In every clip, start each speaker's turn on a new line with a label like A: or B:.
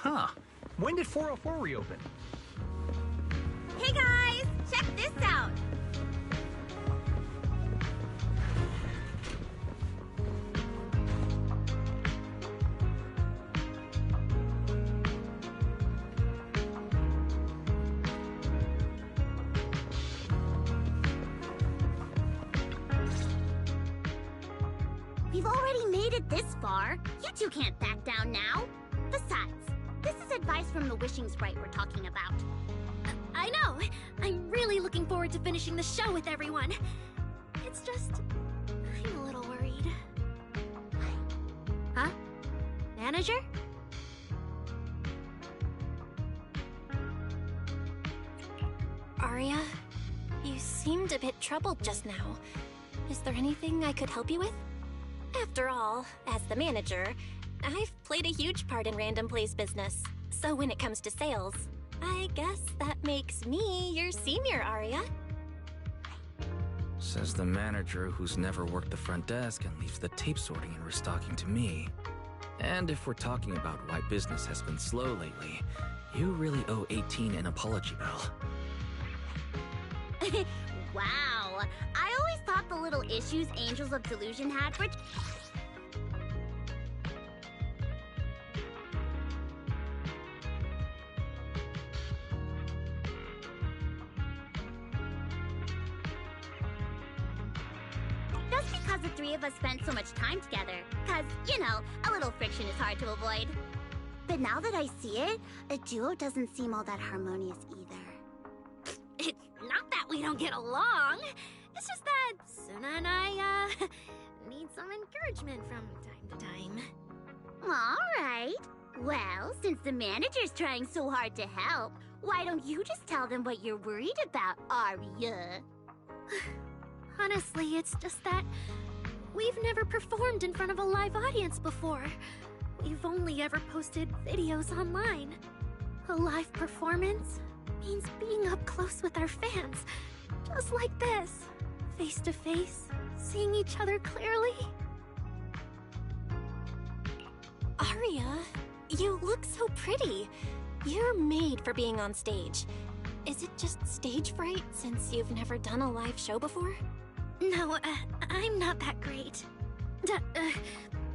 A: Huh. When did 404 reopen?
B: Hey guys, check this out. We've already made it this far. You two can't back down now. Besides, this is advice from the wishing sprite we're talking about.
C: I know! I'm really looking forward to finishing the show with everyone. It's just... I'm a little worried. Huh? Manager? Arya, you seemed a bit troubled just now. Is there anything I could help you with? After all, as the manager, I've played a huge part in Random Play's business. So when it comes to sales, I guess that makes me your senior, Arya.
D: Says the manager who's never worked the front desk and leaves the tape sorting and restocking to me. And if we're talking about why business has been slow lately, you really owe 18 an apology, Belle.
B: Wow, I always thought the little issues Angels of Delusion had were... Just because the three of us spent so much time together. Cause, you know, a little friction is hard to avoid. But now that I see it, a duo doesn't seem all that harmonious either.
C: It's not that we don't get along. It's just that Suna and I, need some encouragement from time to time.
B: Alright. Well, since the manager's trying so hard to help, why don't you just tell them what you're worried about, Arya?
C: Honestly, it's just that we've never performed in front of a live audience before. We've only ever posted videos online. A live performance means being up close with our fans, just like this, face to face, seeing each other clearly. Arya, you look so pretty. You're made for being on stage. Is it just stage fright since you've never done a live show before? No, I'm not that great.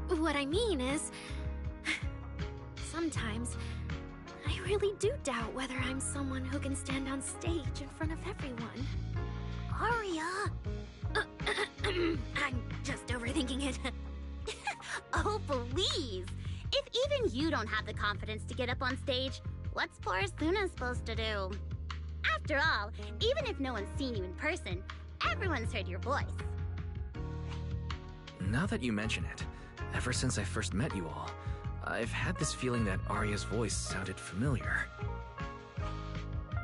C: What I mean is, sometimes I really do doubt whether I'm someone who can stand on stage in front of everyone.
B: Arya!
C: I'm just overthinking it.
B: Oh, please! If even you don't have the confidence to get up on stage, what's poor Suna supposed to do? After all, even if no one's seen you in person, everyone's heard your voice.
D: Now that you mention it, ever since I first met you all, I've had this feeling that Arya's voice sounded familiar.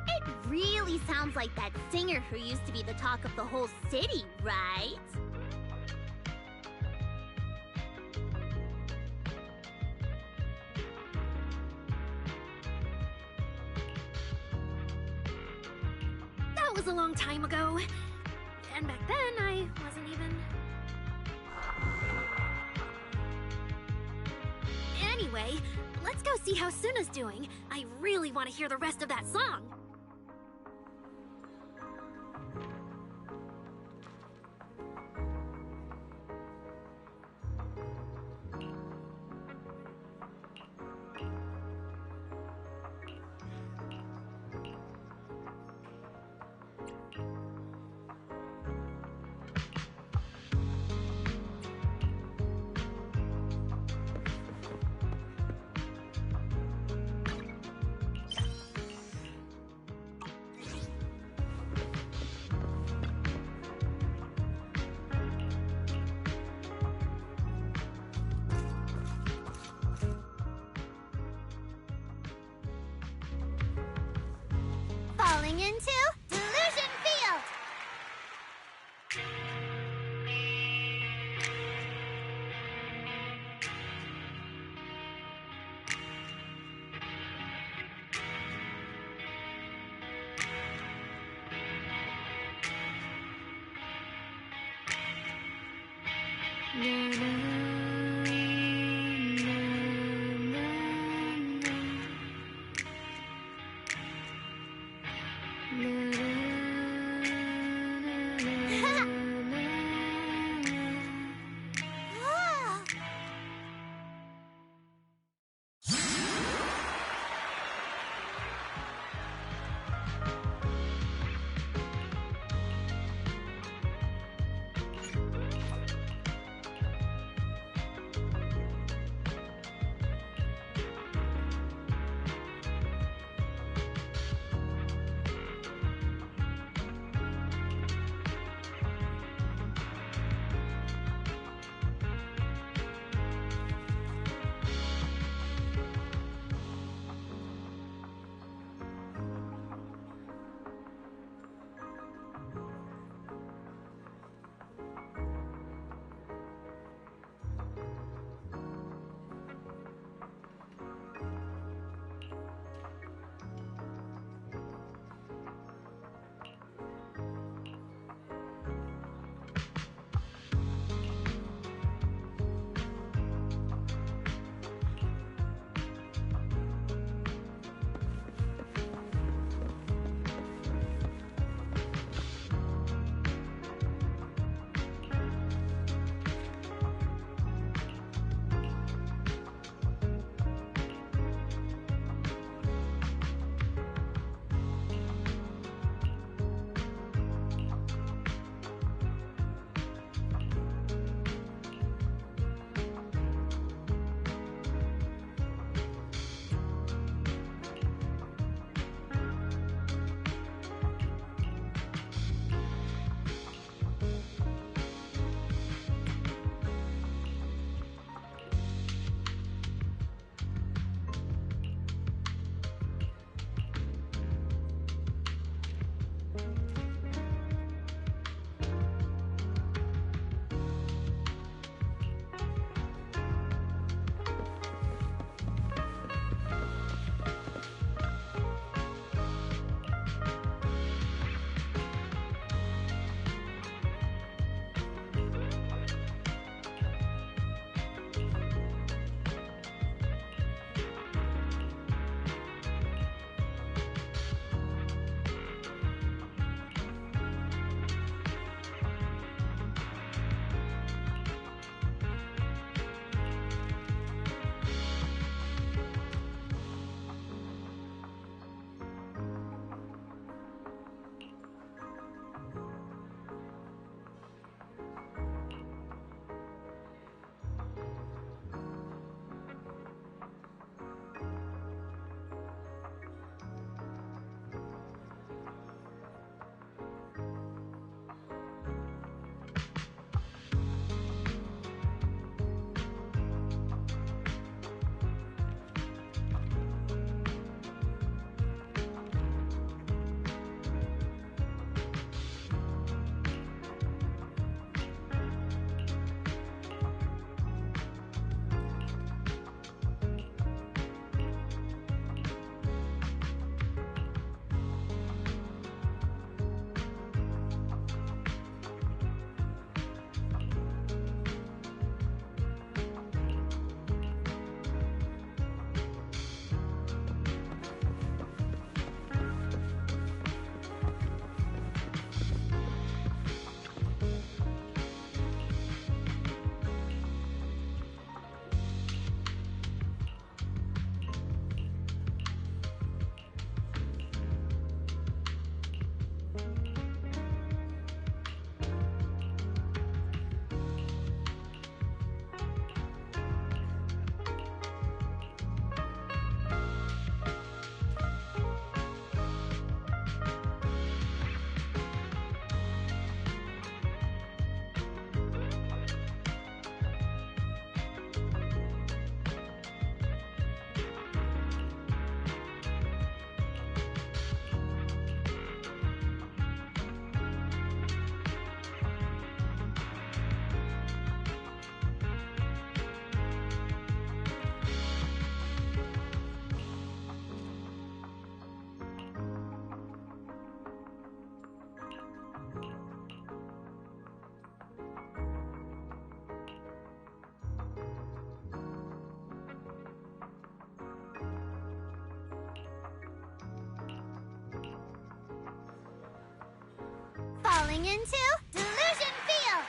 B: It really sounds like that singer who used to be the talk of the whole city, right?
C: That was a long time ago. And back then, I wasn't even... Anyway, let's go see how Suna's doing. I really want to hear the rest of that song.
B: Falling into Delusion Field! into Delusion Field!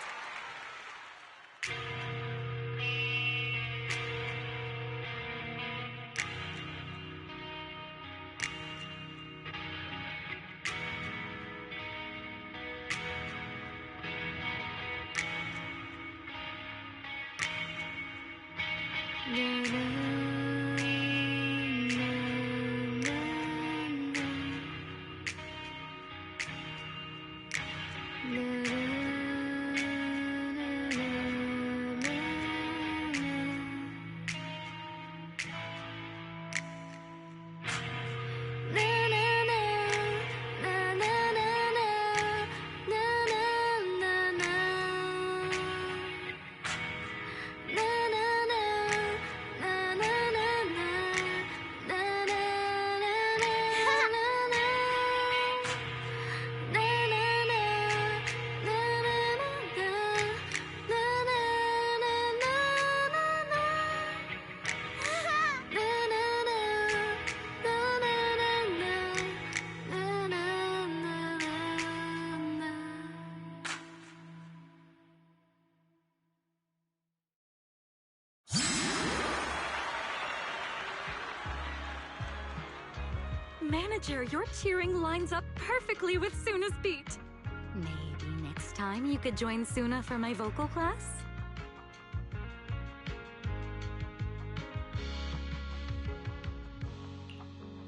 E: Manager, your cheering lines up perfectly with Suna's beat. Maybe next time you could join Suna for my vocal class?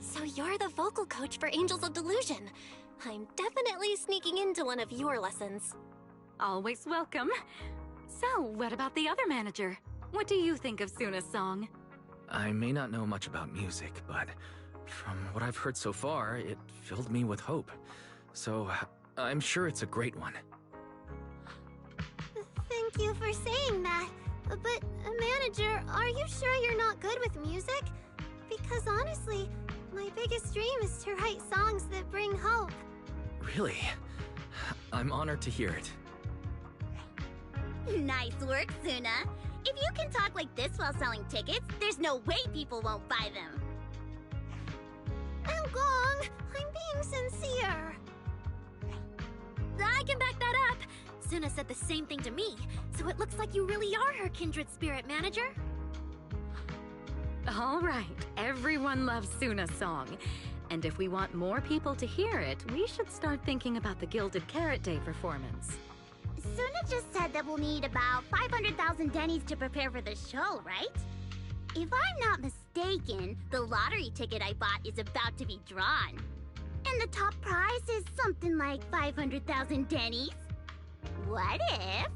C: So you're the vocal coach for Angels of Delusion. I'm definitely sneaking into one of your lessons.
E: Always welcome. So, what about the other manager? What do you think of Suna's song?
D: I may not know much about music, but from what I've heard so far, it filled me with hope. So, I'm sure it's a great one.
B: Thank you for saying that. But, manager, are you sure you're not good with music? Because honestly, my biggest dream is to write songs that bring hope.
D: Really? I'm honored to hear it.
B: Nice work, Suna. If you can talk like this while selling tickets, there's no way people won't buy them. Gong, I'm being sincere.
C: I can back that up. Suna said the same thing to me, so it looks like you really are her kindred spirit, manager.
E: All right, everyone loves Suna's song. And if we want more people to hear it, we should start thinking about the Gilded Carrot Day performance.
B: Suna just said that we'll need about 500,000 Dennies to prepare for the show, right? If I'm not mistaken, the lottery ticket I bought is about to be drawn. And the top prize is something like 500,000 Dennies. What if...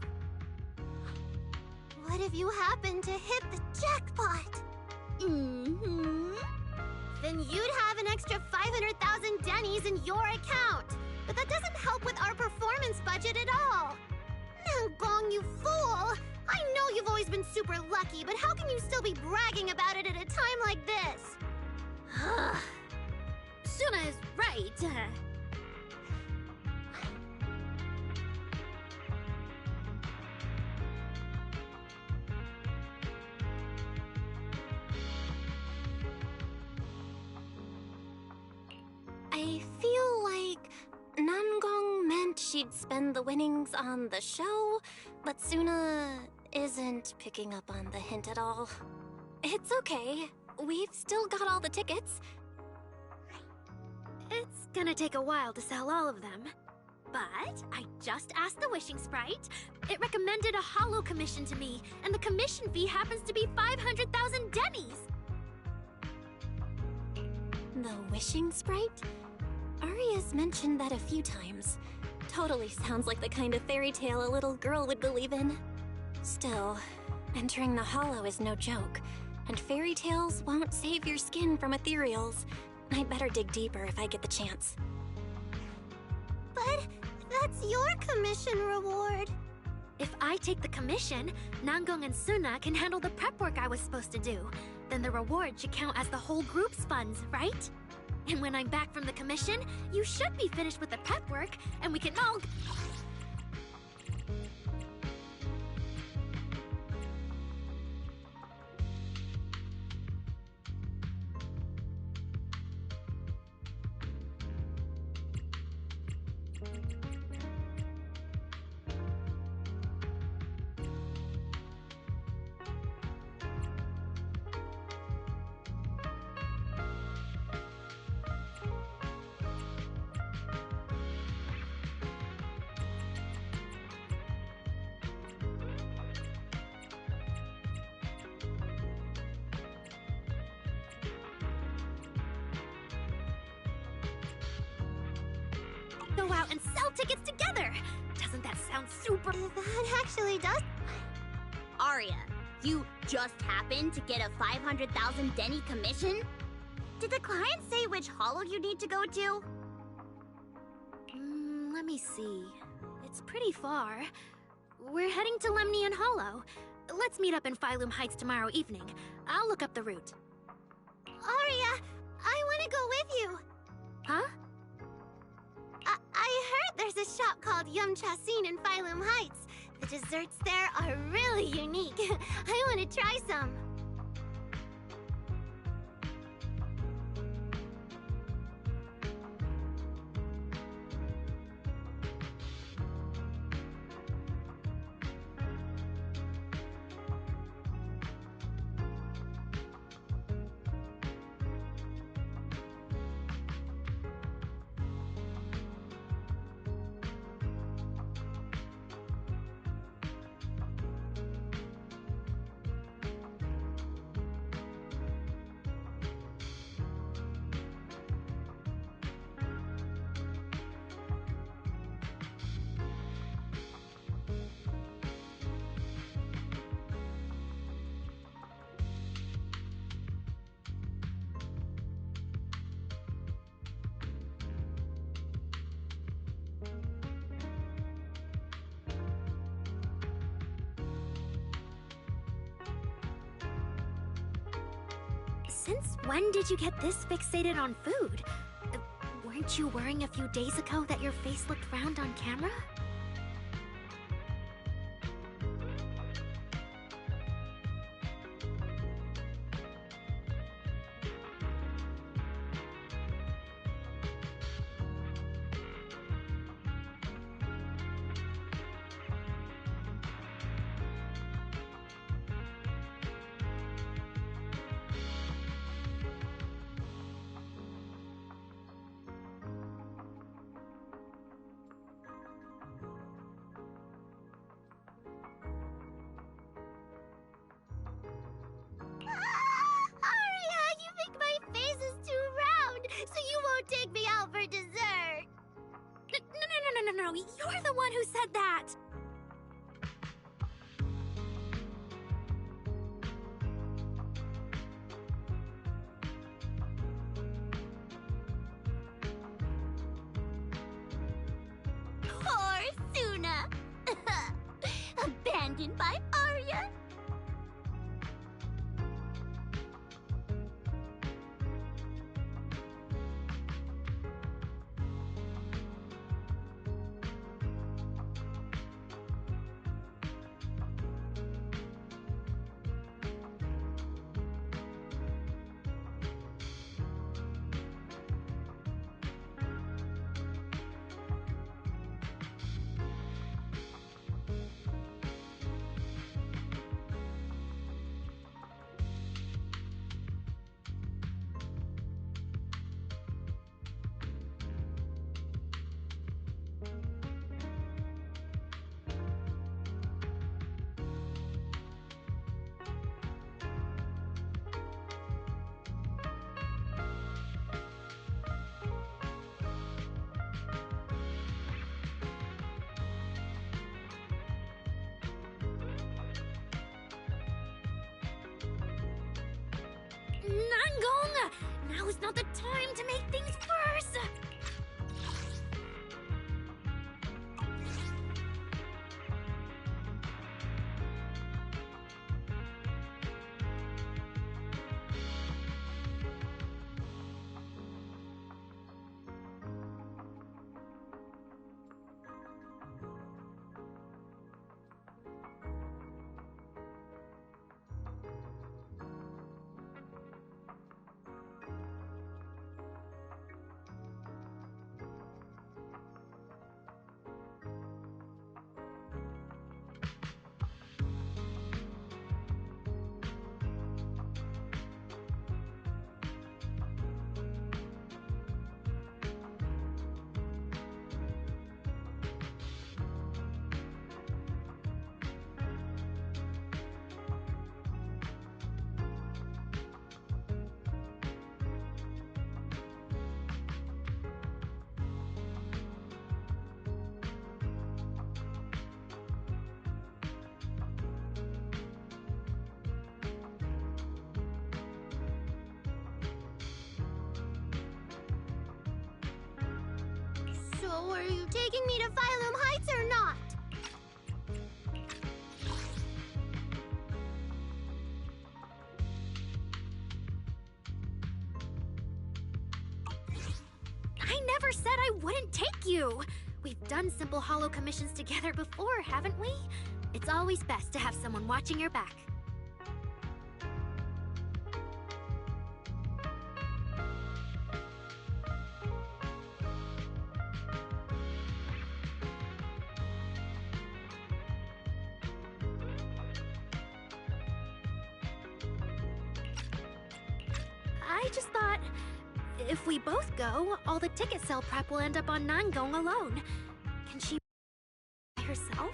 B: What if you happen to hit the jackpot? Then you'd have an extra 500,000 Dennies in your account. But that doesn't help with our performance budget at all. Now, Gong, you fool! I know you've always been super lucky, but how can you still be bragging about it at a time like this?
C: Suna is right. I feel like Nangong meant she'd spend the winnings on the show, but Suna isn't picking up on the hint at all. It's okay. We've still got all the tickets. It's gonna take a while to sell all of them. But I just asked the Wishing Sprite. It recommended a holo commission to me, and the commission fee happens to be 500,000 Dennies. The Wishing Sprite? Aria's mentioned that a few times. Totally sounds like the kind of fairy tale a little girl would believe in. Still, entering the hollow is no joke, and fairy tales won't save your skin from ethereals. I'd better dig deeper if I get the chance.
B: But that's your commission reward.
C: If I take the commission, Nangong and Suna can handle the prep work I was supposed to do. Then the reward should count as the whole group's funds, right? And when I'm back from the commission, you should be finished with the prep work, and we can all... go out and sell tickets together. Doesn't that sound super?
B: That actually does. Arya, you just happened to get a 500,000 Denny commission? Did the client say which hollow you need to go to?
C: Let me see. It's pretty far. We're heading to Lemnian Hollow. Let's meet up in Phylum Heights tomorrow evening. I'll look up the route.
B: Arya, I want to go with you.
C: Huh?
B: I heard there's a shop called Yum Chasin in Phylum Heights. The desserts there are really unique. I want to try some.
C: Since when did you get this fixated on food? Weren't you worrying a few days ago that your face looked round on camera?
B: Arya, you think my face is too round, so you won't take me out for dessert.
C: No. You're the one who said that.
B: Poor Suna. Abandoned by Arya.
C: Nangong! Now is not the time to make things worse! So, are you taking me to Phylum Heights or not? I never said I wouldn't take you! We've done simple holo commissions together before, haven't we? It's always best to have someone watching your back. I just thought, if we both go, all the ticket sale prep will end up on Nangong alone. Can she by herself?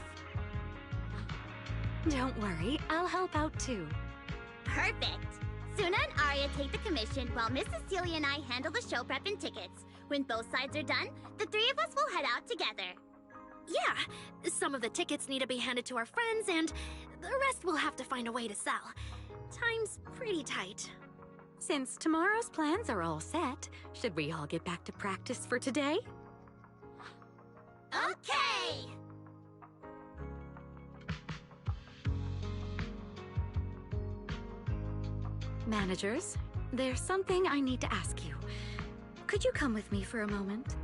E: Don't worry, I'll help out too.
B: Perfect! Suna and Arya take the commission while Miss Cecilia and I handle the show prep and tickets. When both sides are done, the three of us will head out together.
C: Yeah, some of the tickets need to be handed to our friends, and the rest we'll have to find a way to sell. Time's pretty tight.
E: Since tomorrow's plans are all set, should we all get back to practice for today?
B: Okay!
E: Managers, there's something I need to ask you. Could you come with me for a moment?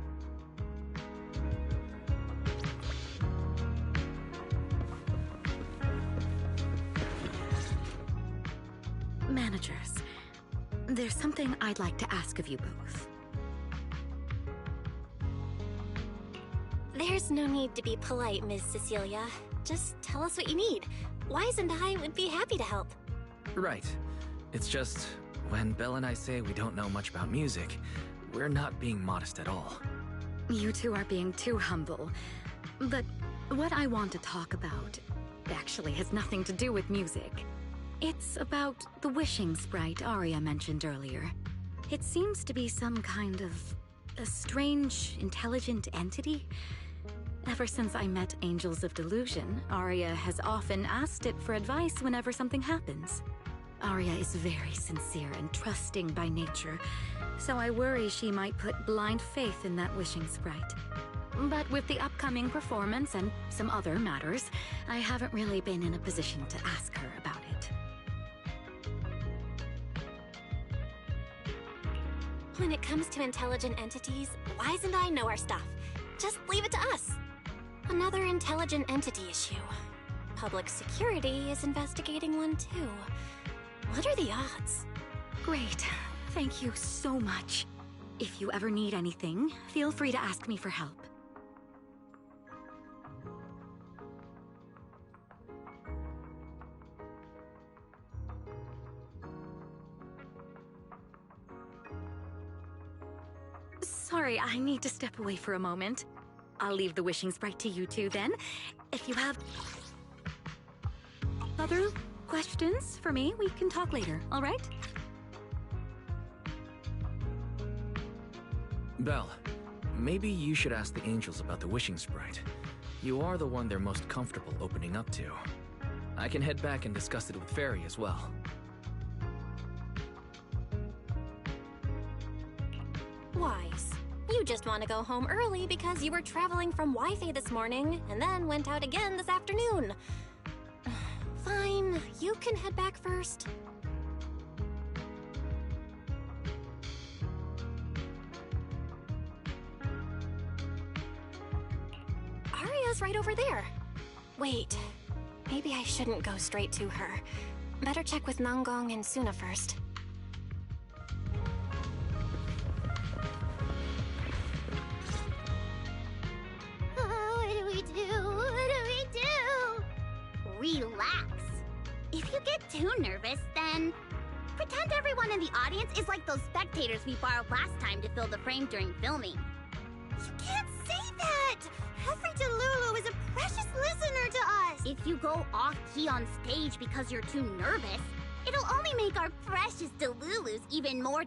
E: Managers, there's something I'd like to ask of you both.
C: There's no need to be polite, Ms. Cecilia. Just tell us what you need. Wise and I would be happy to help.
D: Right. It's just, when Belle and I say we don't know much about music, we're not being modest at all.
E: You two are being too humble. But what I want to talk about actually has nothing to do with music. It's about the wishing sprite Arya mentioned earlier. It seems to be some kind of a strange, intelligent entity. Ever since I met Angels of Delusion, Arya has often asked it for advice whenever something happens. Arya is very sincere and trusting by nature, so I worry she might put blind faith in that wishing sprite. But with the upcoming performance and some other matters, I haven't really been in a position to ask her about it.
C: When it comes to intelligent entities, Wise and I know our stuff. Just leave it to us. Another intelligent entity issue. Public security is investigating one too. What are the odds?
E: Great. Thank you so much. If you ever need anything, feel free to ask me for help. Sorry, I need to step away for a moment. I'll leave the wishing sprite to you two then. If you have other questions for me, we can talk later, all right?
D: Belle, maybe you should ask the angels about the wishing sprite. You are the one they're most comfortable opening up to. I can head back and discuss it with Fairy as well.
C: Wise. You just want to go home early because you were traveling from Wi-Fi this morning and then went out again this afternoon. Fine, you can head back first. Arya's right over there. Wait, maybe I shouldn't go straight to her. Better check with Nangong and Suna first.
B: Relax. If you get too nervous, then pretend everyone in the audience is like those spectators we borrowed last time to fill the frame during filming.
C: You can't say that! Every Delulu is a precious listener to us!
B: If you go off-key on stage because you're too nervous, it'll only make our precious Delulus even more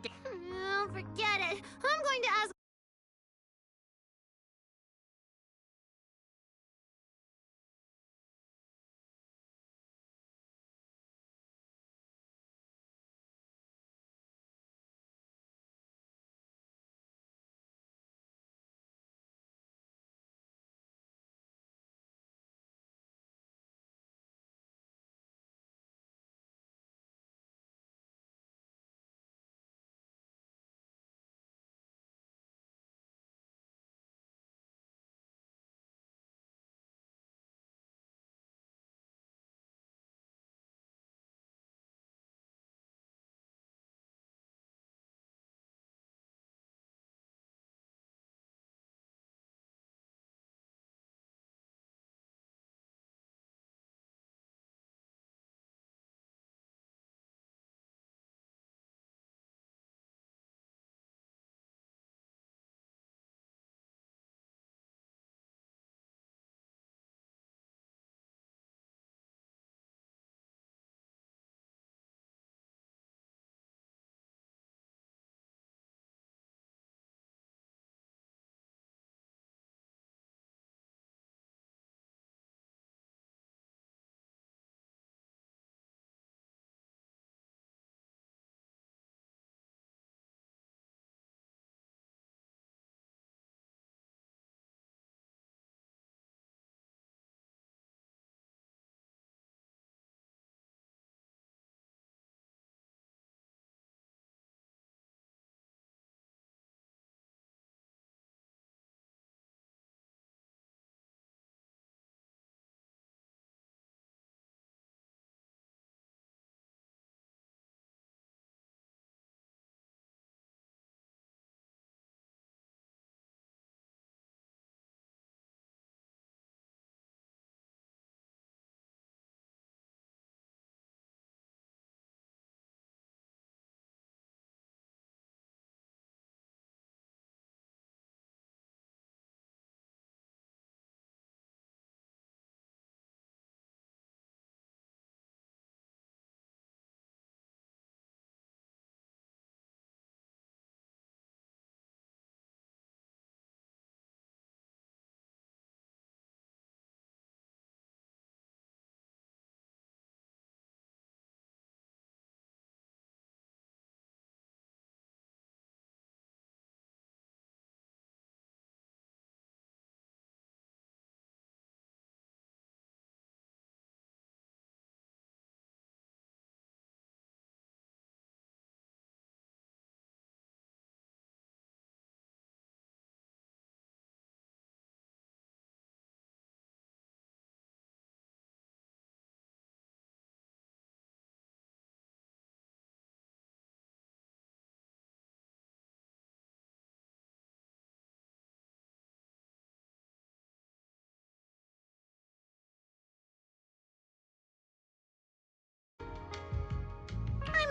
C: Forget it. I'm going to ask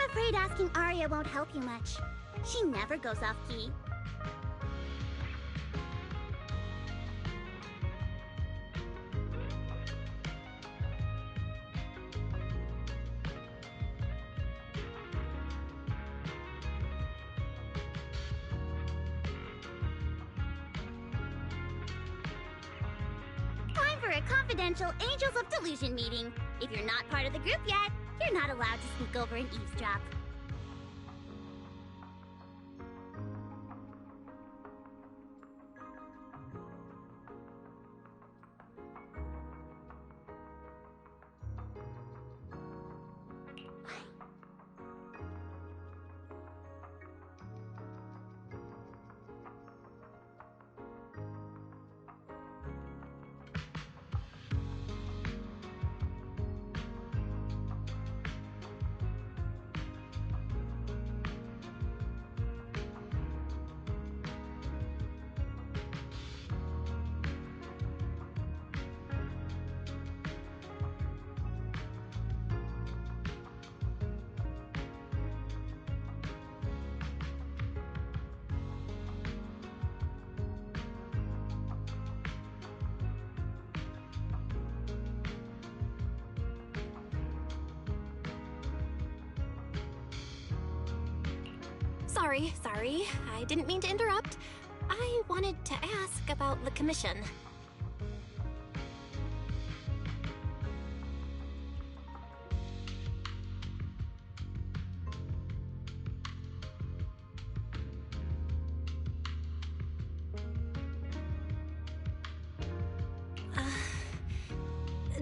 B: afraid asking Arya won't help you much. She never goes off key. Time for a confidential Angels of Delusion meeting. If you're not part of the group yet, you're not allowed to sneak over and eavesdrop.
C: Sorry, I didn't mean to interrupt. I wanted to ask about the commission.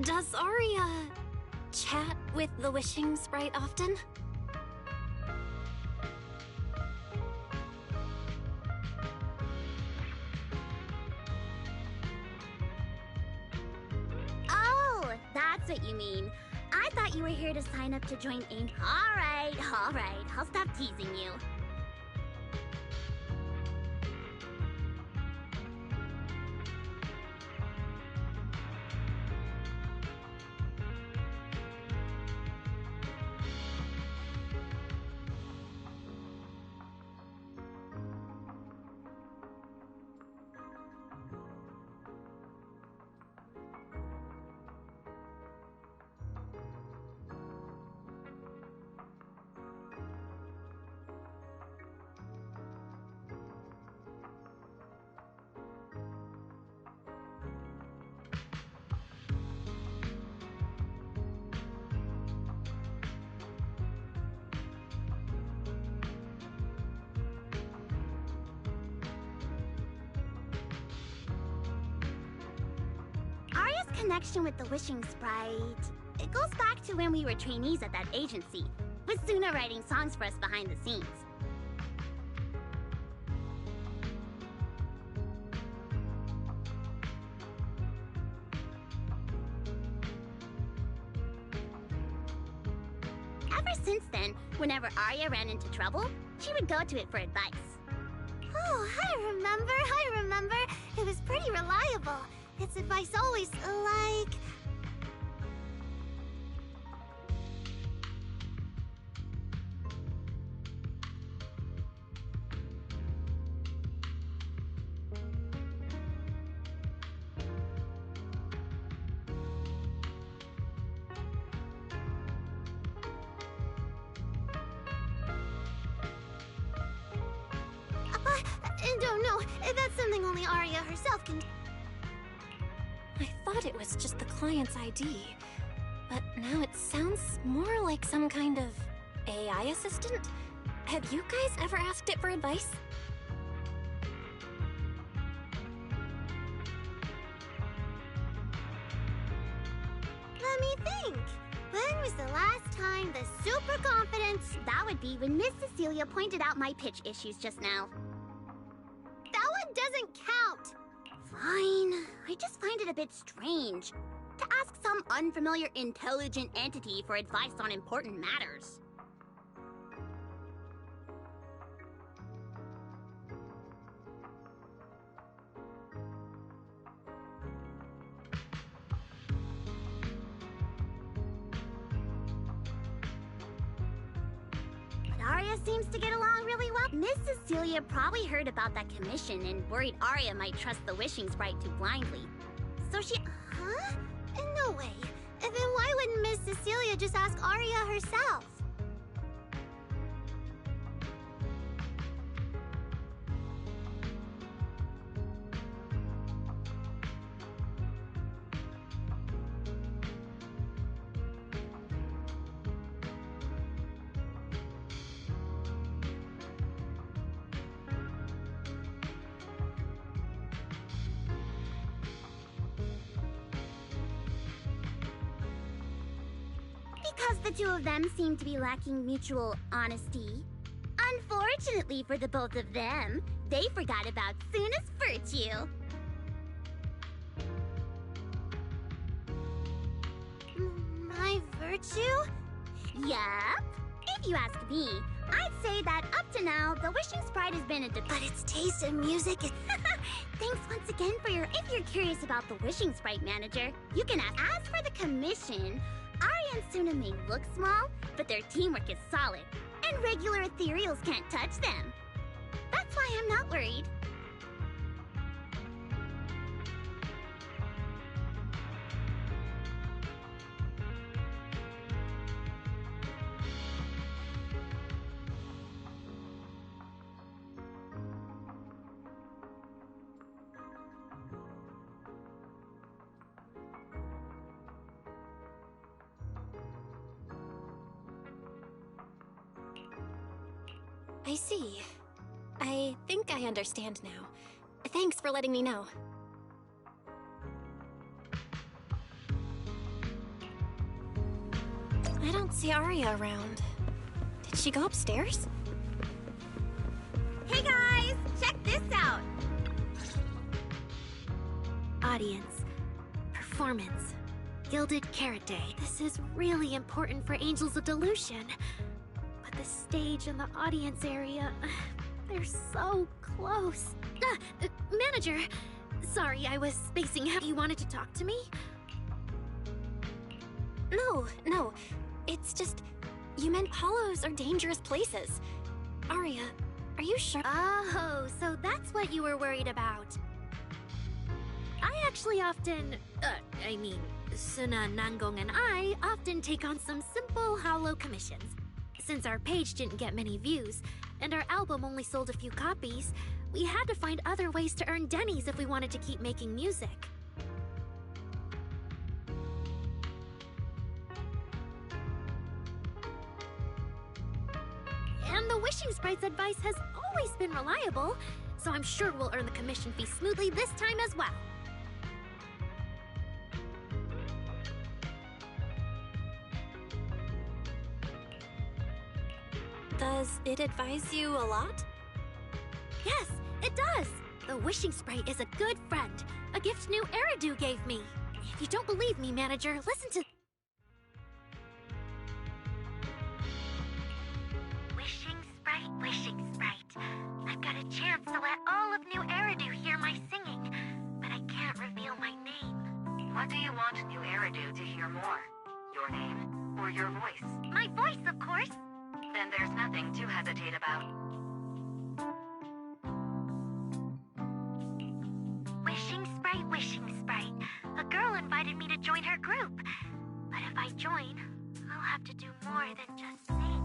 C: Does Arya chat with the Wishing Sprite often?
B: Oh, that's what you mean. I thought you were here to sign up to join AIM. Alright. I'll stop teasing you. Arya's connection with the Wishing Sprite, it goes back to when we were trainees at that agency, with Suna writing songs for us behind the scenes. Ever since then, whenever Arya ran into trouble, she would go to it for advice. Oh, I remember. It was pretty reliable. Its advice always, like... No, that's something only Arya herself can...
C: I thought it was just the client's ID, but now it sounds more like some kind of AI assistant. Have you guys ever asked it for advice?
B: Let me think. When was the last time the super confidence... That would be when Miss Cecilia pointed out my pitch issues just now. That one doesn't count. Fine. I just find it a bit strange to ask some unfamiliar intelligent entity for advice on important matters. seems to get along really well. Miss Cecilia probably heard about that commission and worried Arya might trust the wishing sprite too blindly. So she...
C: Huh? No way. Then why wouldn't Miss Cecilia just ask Arya herself?
B: Because the two of them seem to be lacking mutual honesty. Unfortunately for the both of them, they forgot about Suna's virtue.
C: My virtue?
B: Yup. If you ask me, I'd say that up to now, the wishing sprite has been a
C: But its taste in music is...
B: Thanks once again for your... If you're curious about the wishing sprite manager, you can ask. As for the commission, Arya and Suna may look small, but their teamwork is solid, and regular ethereals can't touch them. That's why I'm not worried.
C: I see. I think I understand now. Thanks for letting me know. I don't see Arya around. Did she go upstairs?
B: Hey guys, check this out!
C: Audience. Performance. Gilded Carrot Day. This is really important for Angels of Delusion. But the stage and the audience area, they're so close. Manager! Sorry, I was spacing out. You wanted to talk to me? No. It's just... You meant hollows are dangerous places. Arya, are you sure? Oh, so that's what you were worried about. I actually often... Suna, Nangong, and I often take on some simple hollow commissions. Since our page didn't get many views, and our album only sold a few copies, we had to find other ways to earn dennies if we wanted to keep making music. And the Wishing Sprite's advice has always been reliable, so I'm sure we'll earn the commission fee smoothly this time as well. Does it advise you a lot? Yes, it does! The Wishing Sprite is a good friend. A gift new Eridu gave me. If you don't believe me, manager, listen to... Wishing Sprite. I've got a chance to let all of New Eridu hear my singing, but I can't reveal my name.
F: What do you want New Eridu to hear more? Your name or your voice?
B: My voice, of course.
F: Then there's nothing to hesitate about.
B: Wishing Sprite. A girl invited me to join her group. But if I join, I'll have to do more than just sing.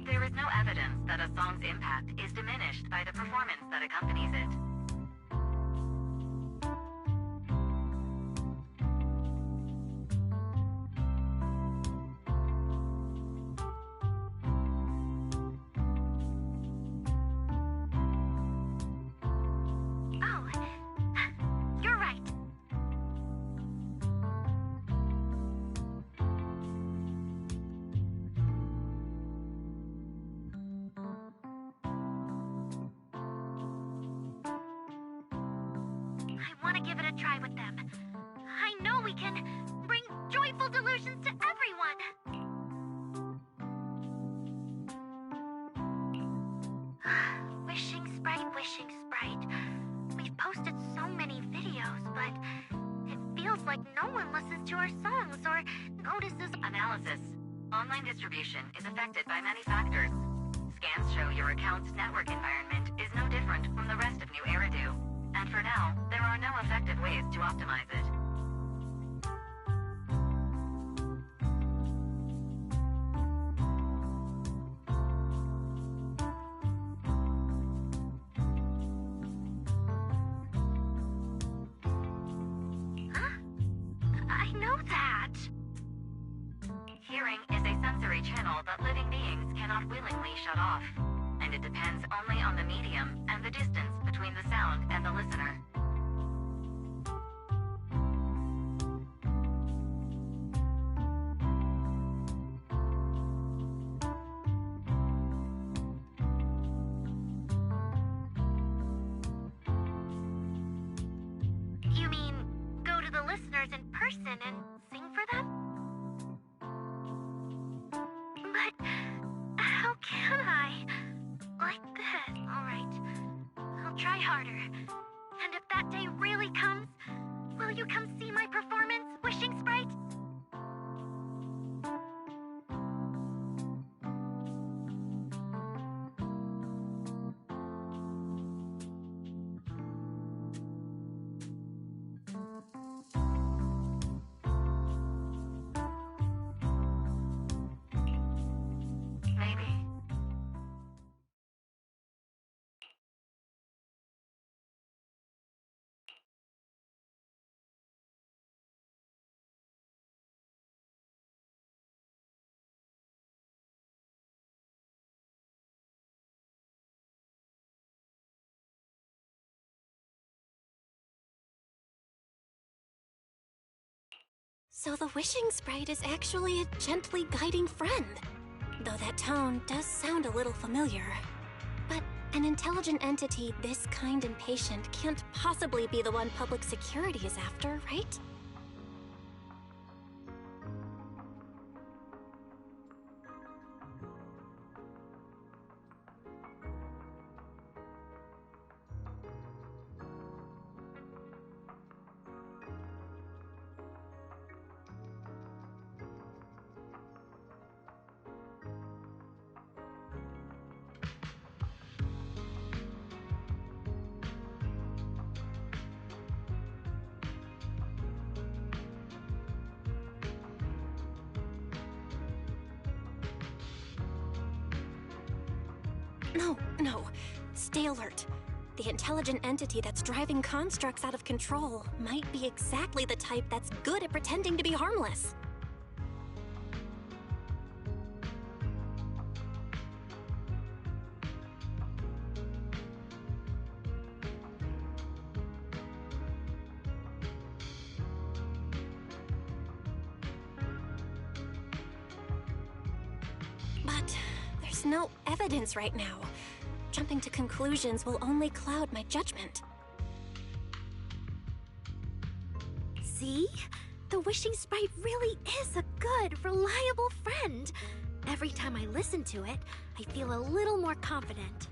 F: There is no evidence that a song's impact is diminished by the performance that accompanies it.
B: Oh, you're right. I want to give it a try with them.
C: I know we can bring joyful delusions to everyone. Wishing Sprite, Wishing Sprite. We've posted so many videos, but it feels like no one listens to our songs or notices.
F: Analysis. Online distribution is affected by many factors. Scans show your account's network environment is no different from the rest of New Eridu. And for now, there are no effective ways to optimize it.
C: I know that.
F: Hearing is a sensory channel that living beings cannot willingly shut off, and it depends only on the medium and the distance between the sound and the listener.
C: You mean go to the listeners in person and sing for them? But how can I? Like this. Alright. I'll try harder. And if that day really comes, will you come see my performance, Wishing Sprite?
F: Maybe.
C: So the Wishing Sprite is actually a gently guiding friend. Though that tone does sound a little familiar. But an intelligent entity this kind and patient can't possibly be the one public security is after, right? No. Stay alert. The intelligent entity that's driving constructs out of control might be exactly the type that's good at pretending to be harmless. But there's no evidence right now. Jumping to conclusions will only cloud my judgment. See? The Wishing Sprite really is a good, reliable friend. Every time I listen to it, I feel a little more confident.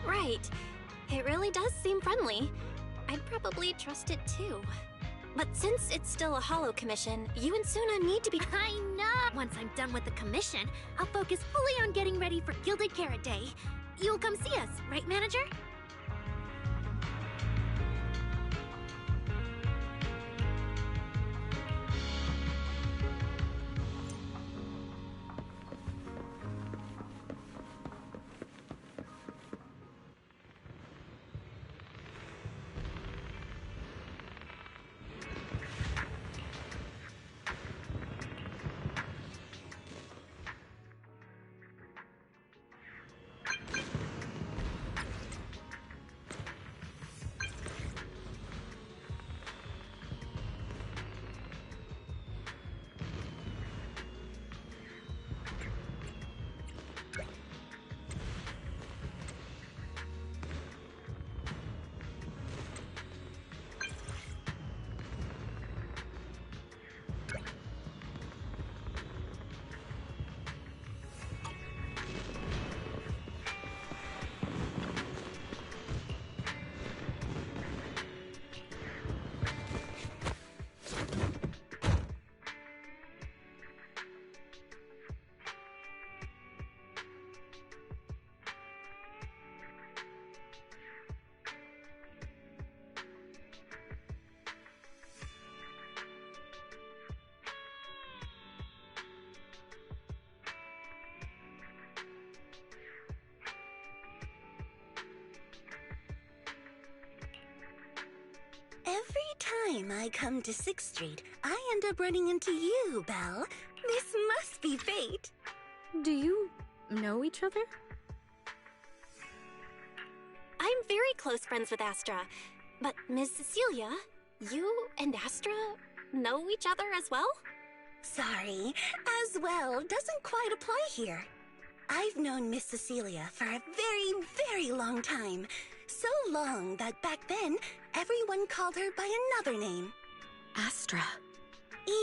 C: Right. It really does seem friendly. I'd probably trust it too. But since it's still a holo commission, you and Suna need to be— I know! Once I'm done with the commission, I'll focus fully on getting ready for Gilded Carrot Day. You'll come see us, right, Manager?
G: time I come to 6th Street, I end up running into you, Belle. This must be fate.
E: Do you know each other?
C: I'm very close friends with Astra. But Ms. Cecilia, you and Astra know each other as well?
G: Sorry, as well doesn't quite apply here. I've known Miss Cecilia for a very, very long time. So long that back then, everyone called her by another name.
E: Astra.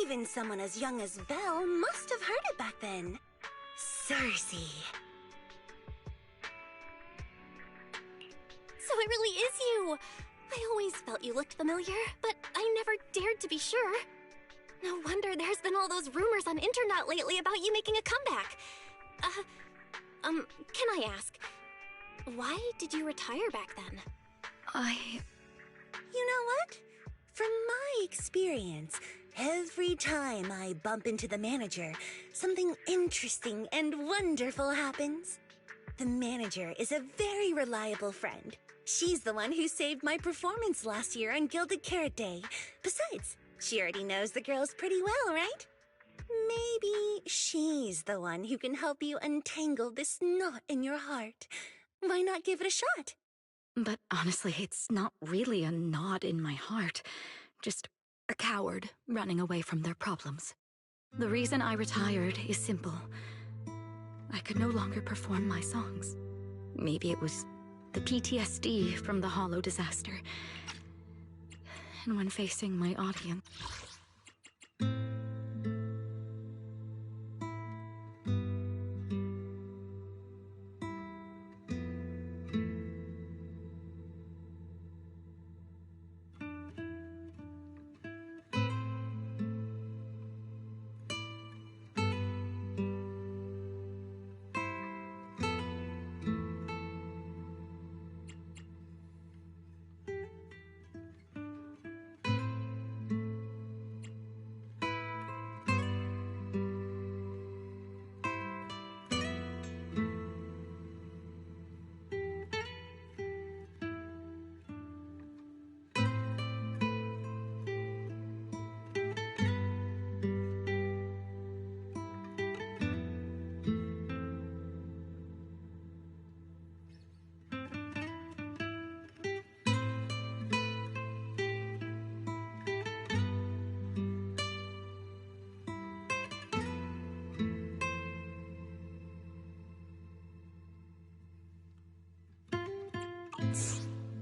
G: Even someone as young as Belle must have heard it back then. Circe.
C: So it really is you! I always felt you looked familiar, but I never dared to be sure. No wonder there's been all those rumors on internet lately about you making a comeback. Can I ask, why did you retire back then?
G: You know what? From my experience, every time I bump into the manager, something interesting and wonderful happens. The manager is a very reliable friend. She's the one who saved my performance last year on Gilded Carrot Day. Besides, she already knows the girls pretty well, right? Maybe she's the one who can help you untangle this knot in your heart. Why not give it a shot?
E: But honestly, it's not really a knot in my heart. Just a coward running away from their problems. The reason I retired is simple. I could no longer perform my songs. Maybe it was the PTSD from the Hollow disaster. And when facing my audience...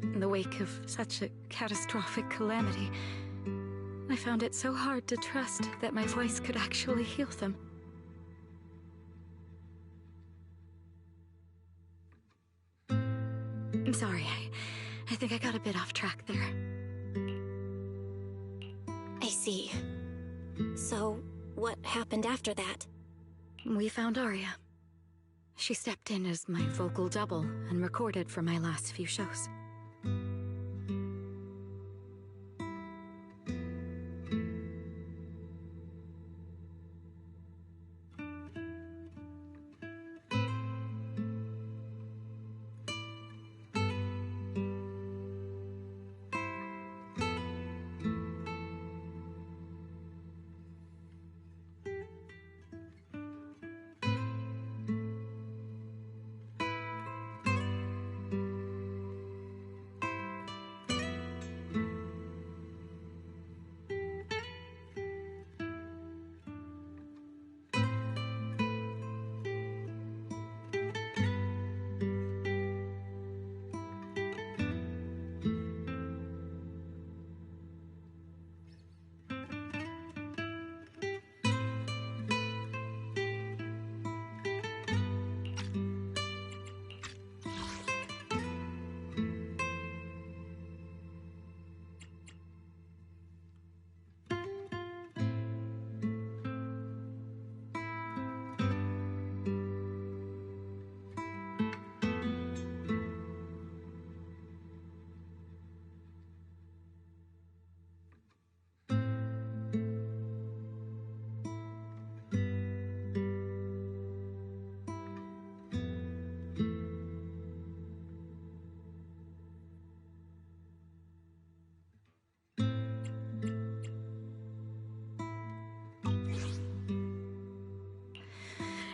E: In the wake of such a catastrophic calamity, I found it so hard to trust that my voice could actually heal them. I'm sorry, I think I got a bit off track there.
C: I see. So, what happened after that?
E: We found Aria. She stepped in as my vocal double and recorded for my last few shows.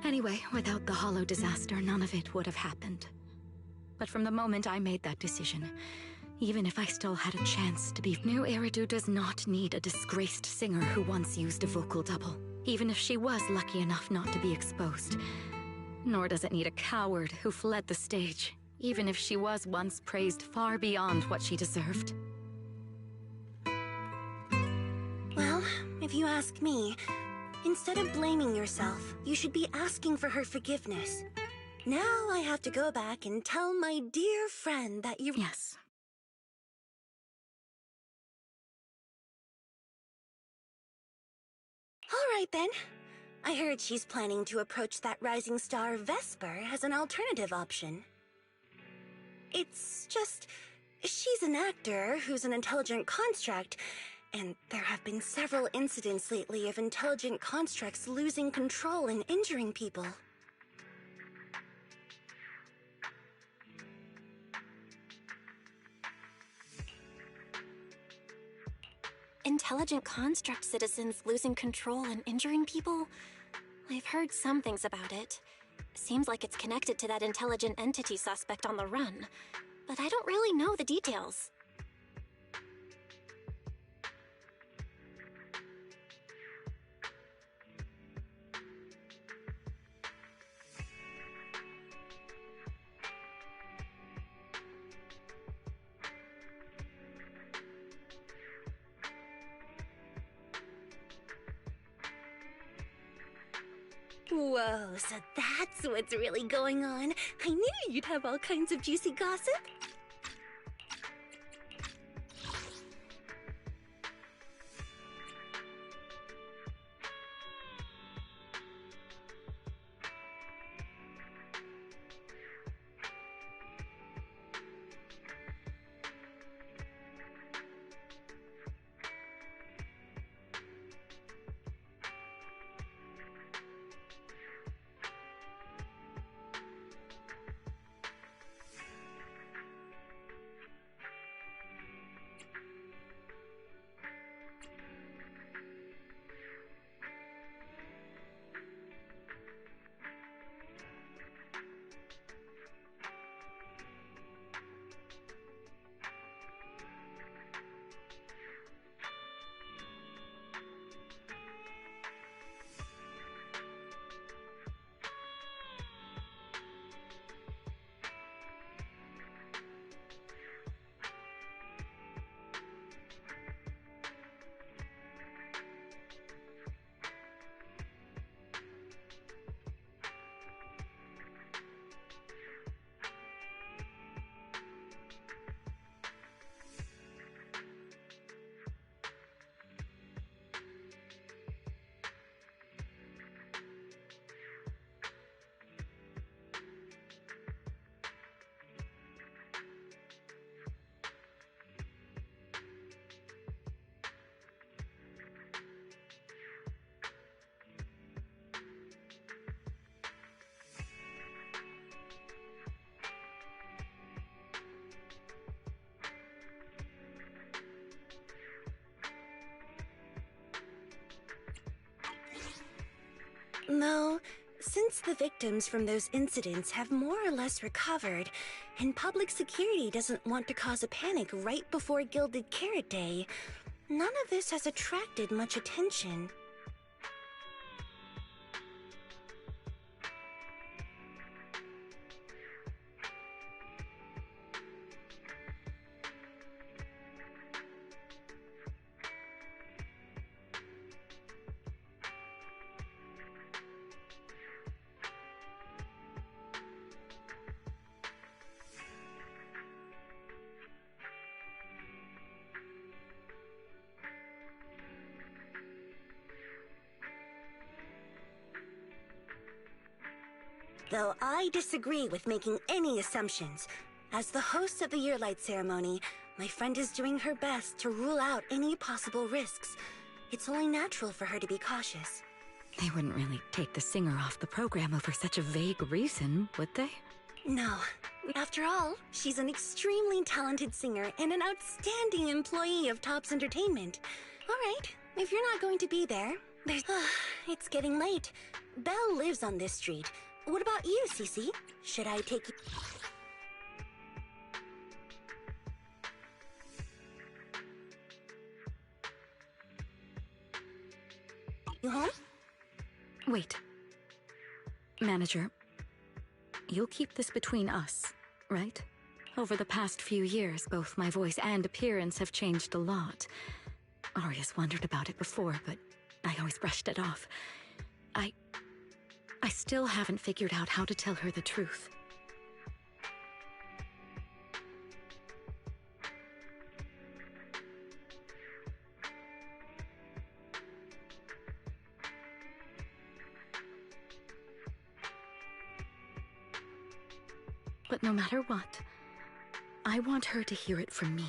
E: Anyway, without the Hollow disaster, none of it would have happened. But from the moment I made that decision, even if I still had a chance to be... New Eridu does not need a disgraced singer who once used a vocal double, even if she was lucky enough not to be exposed. Nor does it need a coward who fled the stage, even if she was once praised far beyond what she deserved.
G: Well, if you ask me, instead of blaming yourself, you should be asking for her forgiveness. Now I have to go back and tell my dear friend that you...
E: Yes.
G: All right, then. I heard she's planning to approach that rising star Vesper as an alternative option. It's just... she's an actor who's an intelligent construct, and there have been several incidents lately of intelligent constructs losing control and injuring people.
C: Intelligent construct citizens losing control and injuring people? I've heard some things about it. Seems like it's connected to that intelligent entity suspect on the run, but I don't really know the details.
G: Whoa, so that's what's really going on. I knew you'd have all kinds of juicy gossip. No, since the victims from those incidents have more or less recovered, and public security doesn't want to cause a panic right before Gilded Carrot Day, none of this has attracted much attention. Though I disagree with making any assumptions. As the host of the Yearlight ceremony, my friend is doing her best to rule out any possible risks. It's only natural for her to be cautious.
E: They wouldn't really take the singer off the program over such a vague reason, would they?
G: No. After all, she's an extremely talented singer and an outstanding employee of Topps Entertainment. All right, if you're not going to be there, It's getting late. Belle lives on this street. What about you, Cece? Should I take you? You home?
E: Wait. Manager, you'll keep this between us, right? Over the past few years, both my voice and appearance have changed a lot. Aria's wondered about it before, but I always brushed it off. I still haven't figured out how to tell her the truth. But no matter what, I want her to hear it from me.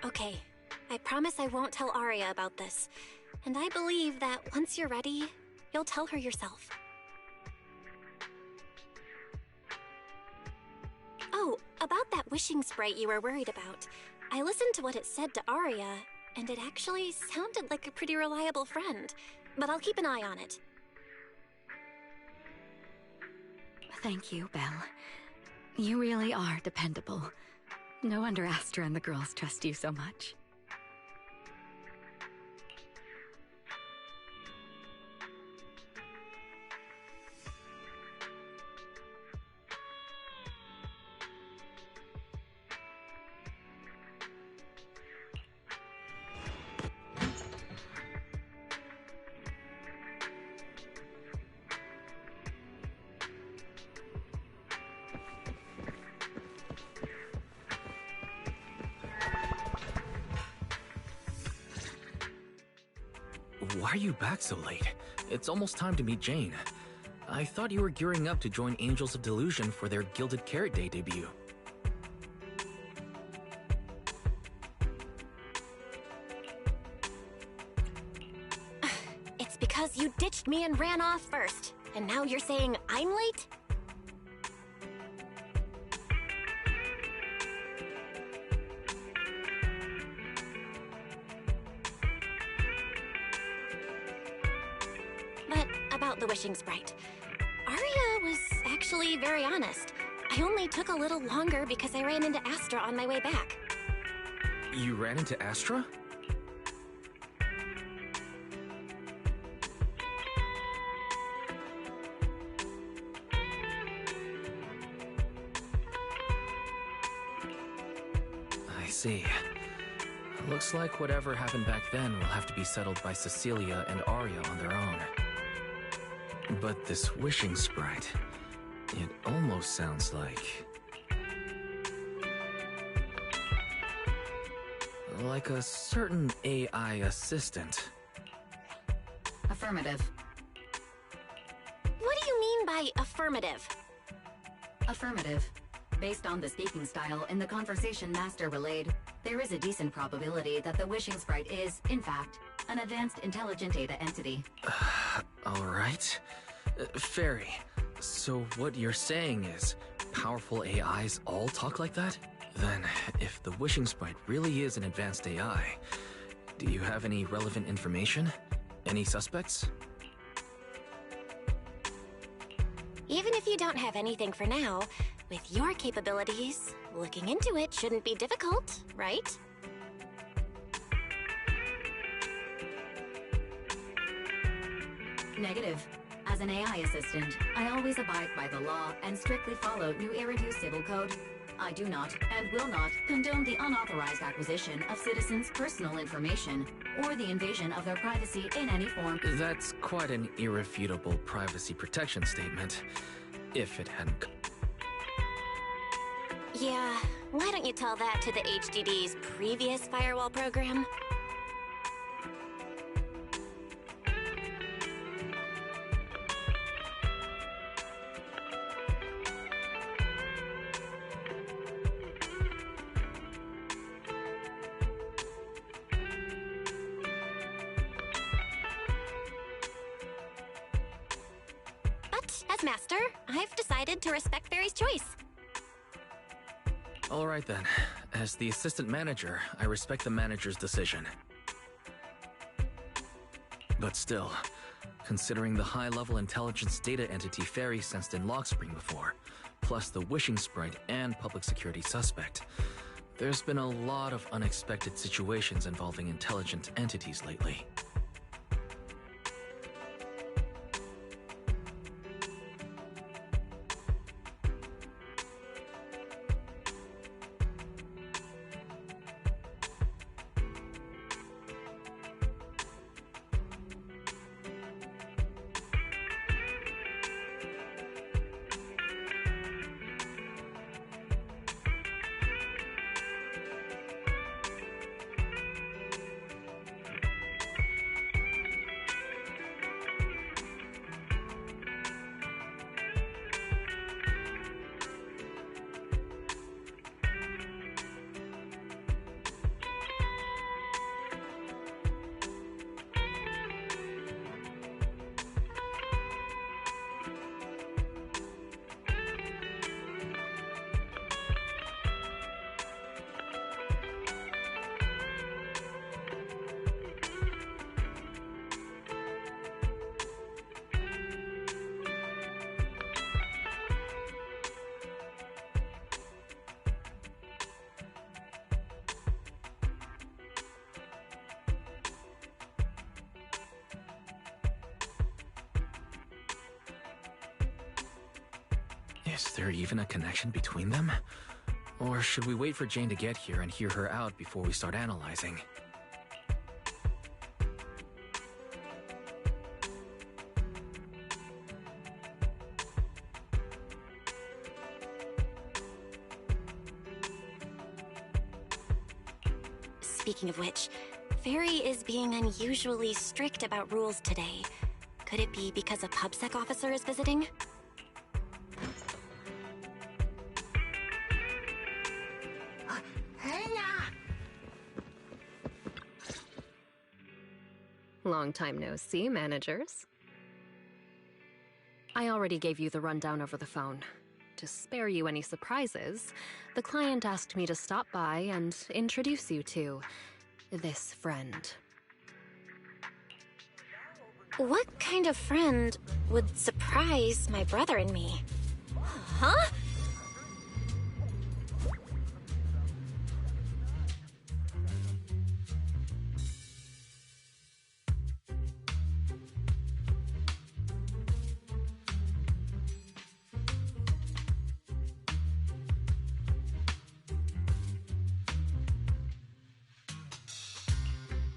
C: Okay, I promise I won't tell Aria about this. And I believe that once you're ready, you'll tell her yourself. Oh, about that wishing sprite you were worried about. I listened to what it said to Aria, and it actually sounded like a pretty reliable friend. But I'll keep an eye on it.
E: Thank you, Belle. You really are dependable. No wonder Astra and the girls trust you so much.
D: Why are you back so late? It's almost time to meet Jane. I thought you were gearing up to join Angels of Delusion for their Gilded Carrot Day debut.
C: It's because you ditched me and ran off first. And now you're saying I'm late? But about the wishing sprite. Aria was actually very honest. I only took a little longer because I ran into Astra on my way back.
D: You ran into Astra? I see. Looks like whatever happened back then will have to be settled by Cecilia and Aria on their own. But this wishing sprite, it almost sounds like a certain AI assistant.
E: Affirmative.
C: What do you mean by affirmative?
E: Affirmative. Based on the speaking style in the conversation Master relayed, there is a decent probability that the wishing sprite is, in fact, an advanced intelligent data entity.
D: Alright. Fairy, so what you're saying is, powerful AIs all talk like that? Then, if the wishing sprite really is an advanced AI, do you have any relevant information? Any suspects?
C: Even if you don't have anything for now, with your capabilities, looking into it shouldn't be difficult, right?
E: Negative. As an AI assistant, I always abide by the law and strictly follow New Eridu Civil Code. I do not, and will not, condone the unauthorized acquisition of citizens' personal information, or the invasion of their privacy in any form.
D: That's quite an irrefutable privacy protection statement, if it hadn't...
C: Yeah, why don't you tell that to the HDD's previous firewall program? Master. I've decided to respect Fairy's choice.
D: All right then. As the assistant manager, I respect the manager's decision. But still, considering the high-level intelligence data entity Fairy sensed in Logspring before, plus the wishing sprite and public security suspect, there's been a lot of unexpected situations involving intelligent entities lately. Is there even a connection between them? Or should we wait for Jane to get here and hear her out before we start analyzing?
C: Speaking of which, Fairy is being unusually strict about rules today. Could it be because a PubSec officer is visiting?
H: Long time no see, managers. I already gave you the rundown over the phone. To spare you any surprises, the client asked me to stop by and introduce you to this friend.
C: What kind of friend would surprise my brother and me? Huh?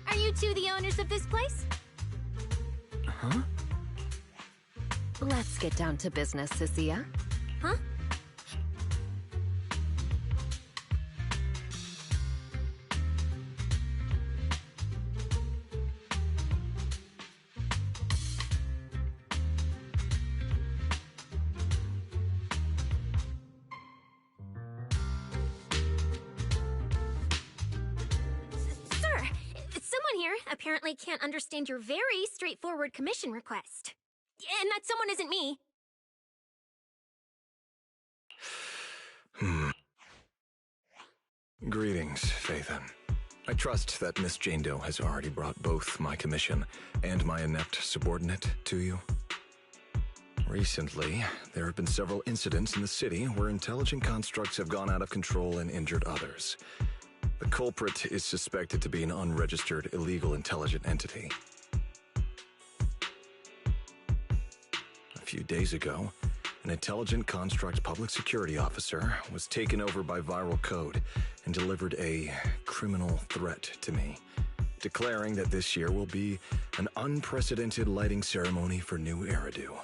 B: Are you two the owners of this place?
D: Huh?
H: Let's get down to business, Cecilia.
C: Huh? Sir, someone here apparently can't understand your very straightforward commission request. And that someone isn't me.
I: Greetings, Phaethon. I trust that Miss Jane Doe has already brought both my commission and my inept subordinate to you. Recently, there have been several incidents in the city where intelligent constructs have gone out of control and injured others. The culprit is suspected to be an unregistered illegal intelligent entity. A few days ago, an intelligent construct public security officer was taken over by viral code and delivered a criminal threat to me, declaring that this year will be an unprecedented lighting ceremony for New Eridu.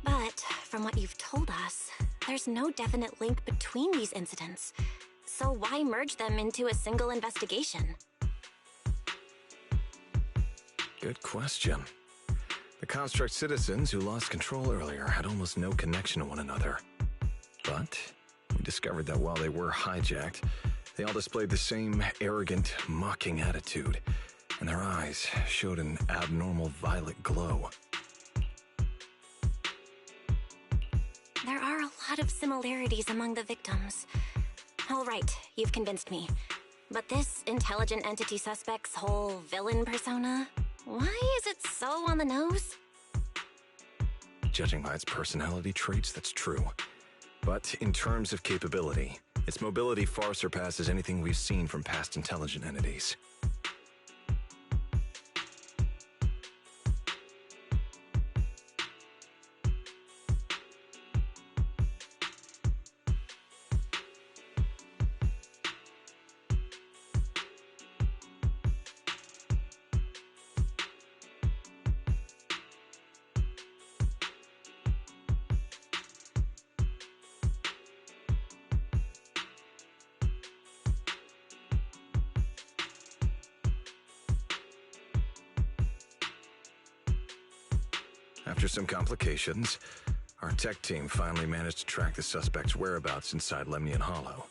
C: But from what you've told us, there's no definite link between these incidents. So why merge them into a single investigation?
I: Good question. The construct citizens who lost control earlier had almost no connection to one another. But we discovered that while they were hijacked, They all displayed the same arrogant, mocking attitude, and their eyes showed an abnormal violet glow.
J: There are a lot of similarities among the victims. All right, you've convinced me. But this intelligent entity suspect's whole villain persona, why is it so on the nose?
I: Judging by its personality traits, that's true. But in terms of capability, its mobility far surpasses anything we've seen from past intelligent entities. After some complications, our tech team finally managed to track the suspect's whereabouts inside Lemnian Hollow.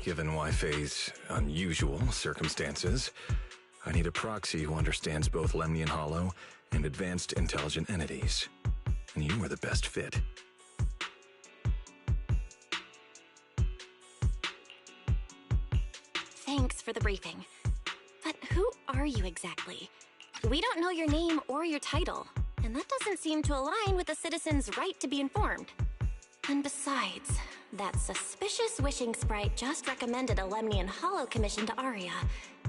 I: Given Wi-Fi's unusual circumstances, I need a proxy who understands both Lemnian Hollow and advanced intelligent entities. And you are the best fit.
J: Thanks for the briefing. But who are you exactly? We don't know your name or your title, and that doesn't seem to align with the citizen's right to be informed. And besides, that suspicious wishing sprite just recommended a Lemnian Hollow commission to Aria,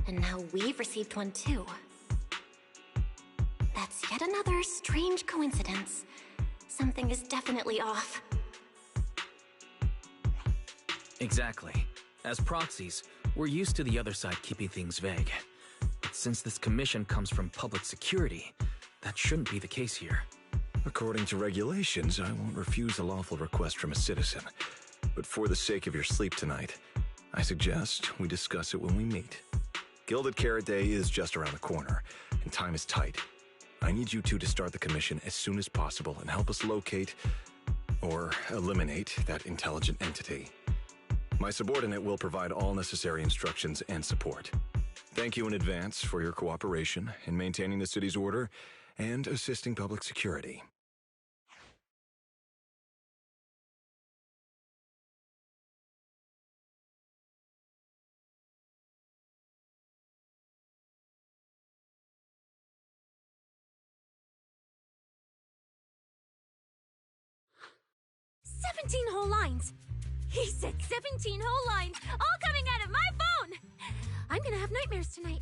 J: and now we've received one too. That's yet another strange coincidence. Something is definitely off.
D: Exactly. As proxies, we're used to the other side keeping things vague. But since this commission comes from public security, that shouldn't be the case here.
I: According to regulations, I won't refuse a lawful request from a citizen. But for the sake of your sleep tonight, I suggest we discuss it when we meet. Gilded Carrot Day is just around the corner, and time is tight. I need you two to start the commission as soon as possible and help us locate or eliminate that intelligent entity. My subordinate will provide all necessary instructions and support. Thank you in advance for your cooperation in maintaining the city's order and assisting public security.
C: Whole lines. He said 17 whole lines, all coming out of my phone! I'm gonna have nightmares tonight.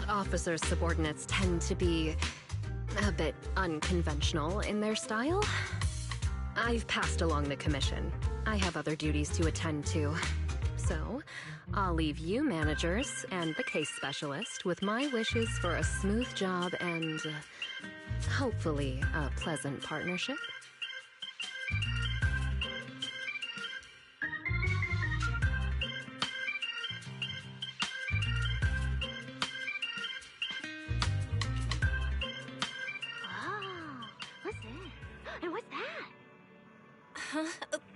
H: That officer's subordinates tend to be a bit unconventional in their style. I've passed along the commission. I have other duties to attend to. So, I'll leave you managers and the case specialist with my wishes for a smooth job and hopefully a pleasant partnership.
B: What's this? And what's that?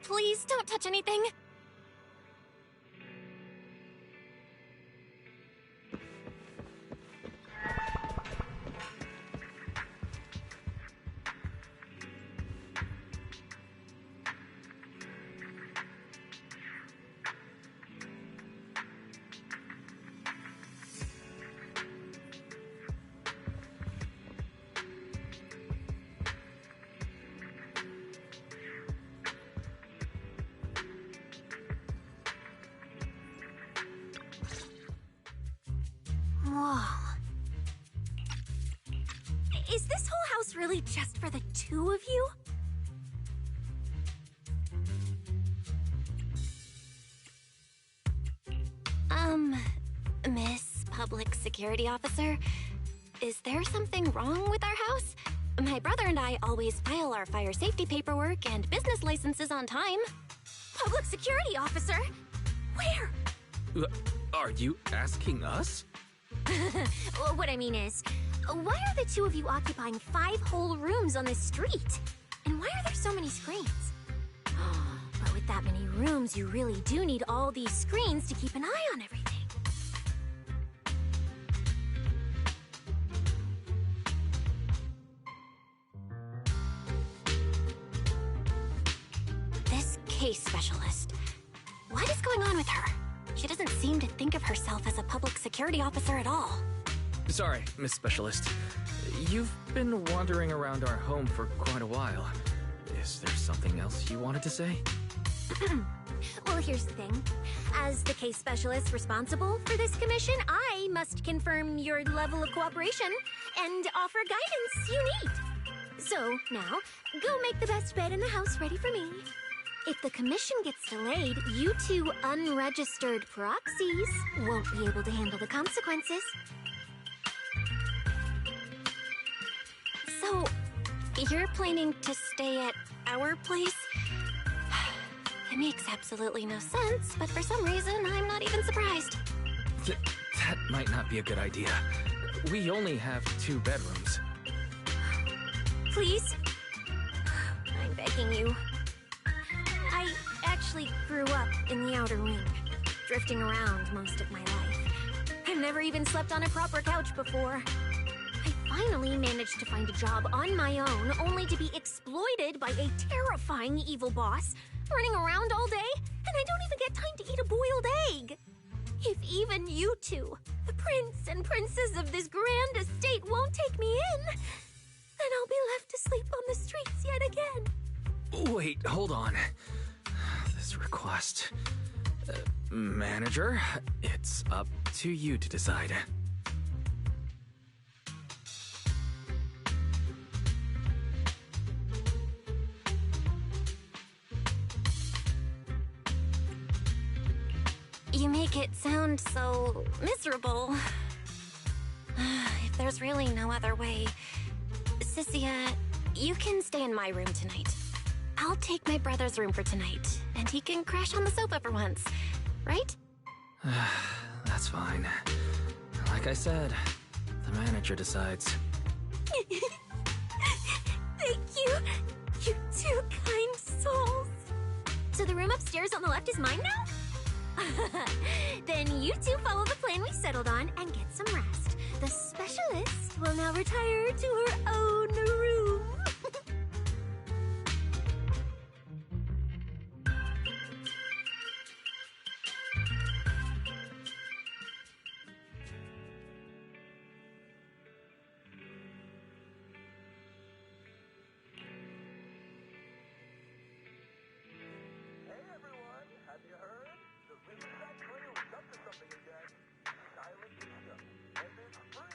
J: Please don't touch anything.
C: Whoa. Is this whole house really just for the two of you?
J: Miss Public Security Officer, is there something wrong with our house? My brother and I always file our fire safety paperwork and business licenses on time.
C: Public Security Officer? Where?
D: Are you asking us?
C: Well, what I mean is, why are the two of you occupying 5 whole rooms on this street? And why are there so many screens? But with that many rooms, you really do need all these screens to keep an eye on everything.
J: This case specialist. What is going on with her? She doesn't seem to think of herself as a public security officer at all.
D: Sorry, Miss Specialist. You've been wandering around our home for quite a while. Is there something else you wanted to say?
C: Well, here's the thing. As the case specialist responsible for this commission, I must confirm your level of cooperation and offer guidance you need. So, now, go make the best bed in the house ready for me. If the commission gets delayed, you two unregistered proxies won't be able to handle the consequences.
J: So, you're planning to stay at our place? It makes absolutely no sense, but for some reason, I'm not even surprised.
D: That might not be a good idea. We only have 2 bedrooms.
C: Please? I'm begging you. I actually grew up in the outer ring, drifting around most of my life. I've never even slept on a proper couch before. I finally managed to find a job on my own, only to be exploited by a terrifying evil boss, running around all day, and I don't even get time to eat a boiled egg. If even you two, the prince and princess of this grand estate, won't take me in, then I'll be left to sleep on the streets yet again.
D: Wait, hold on. This request... manager, it's up to you to decide.
J: You make it sound so miserable. If there's really no other way... Sissia, you can stay in my room tonight. I'll take my brother's room for tonight, and he can crash on the sofa for once, right?
D: That's fine. Like I said, the manager decides.
C: Thank you, you two kind souls. So the room upstairs on the left is mine now? Then you two follow the plan we settled on and get some rest. The specialist will now retire to her own room.
A: Hey everyone, have you heard? The Riverside Trail is up to something again. Silent disco. And it's free!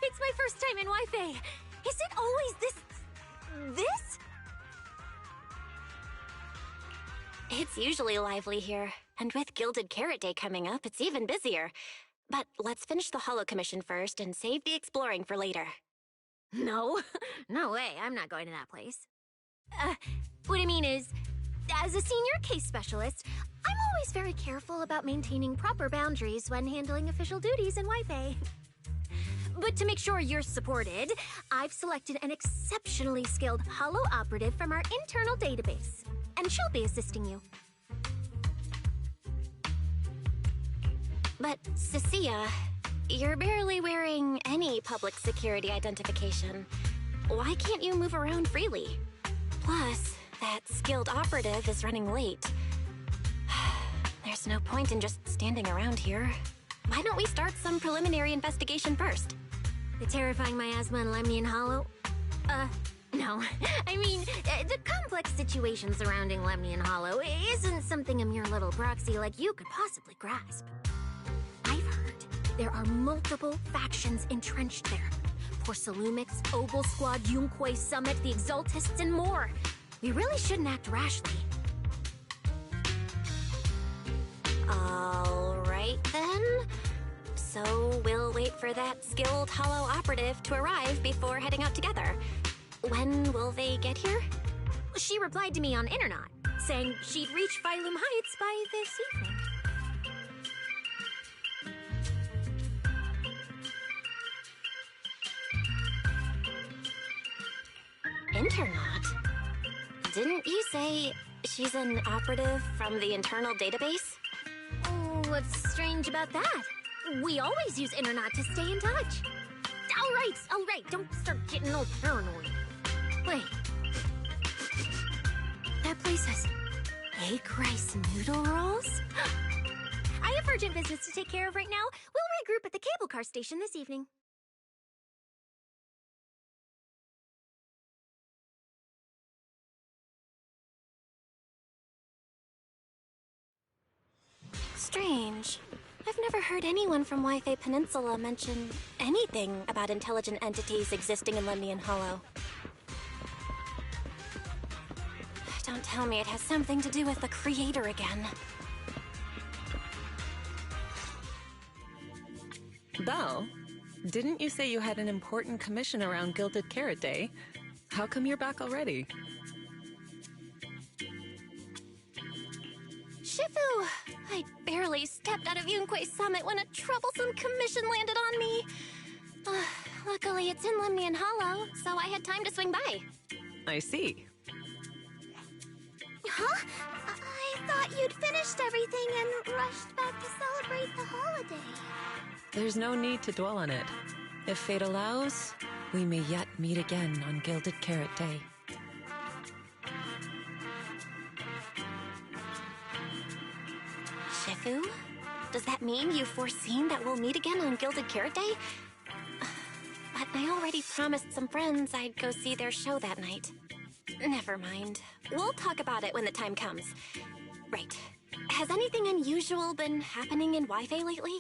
C: It's my first time in Wi-Fi. Is it always this?
J: It's usually lively here, and with Gilded Carrot Day coming up, it's even busier. But let's finish the Hollow Commission first and save the exploring for later.
C: No. No way, I'm not going to that place. What I mean is, as a senior case specialist, I'm always very careful about maintaining proper boundaries when handling official duties in Wi-Fi. But to make sure you're supported, I've selected an exceptionally skilled Hollow operative from our internal database, and she'll be assisting you.
J: But, Cecilia, you're barely wearing any public security identification. Why can't you move around freely? Plus, that skilled operative is running late. There's no point in just standing around here. Why don't we start some preliminary investigation first?
C: The terrifying miasma in Lemnian Hollow? No. I mean, the complex situation surrounding Lemnian Hollow isn't something a mere little proxy like you could possibly grasp. I've heard there are multiple factions entrenched there. Porcelumix, Obel Squad, Yunquay Summit, the Exaltists, and more. We really shouldn't act rashly.
J: All right, then. So we'll wait for that skilled Hollow operative to arrive before heading out together. When will they get here?
C: She replied to me on Internet, saying she'd reach Phylum Heights by this evening.
J: Internet? Didn't you say she's an operative from the internal database?
C: Oh, what's strange about that? We always use Internet to stay in touch. All right, don't start getting all paranoid. Wait. That place has egg rice noodle rolls? I have urgent business to take care of right now. We'll regroup at the cable car station this evening.
J: Strange. I've never heard anyone from Wi-Fi Peninsula mention anything about intelligent entities existing in Lemnian Hollow. Don't tell me it has something to do with the Creator again.
K: Belle, didn't you say you had an important commission around Gilded Carrot Day? How come you're back already?
J: Shifu! I barely stepped out of Yunquay Summit when a troublesome commission landed on me. Luckily, it's in Lemnian Hollow, so I had time to swing by.
K: I see.
B: Huh? I thought you'd finished everything and rushed back to celebrate the holiday.
K: There's no need to dwell on it. If fate allows, we may yet meet again on Gilded Carrot Day.
J: Shifu? Does that mean you've foreseen that we'll meet again on Gilded Carrot Day? But I already promised some friends I'd go see their show that night. Never mind. We'll talk about it when the time comes. Right. Has anything unusual been happening in Wi-Fi lately?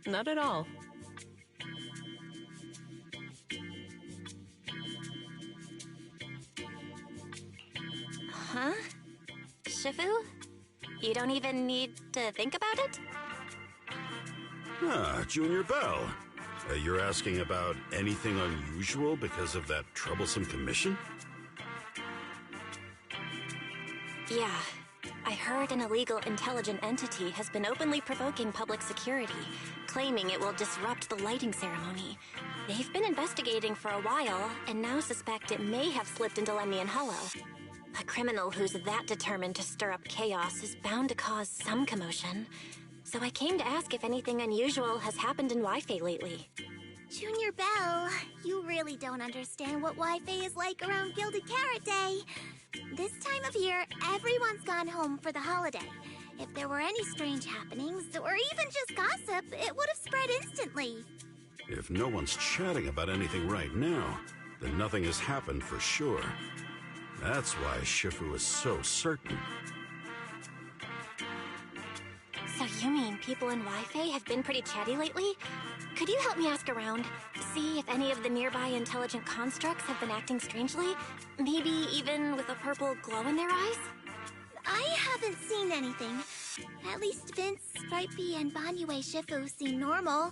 K: Not at all.
J: Huh? Shifu? You don't even need to think about it?
L: Ah, Junior Belle. You're asking about anything unusual because of that troublesome commission?
J: Yeah. I heard an illegal intelligent entity has been openly provoking public security, claiming it will disrupt the lighting ceremony. They've been investigating for a while, and now suspect it may have slipped into Lemnian Hollow. A criminal who's that determined to stir up chaos is bound to cause some commotion. So I came to ask if anything unusual has happened in Wi-Fi lately.
B: Junior Belle, you really don't understand what Wi-Fi is like around Gilded Carrot Day. This time of year, everyone's gone home for the holiday. If there were any strange happenings, or even just gossip, it would have spread instantly.
L: If no one's chatting about anything right now, then nothing has happened for sure. That's why Shifu is so certain.
J: So you mean people in Wi-Fi have been pretty chatty lately? Could you help me ask around? See if any of the nearby intelligent constructs have been acting strangely? Maybe even with a purple glow in their eyes?
B: I haven't seen anything. At least Vince, Stripey, and Banyue Shifu seem normal.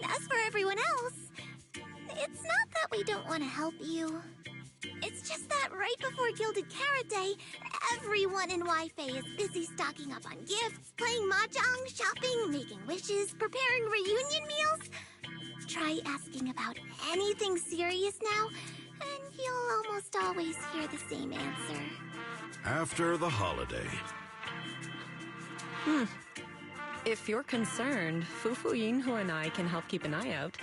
B: As for everyone else, it's not that we don't want to help you. It's just that right before Gilded Carrot Day, everyone in Wi-Fi is busy stocking up on gifts, playing mahjong, shopping, making wishes, preparing reunion meals. Try asking about anything serious now, and you'll almost always hear the same answer.
L: After the holiday.
K: If you're concerned, Fufu Yinhu and I can help keep an eye out.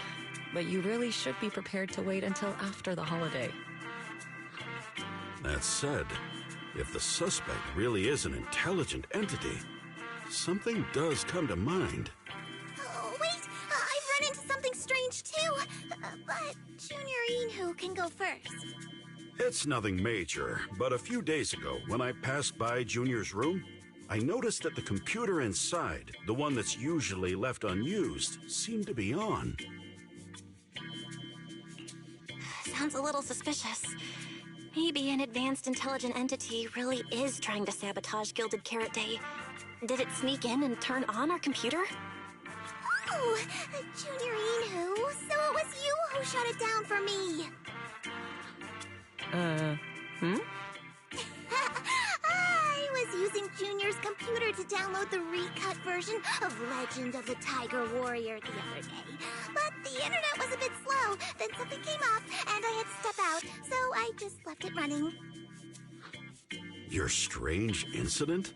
K: But you really should be prepared to wait until after the holiday.
L: That said, if the suspect really is an intelligent entity, something does come to mind.
B: Oh, wait! I've run into something strange too! But Junior Inhu can go first.
L: It's nothing major, but a few days ago, when I passed by Junior's room, I noticed that the computer inside, the one that's usually left unused, seemed to be on.
J: Sounds a little suspicious. Maybe an advanced intelligent entity really is trying to sabotage Gilded Carrot Day. Did it sneak in and turn on our computer?
B: Oh, Junior Inhu, so it was you who shut it down for me. I was using Junior's computer to download the recut version of Legend of the Tiger Warrior the other day. But the internet was a bit slow, then something came up, and I had to step out, so I just left it running.
L: Your strange incident?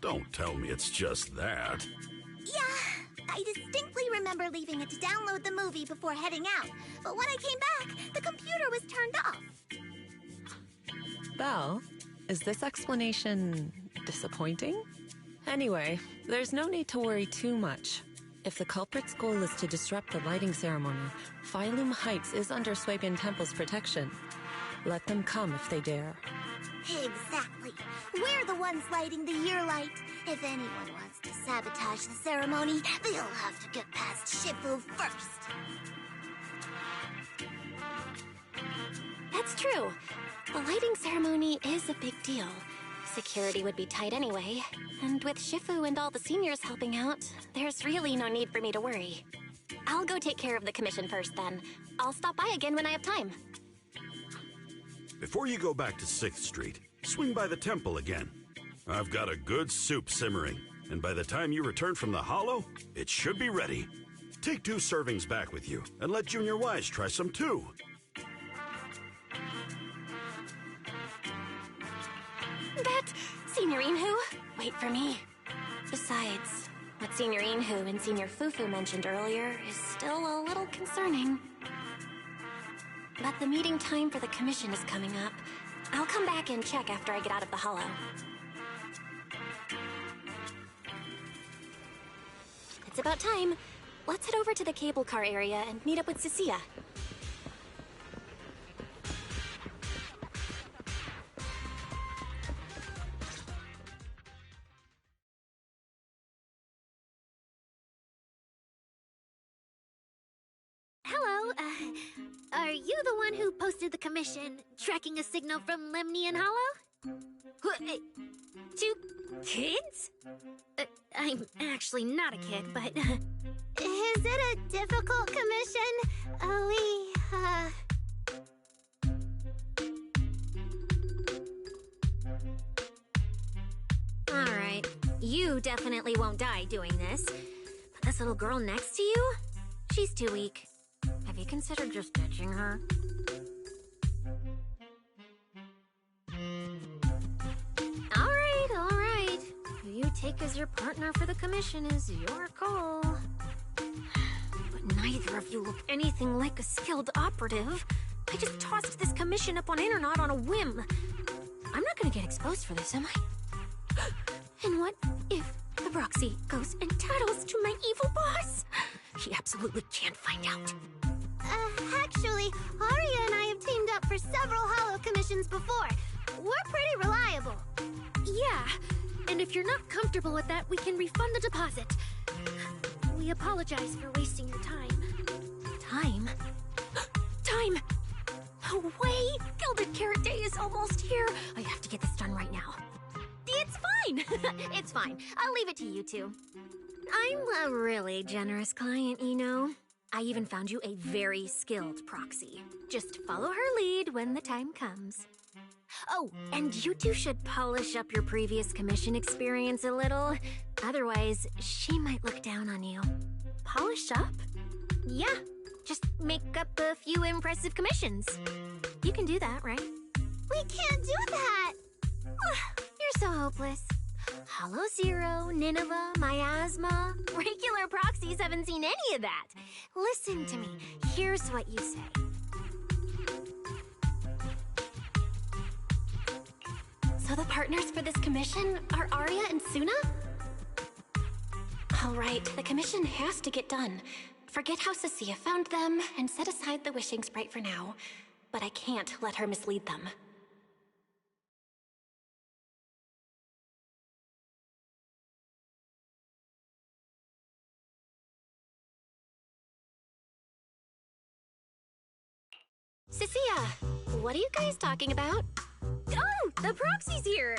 L: Don't tell me it's just that.
B: Yeah, I distinctly remember leaving it to download the movie before heading out. But when I came back, the computer was turned off.
K: Belle, is this explanation disappointing? Anyway, there's no need to worry too much. If the culprit's goal is to disrupt the lighting ceremony, Phylum Heights is under Swabian Temple's protection. Let them come if they dare.
B: Exactly. We're the ones lighting the year light. If anyone wants to sabotage the ceremony, they'll have to get past Shifu first.
J: That's true. The lighting ceremony is a big deal. Security would be tight anyway. And with Shifu and all the seniors helping out, there's really no need for me to worry. I'll go take care of the commission first then. I'll stop by again when I have time.
L: Before you go back to 6th Street, swing by the temple again. I've got a good soup simmering, and by the time you return from the hollow, it should be ready. Take 2 servings back with you, and let Junior Wise try some too.
J: That Senior Inhu? Wait for me. Besides, what Senior Inhu and Senior Fufu mentioned earlier is still a little concerning. But the meeting time for the commission is coming up. I'll come back and check after I get out of the hollow. It's about time. Let's head over to the cable car area and meet up with Cecilia.
C: Hello, are you the one who posted the commission, tracking a signal from Lemnian Hollow? 2 kids? I'm actually not a kid, but...
B: Is it a difficult commission?
C: Alright, you definitely won't die doing this. But this little girl next to you? She's too weak. Have you considered just ditching her? Alright. Who you take as your partner for the commission is your call. But neither of you look anything like a skilled operative. I just tossed this commission up on Internet on a whim. I'm not gonna get exposed for this, am I? And what if the Broxy goes and tattles to my evil boss? He absolutely can't find out.
B: Actually, Arya and I have teamed up for several hollow commissions before. We're pretty reliable.
C: Yeah, And if you're not comfortable with that, we can refund the deposit. We apologize for wasting your time.
J: Time?
C: Time! No way! Gilded Carrot Day is almost here! I have to get this done right now.
J: It's fine! It's fine. I'll leave it to you two. I'm a really generous client, you know. I even found you a very skilled proxy. Just follow her lead when the time comes. Oh, and you two should polish up your previous commission experience a little. Otherwise, she might look down on you.
C: Polish up?
J: Yeah, just make up a few impressive commissions. You can do that, right?
B: We can't do that!
J: You're so hopeless. Hollow Zero, Nineveh, Miasma. Regular proxies haven't seen any of that. Listen to me. Here's what you say. So the partners for this commission are Arya and Suna? All right, the commission has to get done. Forget how Cecilia found them and set aside the wishing sprite for now. But I can't let her mislead them. Cecilia, what are you guys talking about? Oh, the proxy's here!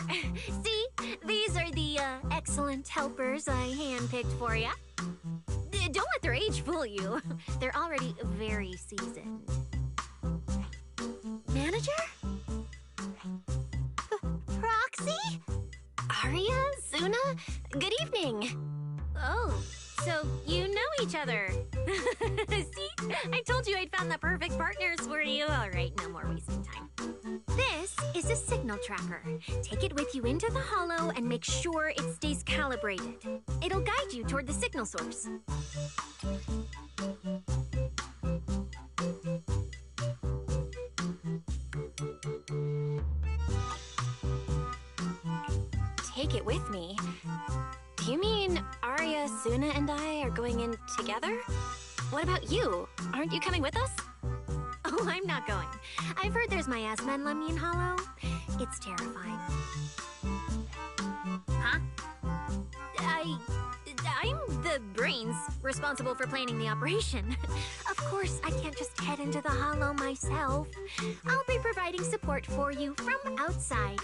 J: See, these are the excellent helpers I handpicked for ya. Don't let their age fool you. They're already very seasoned. Manager? Proxy? Arya? Suna? Good evening. Oh, so you know each other. See? I told you I'd found the perfect partners for you. All right, no more wasting time. This is a signal tracker. Take it with you into the hollow and make sure it stays calibrated. It'll guide you toward the signal source. Take it with me? Do you mean Arya, Suna, and I are going in together? What about you? Aren't you coming with us? Oh, I'm not going. I've heard there's miasma in Lemnian Hollow. It's terrifying.
B: Huh?
J: I'm the brains responsible for planning the operation. Of course, I can't just head into the Hollow myself. I'll be providing support for you from outside.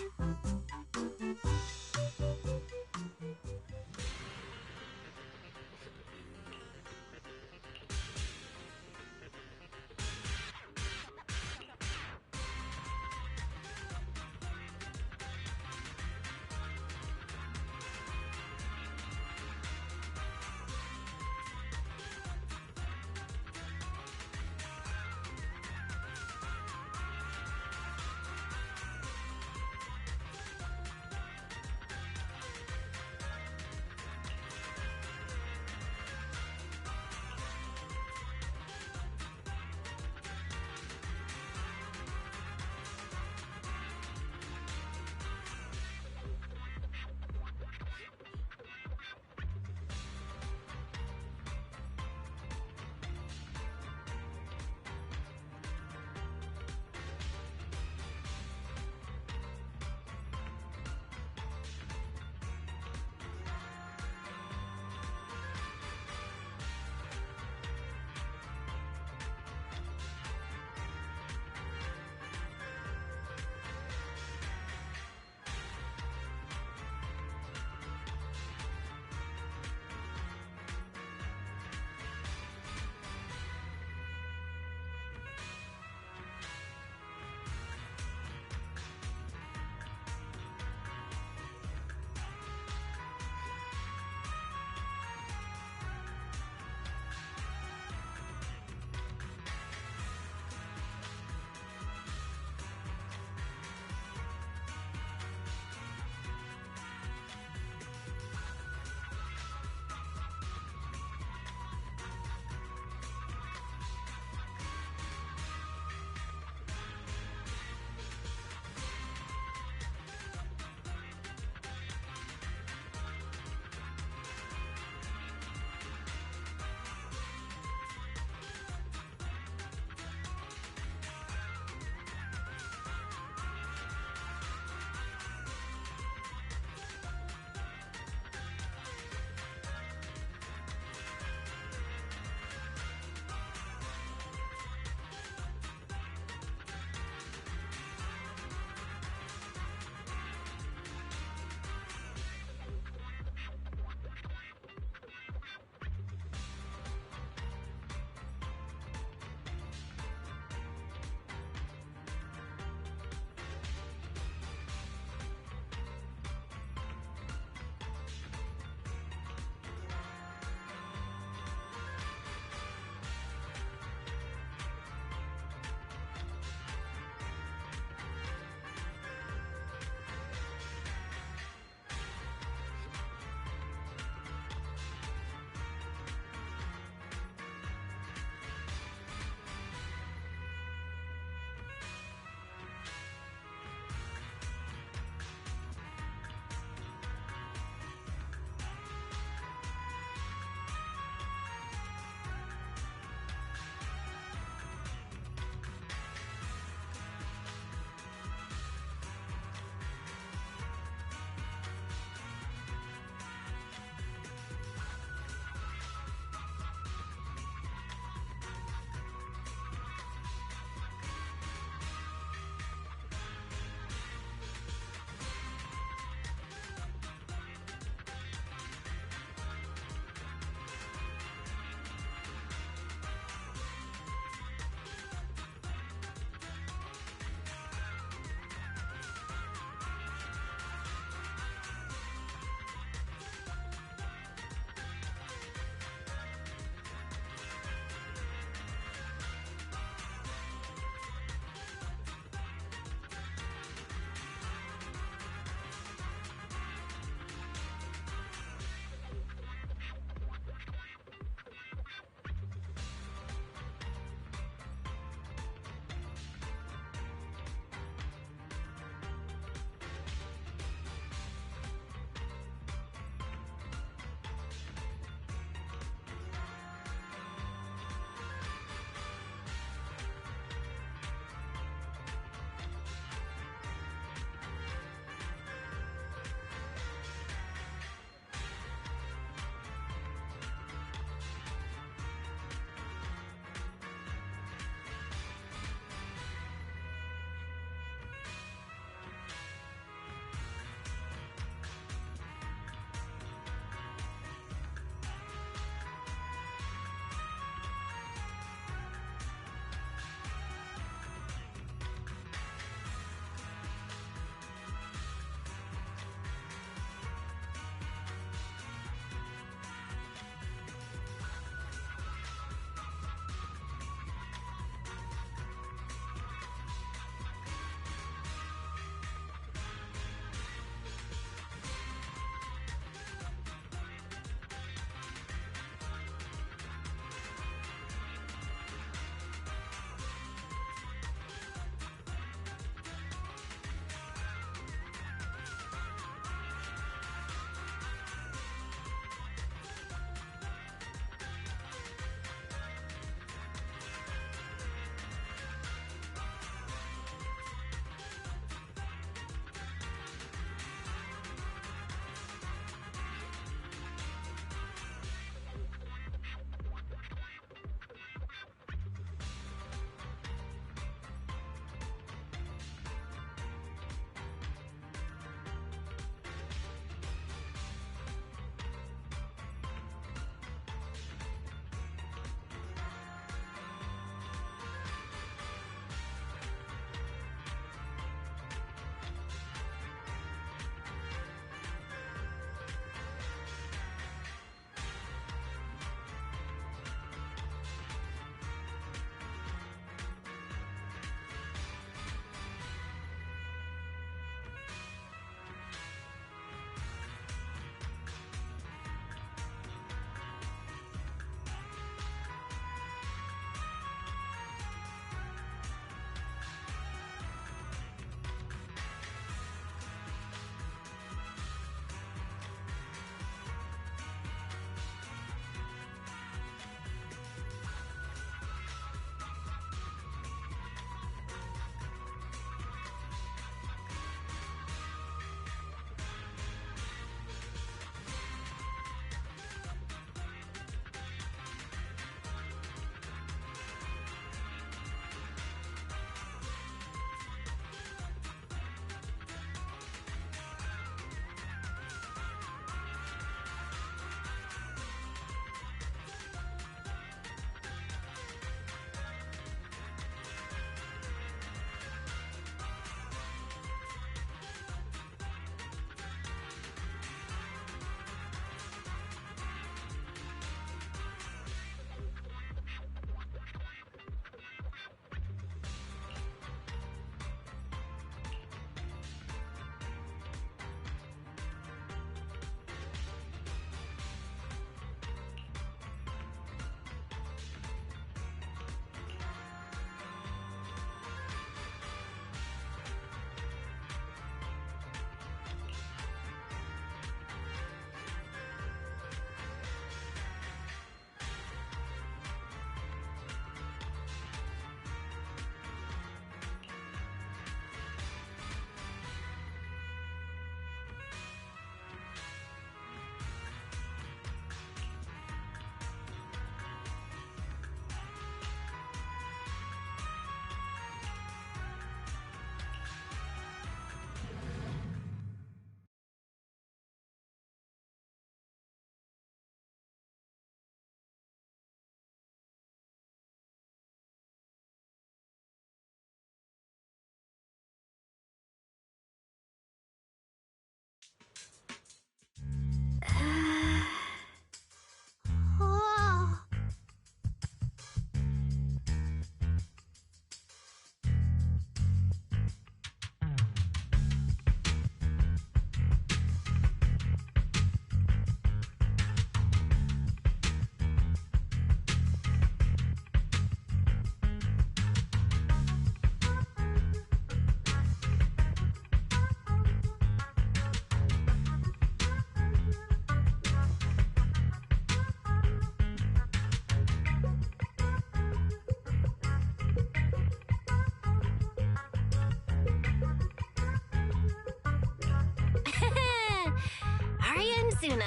J: Suna.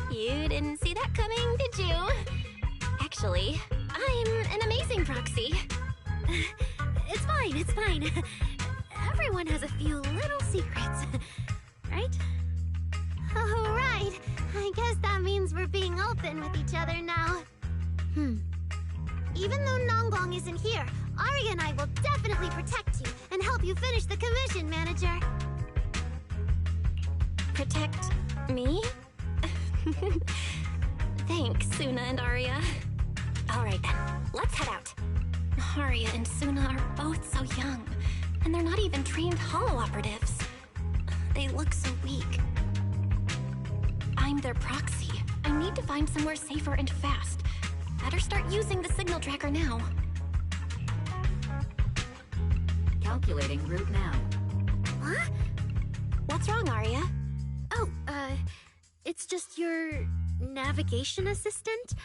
J: You didn't see that coming, did you? Actually, I'm an amazing proxy.
C: It's fine, it's fine. Everyone has a few little secrets, right?
B: Oh, right. I guess that means we're being open with each other now. Even though Nonggong isn't here, Arya and I will definitely protect you and help you finish the commission, Manager.
J: Protect me? Thanks, Suna and Arya. Alright then, let's head out. Arya and Suna are both so young, and they're not even trained holo operatives. They look so weak. I'm their proxy. I need to find somewhere safer and fast. Better start using the signal tracker now.
E: Calculating route now.
C: Huh?
J: What's wrong, Arya?
C: Oh, it's just your navigation assistant?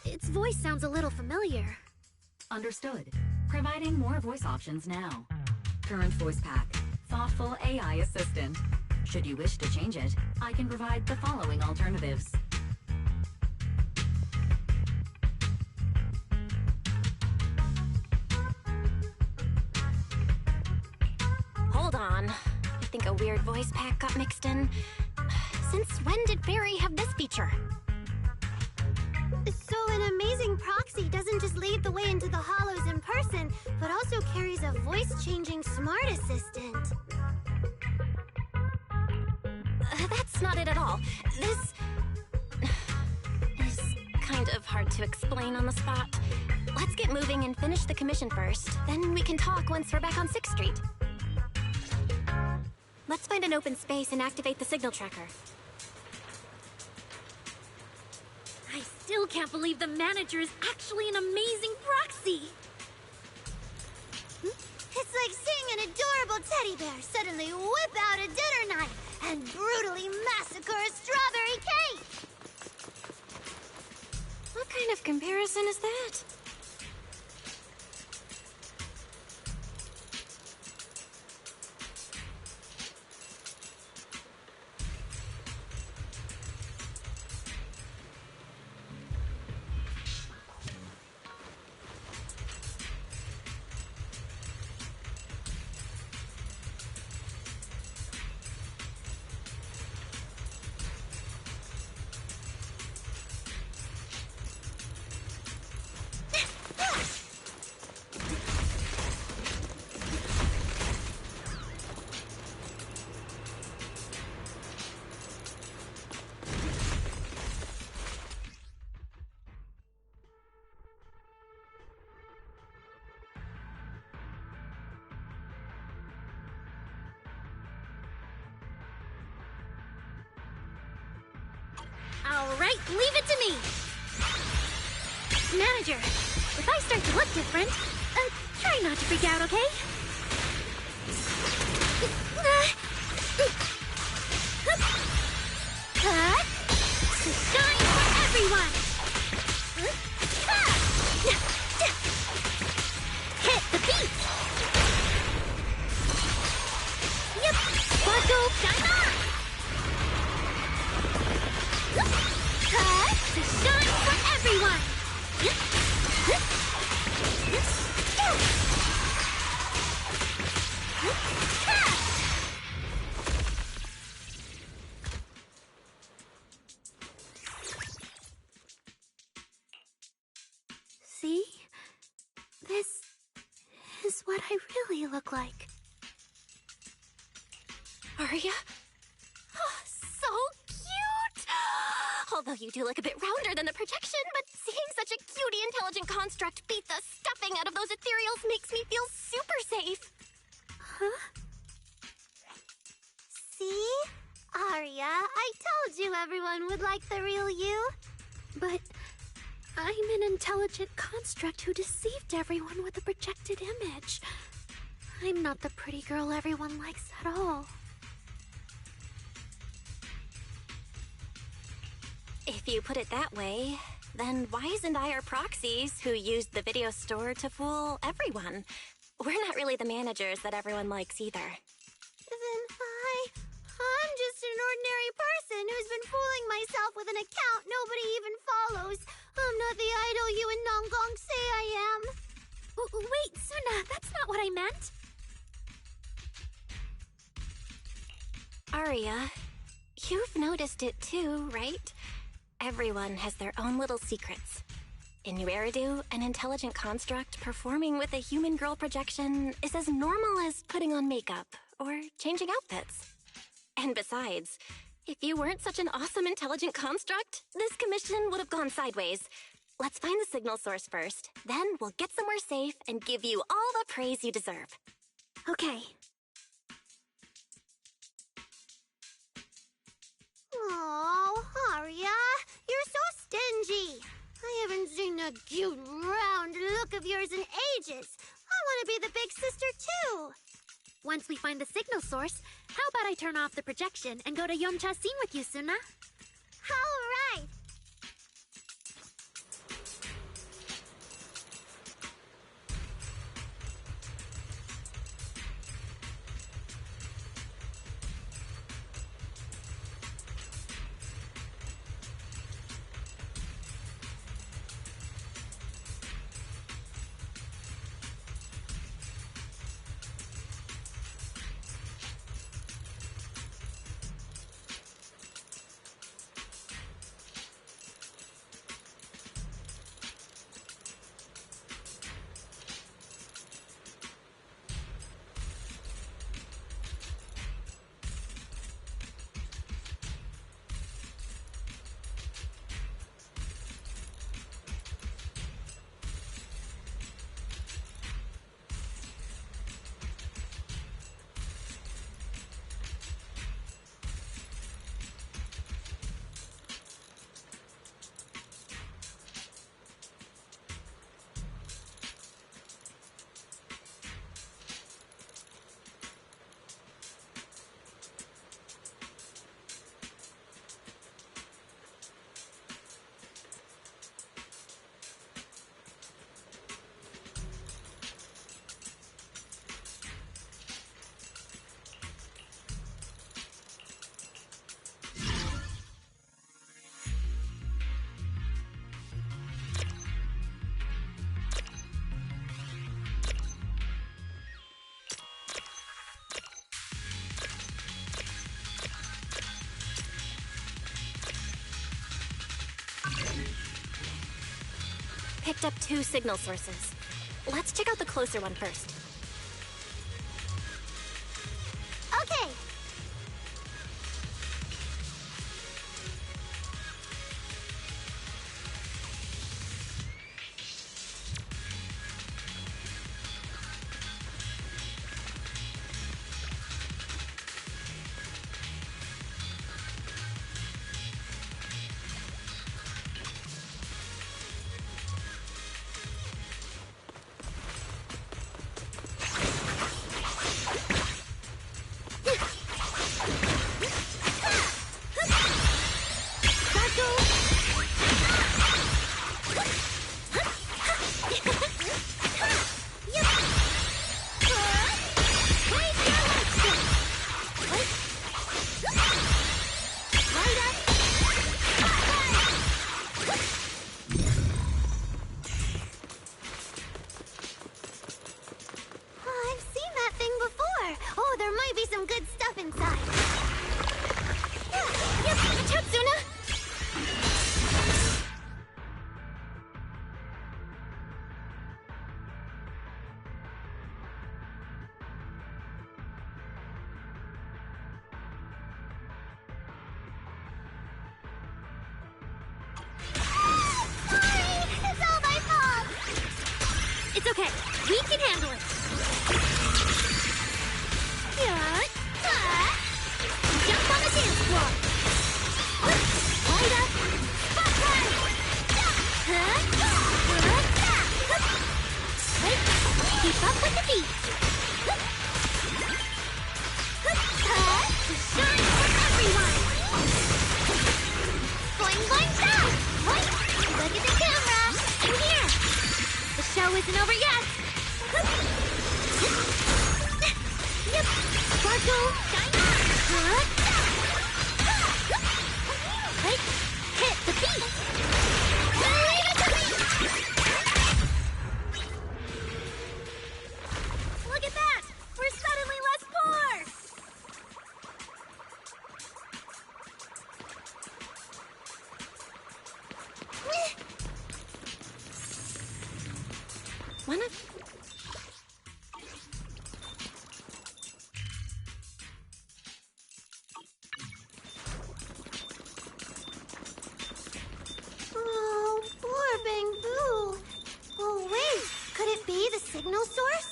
C: Its voice sounds a little familiar.
E: Understood. Providing more voice options now. Current voice pack. Thoughtful AI assistant. Should you wish to change it, I can provide the following alternatives.
J: Hold on. I think a weird voice pack got mixed in. Since when did Barry have this feature?
B: So an amazing proxy doesn't just lead the way into the hollows in person, but also carries a voice-changing smart assistant.
J: That's not it at all. This is kind of hard to explain on the spot. Let's get moving and finish the commission first. Then we can talk once we're back on 6th Street. Let's find an open space and activate the signal tracker.
C: I still can't believe the manager is actually an amazing proxy!
B: It's like seeing an adorable teddy bear suddenly whip out a dinner knife and brutally massacre a strawberry cake!
J: What kind of comparison is that?
C: Alright, leave it to me! Manager, if I start to look different, try not to freak out, okay? Cut! To shine for everyone! Hit the beat! Yep! Sparkle, shine on! Cut! To shine for everyone! See? This is what I really look like.
J: Arya? Oh, so cute! Although you do look a bit rounder than the projection, but seeing such a cutie intelligent construct beat the stuffing out of those ethereals makes me feel super safe.
C: Huh?
B: See? Arya, I told you everyone would like the real you.
C: But I'm an intelligent construct who deceived everyone with a projected image. I'm not the pretty girl everyone likes at all.
J: If you put it that way, then Wise and I are proxies who used the video store to fool everyone. We're not really the managers that everyone likes either.
B: Then
C: I'm just an ordinary person who's been fooling myself with an account nobody even follows. I'm not the idol you and Nonggong say I am. Wait, Suna, that's not what I meant.
J: Arya, you've noticed it too, right? Everyone has their own little secrets. In New Eridu, an intelligent construct performing with a human girl projection is as normal as putting on makeup or changing outfits. And besides, if you weren't such an awesome intelligent construct, this commission would have gone sideways. Let's find the signal source first, then we'll get somewhere safe and give you all the praise you deserve.
C: Okay. Oh, Arya, you're so stingy. I haven't seen that cute, round look of yours in ages. I want to be the big sister, too. Once we find the signal source, how about I turn off the projection and go to Yomcha scene with you, Suna? All right.
J: Picked up 2 signal sources. Let's check out the closer one first.
C: Okay. It's okay. We can handle it. Jump on the dance floor. Light up. Spotlight. Keep up with the beat. Shine for everyone. Boing, boing, stop. Look at the camera. I'm here. The show isn't over yet. Yep. Sparkle, shine on.
J: wanna...
C: Oh, poor Bangbu. Oh, wait. Could it be the signal source?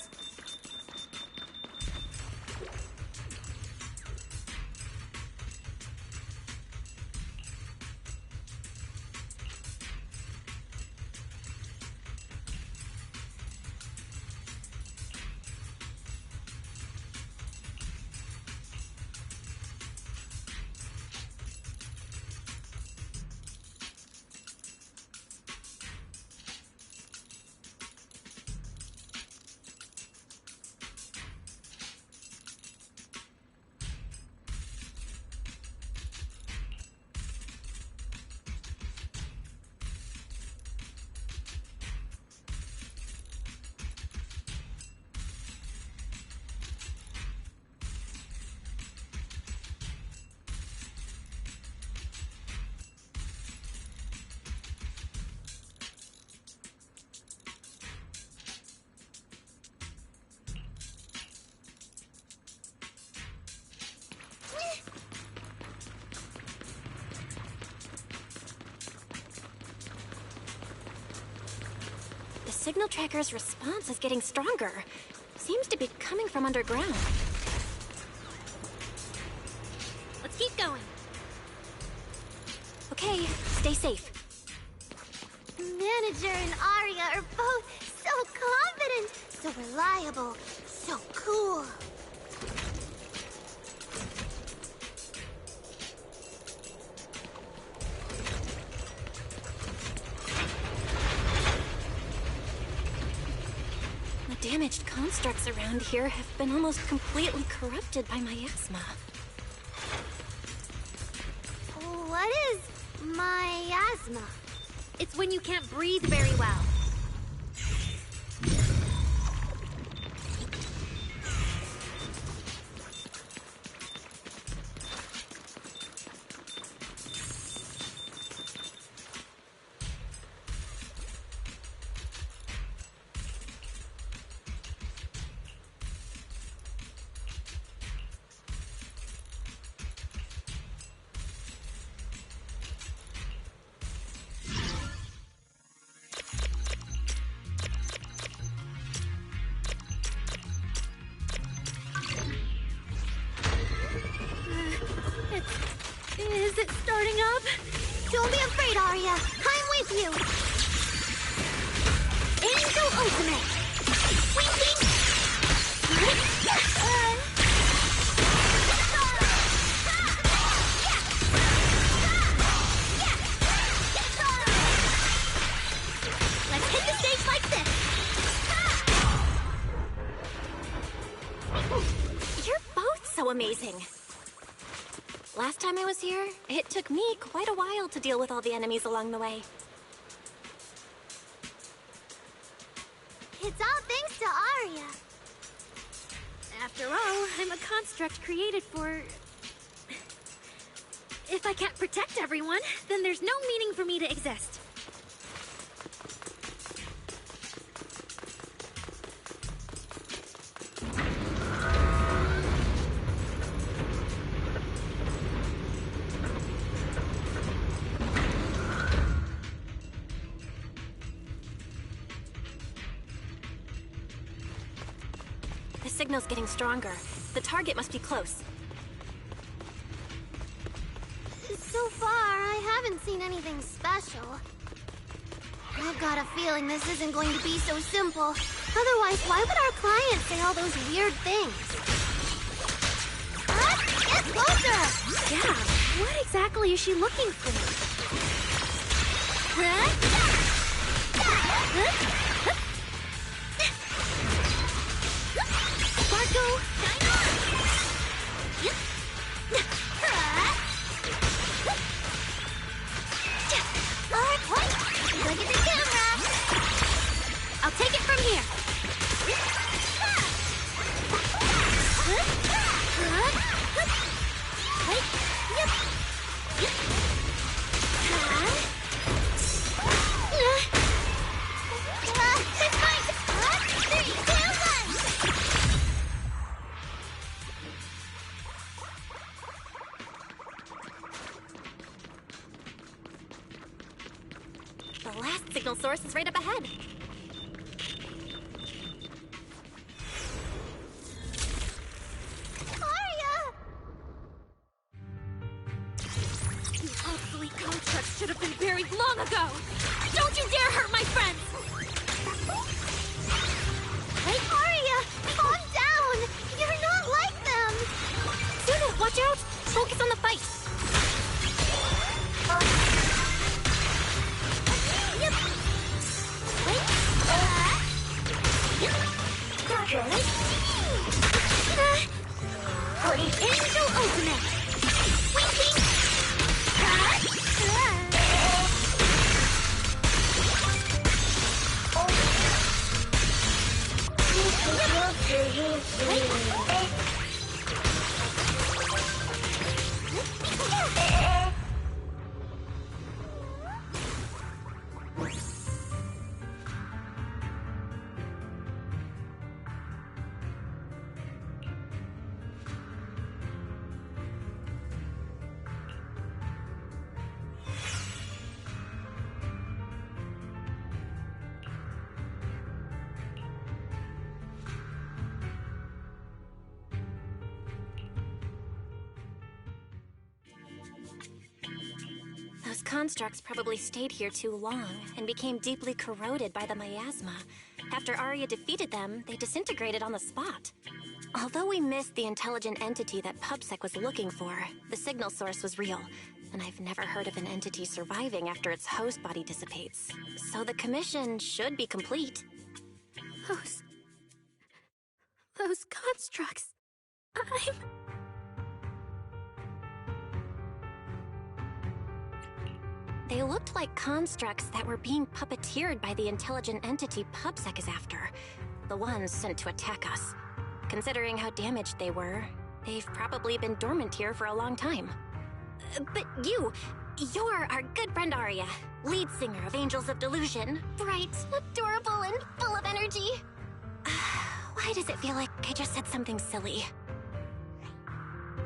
J: The signal tracker's response is getting stronger. Seems to be coming from underground.
C: Let's keep going.
J: Okay, stay safe.
C: Manager and Arya are both so confident, so reliable, so cool.
J: The damaged constructs around here have been almost completely corrupted by miasma.
C: What is miasma? It's when you can't breathe very well. Is it starting up? Don't be afraid, Arya. I'm with you. Angel Ultimate. Winking. Let's hit the stage like this.
J: You're both so amazing. Last time I was here, it took me quite a while to deal with all the enemies along the way.
C: It's all thanks to Arya.
M: After all, I'm a construct created for... If I can't protect everyone, then there's no meaning for me to exist.
J: The signal's getting stronger. The target must be close.
C: So far, I haven't seen anything special. I've got a feeling this isn't going to be so simple. Otherwise, why would our client say all those weird things? Get closer!
M: Yeah, what exactly is she looking for?
C: Sparko! Look at the camera! I'll take it from here.
J: source is right up ahead.
B: Arya!
C: These obsolete constructs should have been buried long ago! Don't you dare hurt my friends!
B: Hey, Arya! Calm down! You're not like them!
J: Suna, watch out! Focus on the fight!
C: Angel Ultimate!
J: Those constructs probably stayed here too long and became deeply corroded by the miasma. After Arya defeated them, they disintegrated on the spot. Although we missed the intelligent entity that PubSec was looking for, the signal source was real, and I've never heard of an entity surviving after its host body dissipates. So the commission should be complete.
C: Those constructs...
J: They looked like constructs that were being puppeteered by the intelligent entity PubSec is after. The ones sent to attack us. Considering how damaged they were, they've probably been dormant here for a long time. But you're our good friend Arya, lead singer of Angels of Delusion. Bright, adorable, and full of energy. Why does it feel like I just said something silly?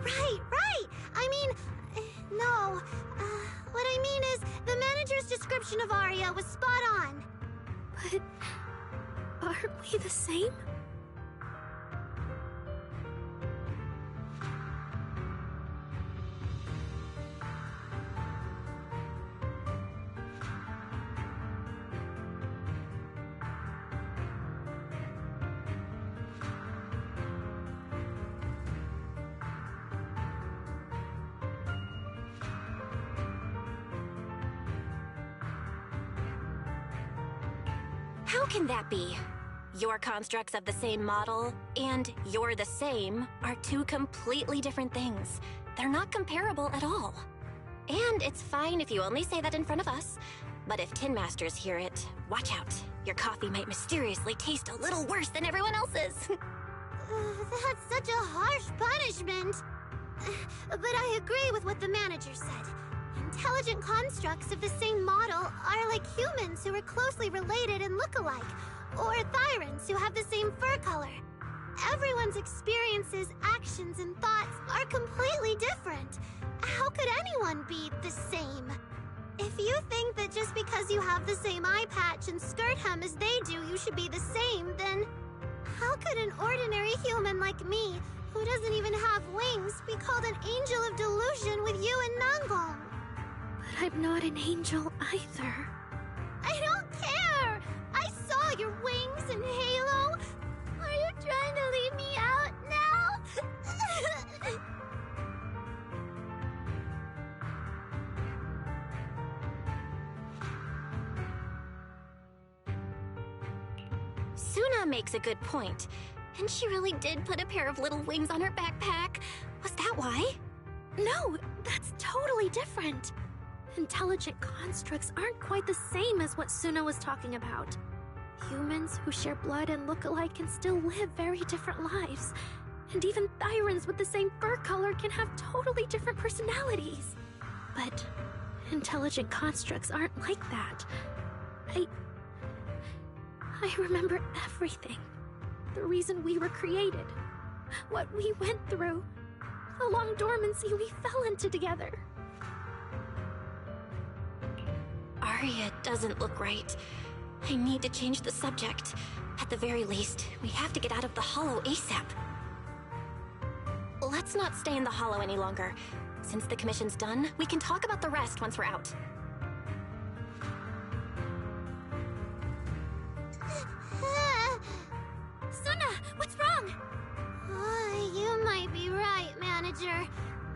B: Right! I mean, no. What I mean is, the manager's description of Arya was spot on.
C: But... aren't we the same?
J: How can that be? Your constructs of the same model and you're the same are two completely different things. They're not comparable at all. And it's fine if you only say that in front of us. But if Tin Masters hear it, watch out. Your coffee might mysteriously taste a little worse than everyone else's.
B: That's such a harsh punishment. But I agree with what the manager said. Intelligent constructs of the same model are like humans who are closely related and look alike, or Thyrans who have the same fur color. Everyone's experiences, actions, and thoughts are completely different. How could anyone be the same? If you think that just because you have the same eye patch and skirt hem as they do, you should be the same, then how could an ordinary human like me, who doesn't even have wings, be called an angel of delusion with you and Nangong?
C: But I'm not an angel either.
B: I don't care! I saw your wings and halo! Are you trying to leave me out now?
J: Suna makes a good point. And she really did put a pair of little wings on her backpack. Was that why?
C: No, that's totally different. Intelligent constructs aren't quite the same as what Suna was talking about. Humans who share blood and look alike can still live very different lives. And even Thyrans with the same fur color can have totally different personalities. But intelligent constructs aren't like that. I remember everything. The reason we were created. What we went through. The long dormancy we fell into together.
J: Arya doesn't look right. I need to change the subject. At the very least, we have to get out of the Hollow ASAP. Let's not stay in the Hollow any longer. Since the commission's done, we can talk about the rest once we're out.
C: Suna, what's wrong?
B: You might be right, Manager.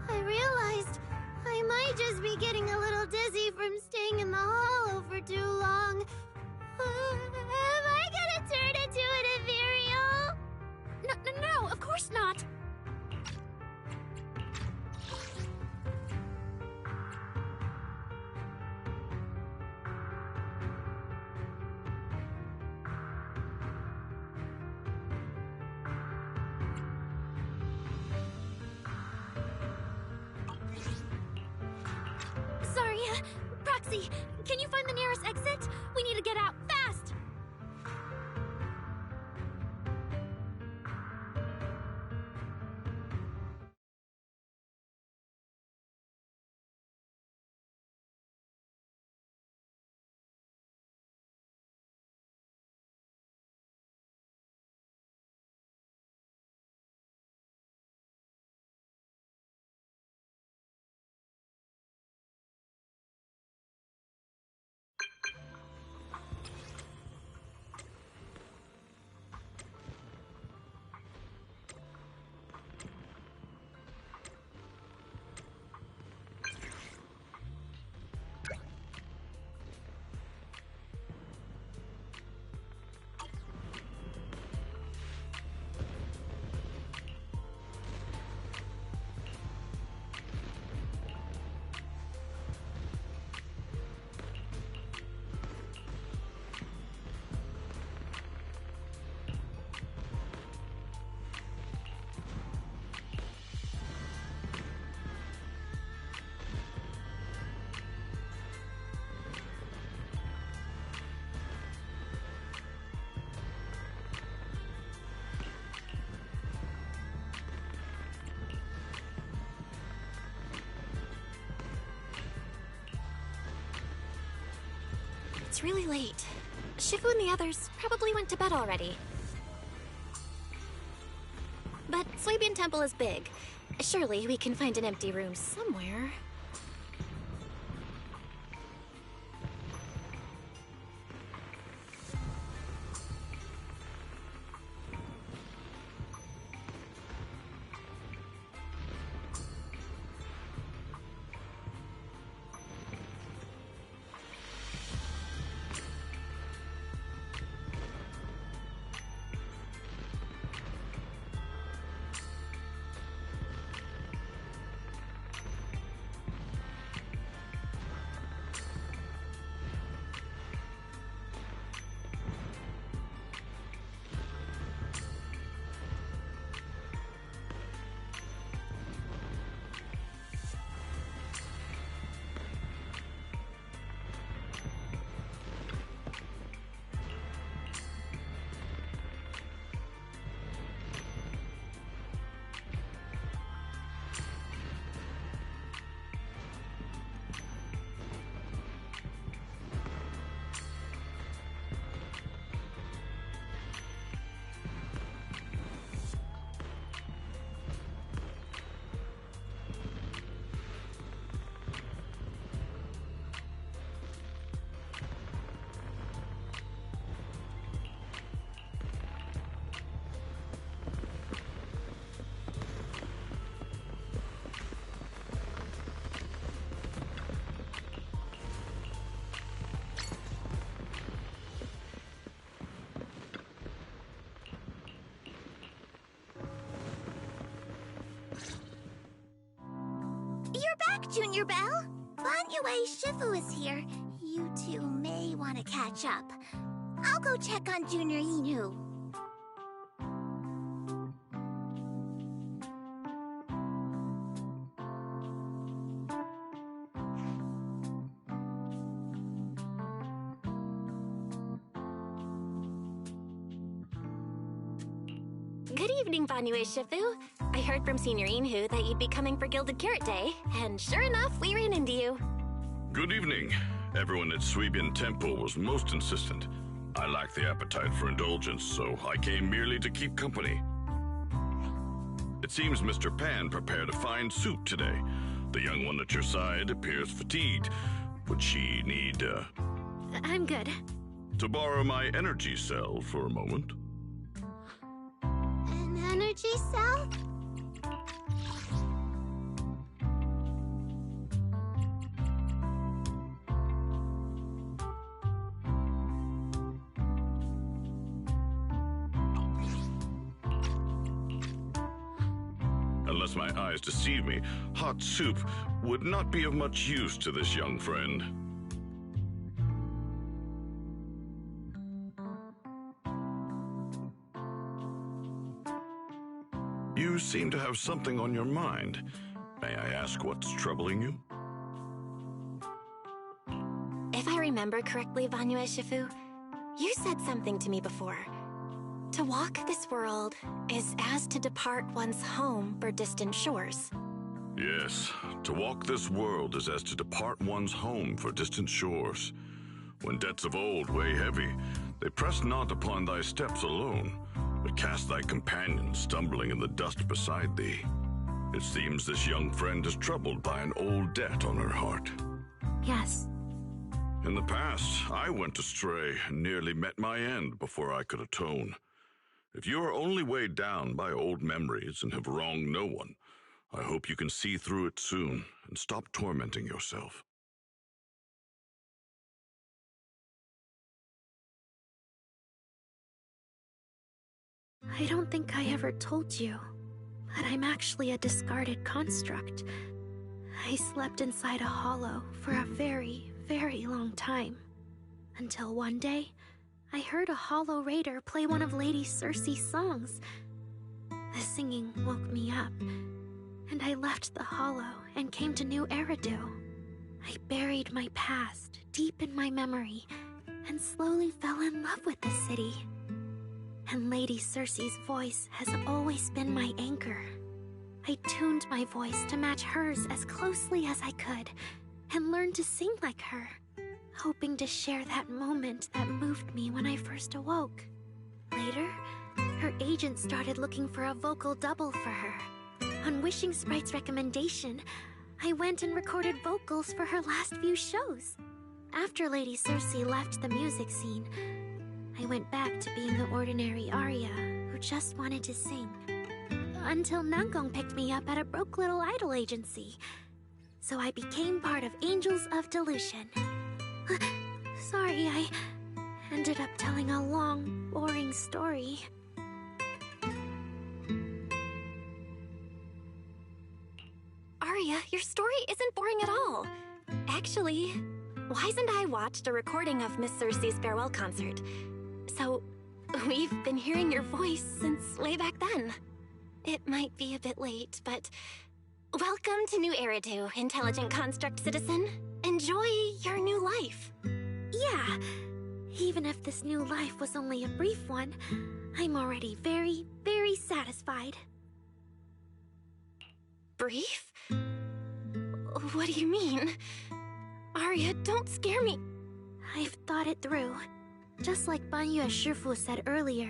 B: I realized I might just be getting a little dizzy from staying in the Hollow for too long. Am I gonna turn into an ethereal?
C: No, of course not. Sorry, Proxy, can you find the nearest exit? We need to get out fast!
J: It's really late. Shifu and the others probably went to bed already. But Soybean Temple is big. Surely we can find an empty room somewhere.
B: You're back, Junior Belle. Banyue Shifu is here. You two may want to catch up. I'll go check on Junior Inu.
J: Good evening, Banyue Shifu. I heard from Senior Inhu that you'd be coming for Gilded Carrot Day, and sure enough, we ran into you.
L: Good evening. Everyone at Soybean Temple was most insistent. I lack the appetite for indulgence, so I came merely to keep company. It seems Mr. Pan prepared a fine soup today. The young one at your side appears fatigued. Would she need,
C: I'm good.
L: to borrow my energy cell for a moment?
B: An energy cell?
L: Unless my eyes deceive me, hot soup would not be of much use to this young friend. You seem to have something on your mind. May I ask what's troubling you?
J: If I remember correctly, Vanue Shifu, you said something to me before. To walk this world is as to depart one's home for distant shores.
L: Yes, to walk this world is as to depart one's home for distant shores. When debts of old weigh heavy, they press not upon thy steps alone, but cast thy companion stumbling in the dust beside thee. It seems this young friend is troubled by an old debt on her heart.
C: Yes.
L: In the past, I went astray and nearly met my end before I could atone. If you are only weighed down by old memories and have wronged no one, I hope you can see through it soon and stop tormenting yourself.
C: I don't think I ever told you, but I'm actually a discarded construct. I slept inside a hollow for a very, very long time. Until one day, I heard a hollow raider play one of Lady Circe's songs. The singing woke me up, and I left the hollow and came to New Eridu. I buried my past deep in my memory and slowly fell in love with the city. And Lady Circe's voice has always been my anchor. I tuned my voice to match hers as closely as I could and learned to sing like her, hoping to share that moment that moved me when I first awoke. Later, her agent started looking for a vocal double for her. On Wishing Sprite's recommendation, I went and recorded vocals for her last few shows. After Lady Circe left the music scene, I went back to being the ordinary Arya who just wanted to sing. Until Nangong picked me up at a broke little idol agency. So I became part of Angels of Delusion. Sorry, I ended up telling a long, boring story.
J: Arya, your story isn't boring at all. Actually, Wise and I watched a recording of Miss Circe's farewell concert. So, we've been hearing your voice since way back then. It might be a bit late, but welcome to New Eridu, Intelligent Construct Citizen. Enjoy your new life.
C: Yeah, even if this new life was only a brief one, I'm already very, very satisfied.
J: Brief? What do you mean? Arya, don't scare me.
C: I've thought it through. Just like Banyu Shifu said earlier,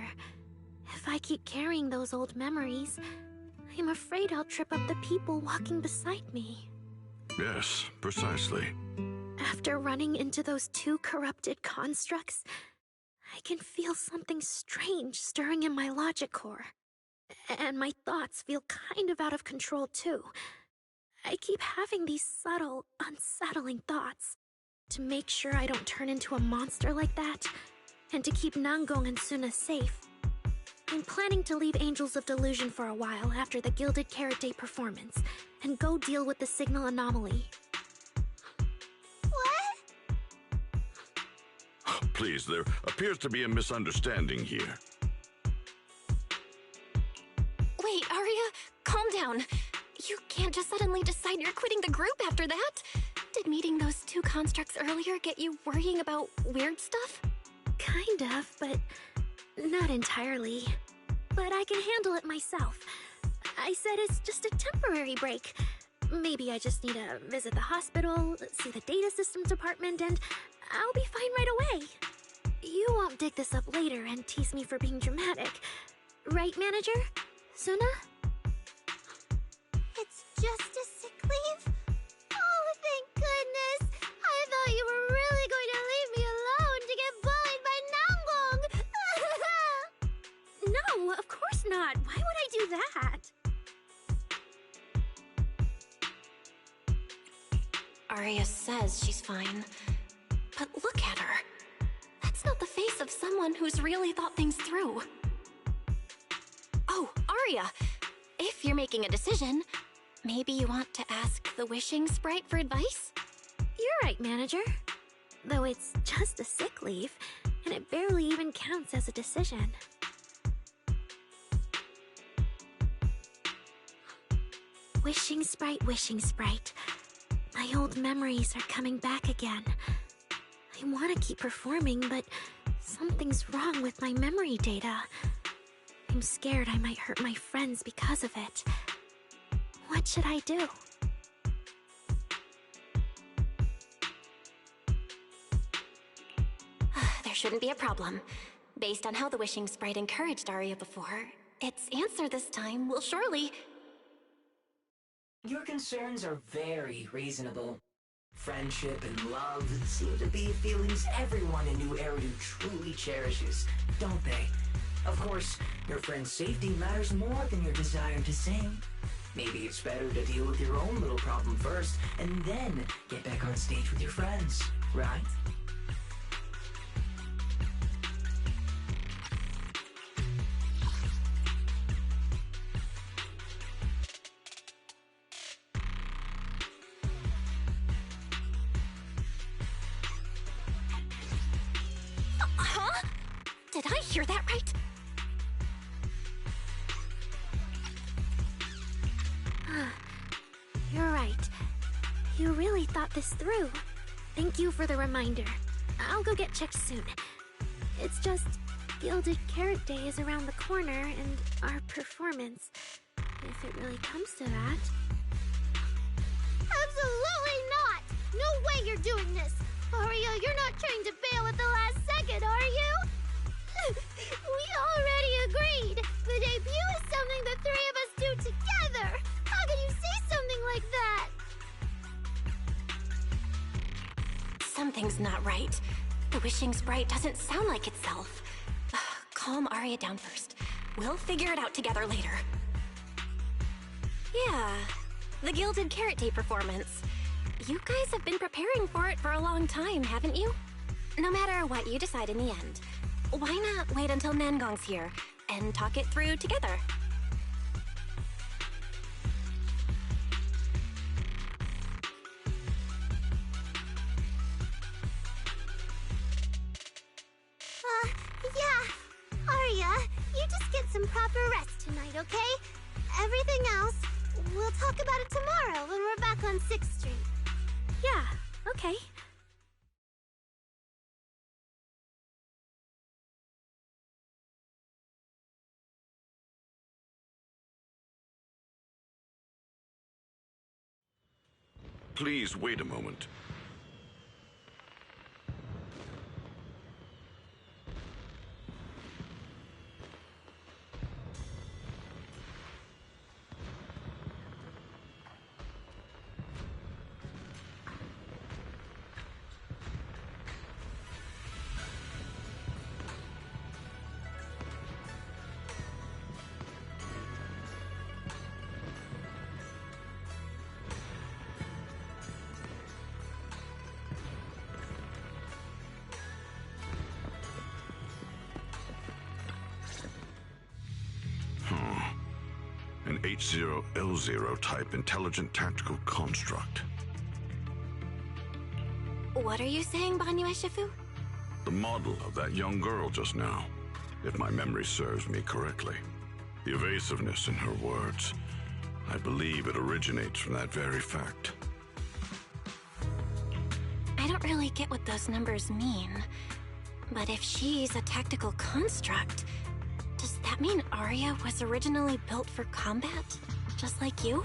C: if I keep carrying those old memories, I'm afraid I'll trip up the people walking beside me.
L: Yes, precisely.
C: After running into those two corrupted constructs, I can feel something strange stirring in my logic core. And my thoughts feel kind of out of control too. I keep having these subtle, unsettling thoughts. To make sure I don't turn into a monster like that, and to keep Nangong and Suna safe, I'm planning to leave Angels of Delusion for a while after the Gilded Carrot Day performance, and go deal with the signal anomaly.
B: What?
L: Please, there appears to be a misunderstanding here.
J: Wait, Arya, calm down. You can't just suddenly decide you're quitting the group after that. Did meeting those two constructs earlier get you worrying about weird stuff?
C: Kind of, but not entirely. But I can handle it myself. I said it's just a temporary break. Maybe I just need to visit the hospital, see the data systems department, and I'll be fine right away. You won't dig this up later and tease me for being dramatic. Right, Manager? Suna?
B: It's just a sick leave? Oh, thank goodness! I thought you were really going to leave me alone to get bullied by Nangbong!
C: No, of course not. Why would I do that?
J: Arya says she's fine. But look at her. That's not the face of someone who's really thought things through. Oh, Arya! If you're making a decision, maybe you want to ask the Wishing Sprite for advice?
C: You're right, Manager. Though it's just a sick leave, and it barely even counts as a decision. Wishing Sprite, Wishing Sprite. My old memories are coming back again. I want to keep performing, but something's wrong with my memory data. I'm scared I might hurt my friends because of it. What should I do?
J: There shouldn't be a problem. Based on how the Wishing Sprite encouraged Arya before, its answer this time will surely...
N: Your concerns are very reasonable. Friendship and love seem to be feelings everyone in New Eridu truly cherishes, don't they? Of course, your friend's safety matters more than your desire to sing. Maybe it's better to deal with your own little problem first, and then get back on stage with your friends, right?
J: Huh? Did I hear that right?
C: You're right. You really thought this through. Thank you for the reminder. I'll go get checked soon. It's just, Gilded Carrot Day is around the corner, and our performance, if it really comes to that...
B: Absolutely not! No way you're doing this! Arya, you're not trying to bail at the last second, are you? We already agreed! The debut is something the three of us do together! How can you say something like that?
J: Something's not right. The Wishing Sprite doesn't sound like itself. Calm Arya down first. We'll figure it out together later. Yeah, the Gilded Carrot Day performance. You guys have been preparing for it for a long time, haven't you? No matter what you decide in the end, why not wait until Nangong's here and talk it through together?
B: Yeah. Arya, you just get some proper rest tonight, okay? Everything else, we'll talk about it tomorrow when we're back on 6th Street.
C: Yeah, okay.
L: Please wait a moment. An H0L0 type intelligent tactical construct.
J: What are you saying, Banyue Shifu?
L: The model of that young girl just now, if my memory serves me correctly. The evasiveness in her words. I believe it originates from that very fact.
J: I don't really get what those numbers mean. But if she's a tactical construct, does that mean Arya was originally built for combat? Just like you?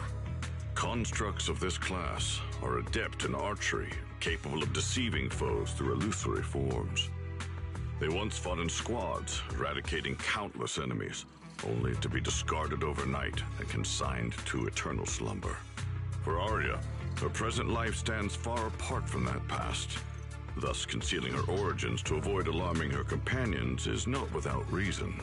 L: Constructs of this class are adept in archery, capable of deceiving foes through illusory forms. They once fought in squads, eradicating countless enemies, only to be discarded overnight and consigned to eternal slumber. For Arya, her present life stands far apart from that past. Thus, concealing her origins to avoid alarming her companions is not without reason.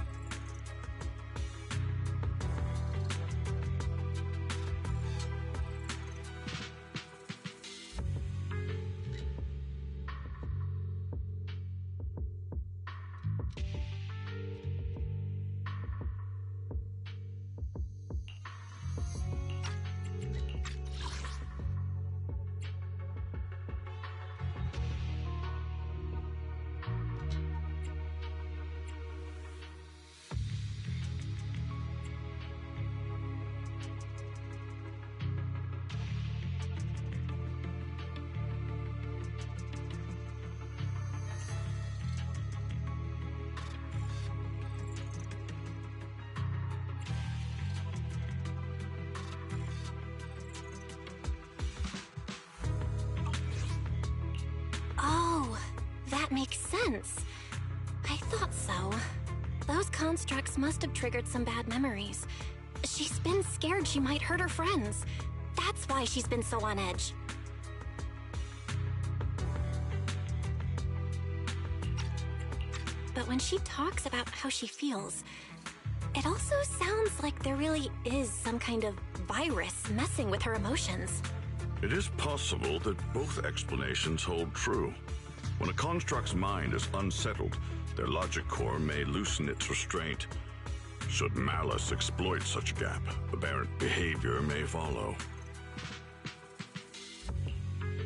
J: Oh, that makes sense. I thought so. Those constructs must have triggered some bad memories. She's been scared she might hurt her friends. That's why she's been so on edge. But when she talks about how she feels, it also sounds like there really is some kind of virus messing with her emotions.
L: It is possible that both explanations hold true. When a construct's mind is unsettled, their logic core may loosen its restraint. Should malice exploit such a gap, aberrant behavior may follow.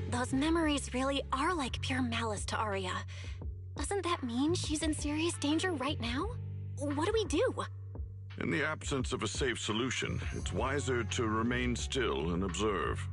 J: Those memories really are like pure malice to Arya. Doesn't that mean she's in serious danger right now? What do we do?
L: In the absence of a safe solution, it's wiser to remain still and observe.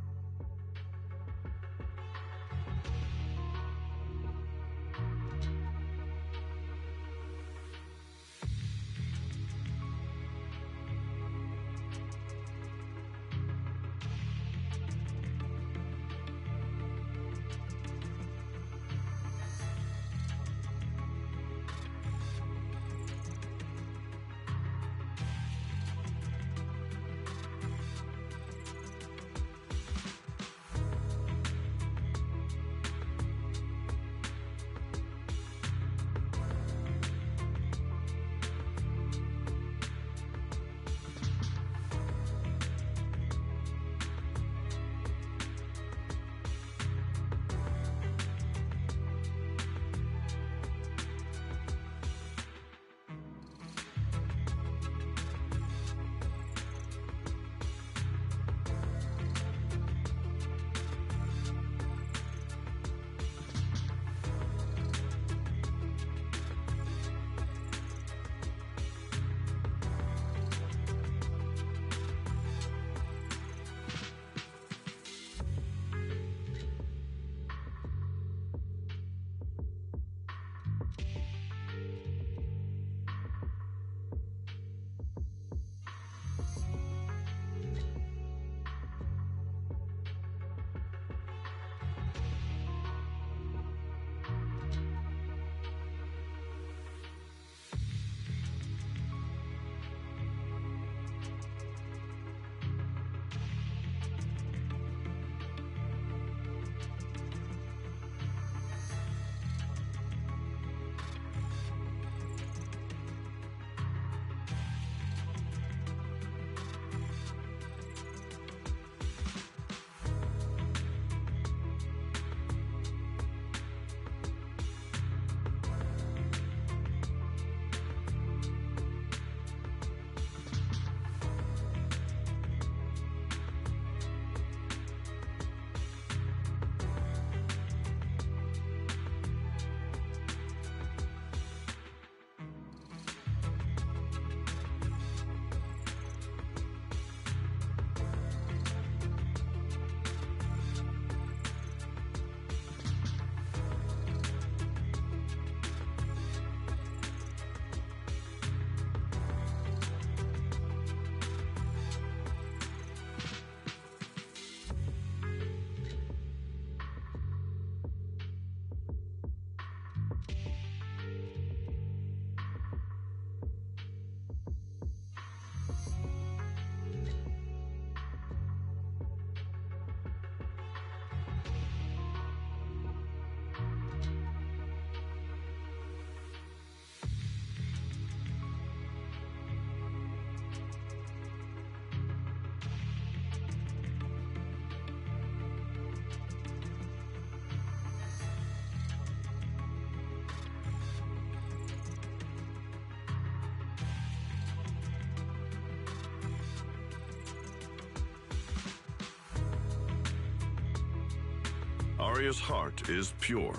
L: Aria's heart is pure.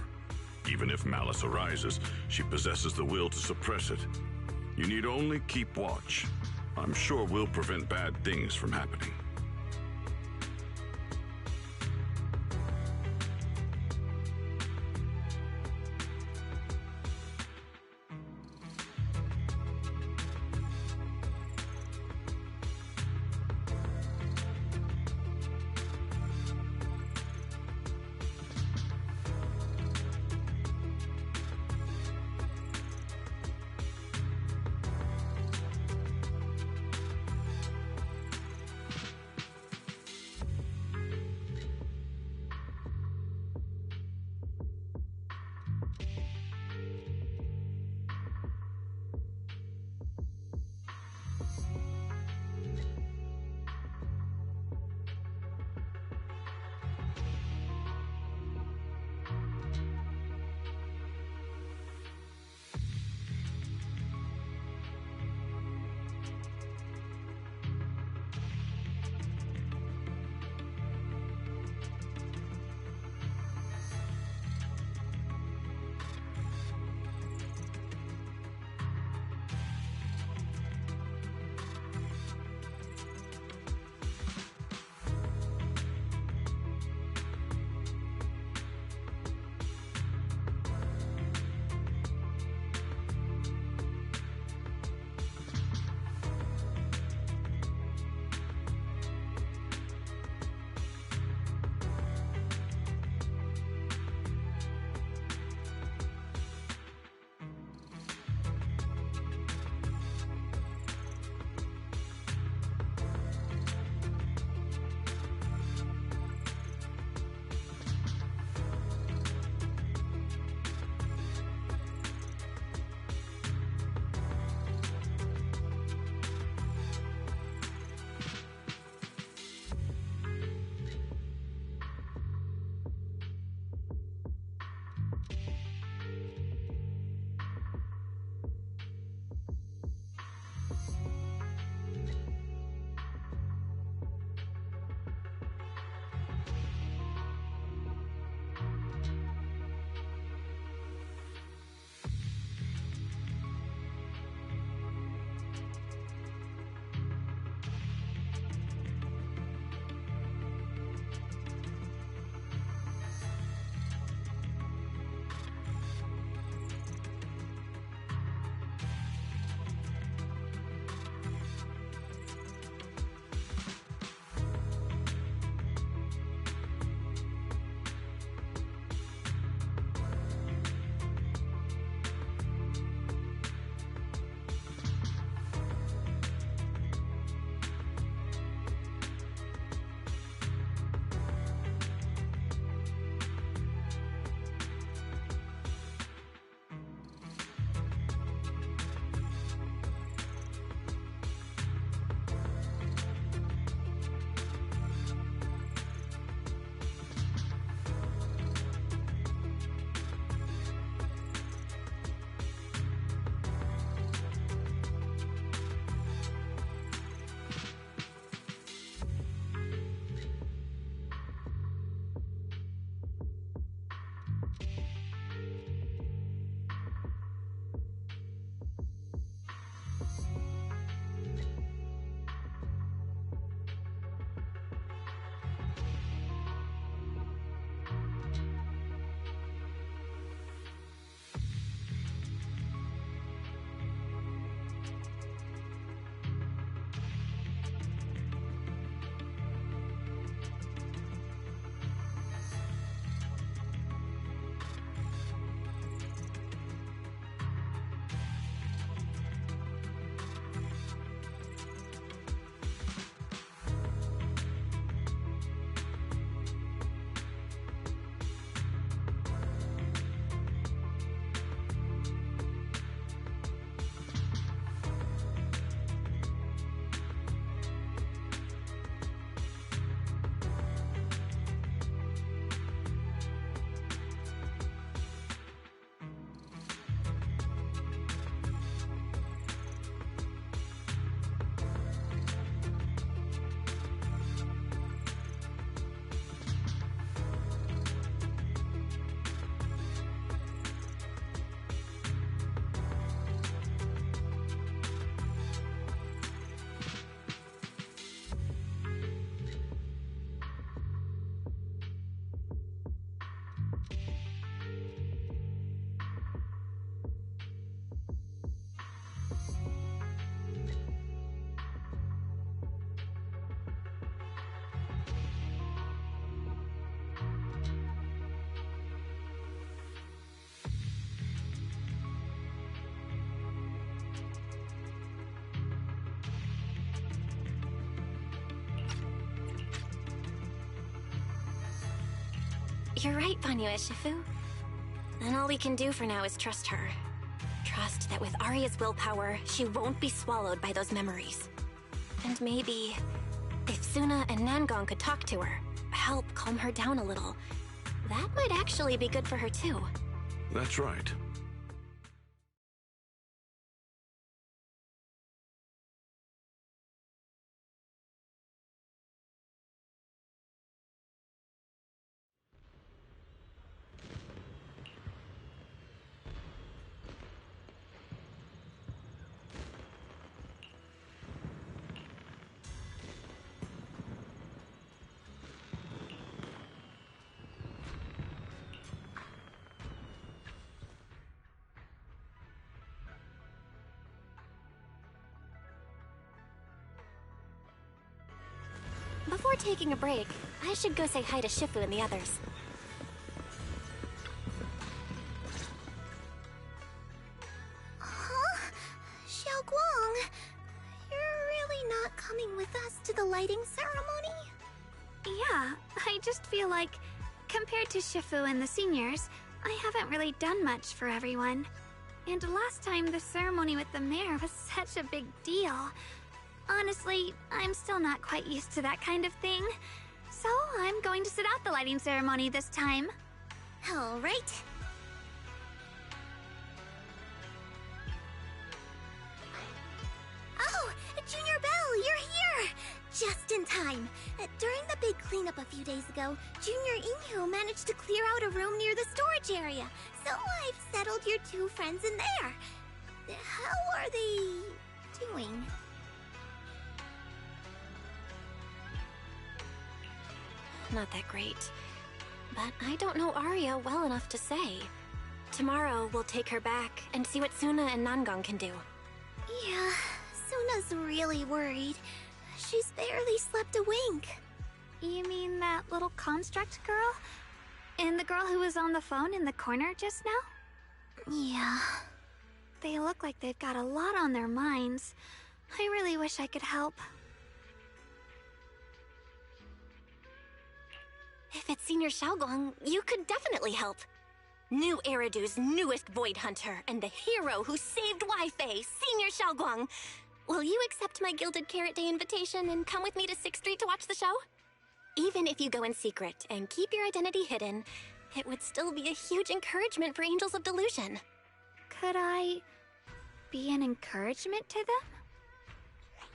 L: Even if malice arises, she possesses the will to suppress it. You need only keep watch. I'm sure we'll prevent bad things from happening.
J: You're right, Banyu Shifu. And all we can do for now is trust her. Trust that with Arya's willpower, she won't be swallowed by those memories. And maybe, if Suna and Nangong could talk to her, help calm her down a little, that might actually be good for her too.
L: That's right.
J: Before taking a break, I should go say hi to Shifu and the others.
C: Huh? Xiaoguang, you're really not coming with us to the lighting ceremony?
M: Yeah, I just feel like, compared to Shifu and the seniors, I haven't really done much for everyone. And last time the ceremony with the mayor was such a big deal. Honestly, I'm still not quite used to that kind of thing. So I'm going to sit out the lighting ceremony this time.
C: All right. Oh, Junior Belle, you're here! Just in time. During the big cleanup a few days ago, Junior Inhu managed to clear out a room near the storage area. So I've settled your two friends in there. How are they doing?
J: Not that great. But I don't know Arya well enough to say. Tomorrow, we'll take her back and see what Suna and Nangong can do.
C: Yeah, Suna's really worried. She's barely slept a wink.
M: You mean that little construct girl? And the girl who was on the phone in the corner just now?
C: Yeah.
M: They look like they've got a lot on their minds. I really wish I could help.
J: If it's Senior Xiaoguang, you could definitely help. New Eridu's newest Void Hunter and the hero who saved Wi-Fi, Senior Xiaoguang. Will you accept my Gilded Carrot Day invitation and come with me to 6th Street to watch the show? Even if you go in secret and keep your identity hidden, it would still be a huge encouragement for Angels of Delusion.
M: Could I be an encouragement to them?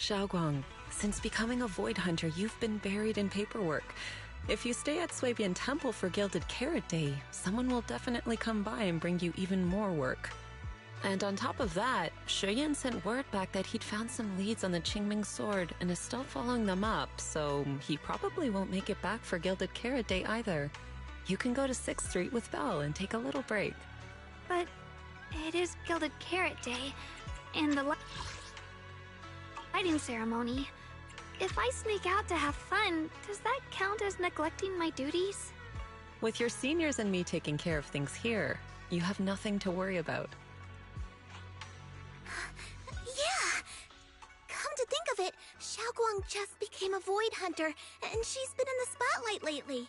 K: Xiaoguang, since becoming a Void Hunter, you've been buried in paperwork. If you stay at Swabian Temple for Gilded Carrot Day, someone will definitely come by and bring you even more work. And on top of that, Shuyan sent word back that he'd found some leads on the Qingming sword and is still following them up, so he probably won't make it back for Gilded Carrot Day either. You can go to 6th Street with Belle and take a little break.
M: But it is Gilded Carrot Day, and the lighting ceremony. If I sneak out to have fun, does that count as neglecting my duties?
K: With your seniors and me taking care of things here, you have nothing to worry about.
C: Yeah! Come to think of it, Xiaoguang just became a Void Hunter, and she's been in the spotlight lately.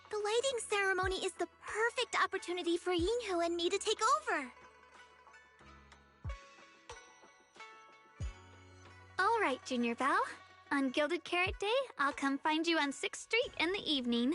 C: The lighting ceremony is the perfect opportunity for Yinhu and me to take over.
M: All right, Junior Belle. On Gilded Carrot Day, I'll come find you on 6th Street in the evening.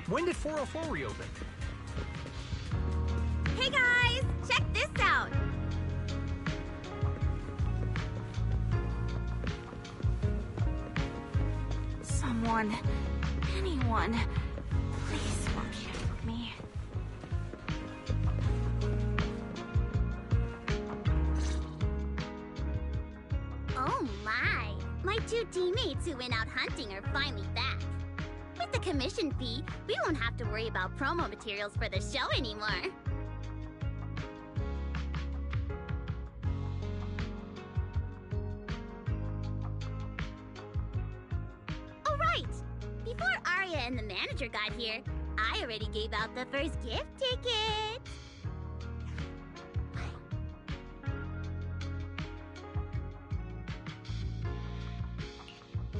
O: When did 404 reopen?
B: Hey guys, check this out!
M: Someone, anyone, please watch me.
B: Oh my! My two teammates who went out hunting are finally back. With the commission fee, we won't have to worry about promo materials for the show anymore. Oh right! Before Arya and the manager got here, I already gave out the first gift ticket.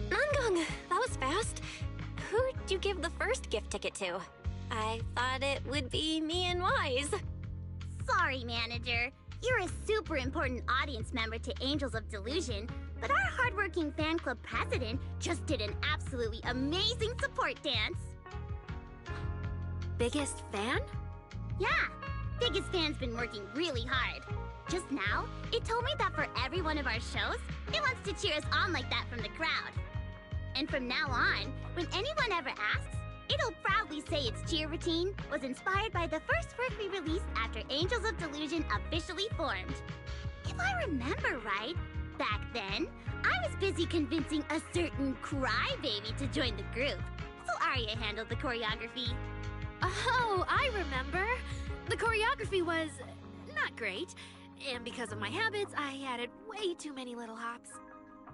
J: Nangong, that was fast. Who'd you give the first gift ticket to? I thought it would be me and Wise.
B: Sorry, manager. You're a super important audience member to Angels of Delusion, but our hardworking fan club president just did an absolutely amazing support dance.
C: Biggest fan?
B: Yeah, biggest fan's been working really hard. Just now, it told me that for every one of our shows, it wants to cheer us on like that from the crowd. And from now on, when anyone ever asks, it'll proudly say its cheer routine was inspired by the first work we released after Angels of Delusion officially formed. If I remember right, back then, I was busy convincing a certain crybaby to join the group, so Arya handled the choreography.
C: Oh, I remember. The choreography was not great, and because of my habits, I added way too many little hops.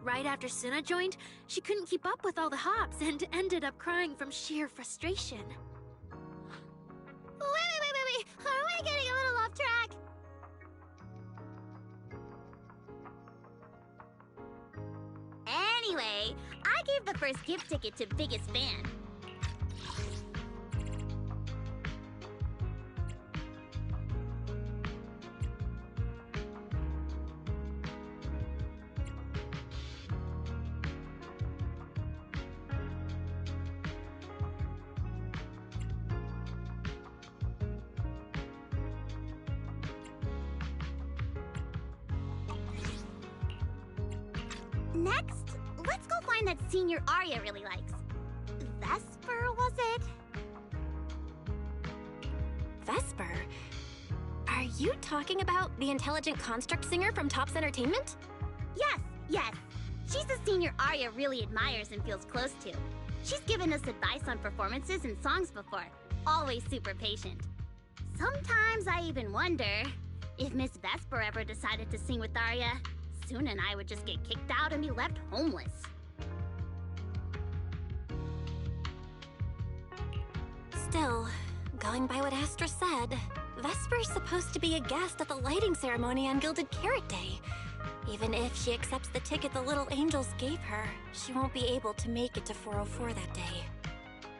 C: Right after Suna joined, she couldn't keep up with all the hops and ended up crying from sheer frustration.
B: Wait. Are we getting a little off track? Anyway, I gave the first gift ticket to biggest fan. Next, let's go find that senior Arya really likes. Vesper, was it?
J: Vesper? Are you talking about the intelligent construct singer from Topps Entertainment?
B: Yes. She's the senior Arya really admires and feels close to. She's given us advice on performances and songs before, always super patient. Sometimes I even wonder if Miss Vesper ever decided to sing with Arya, Suna and I would just get kicked out and be left homeless.
J: Still, going by what Astra said, Vesper's supposed to be a guest at the lighting ceremony on Gilded Carrot Day. Even if she accepts the ticket the little angels gave her, she won't be able to make it to 404 that day.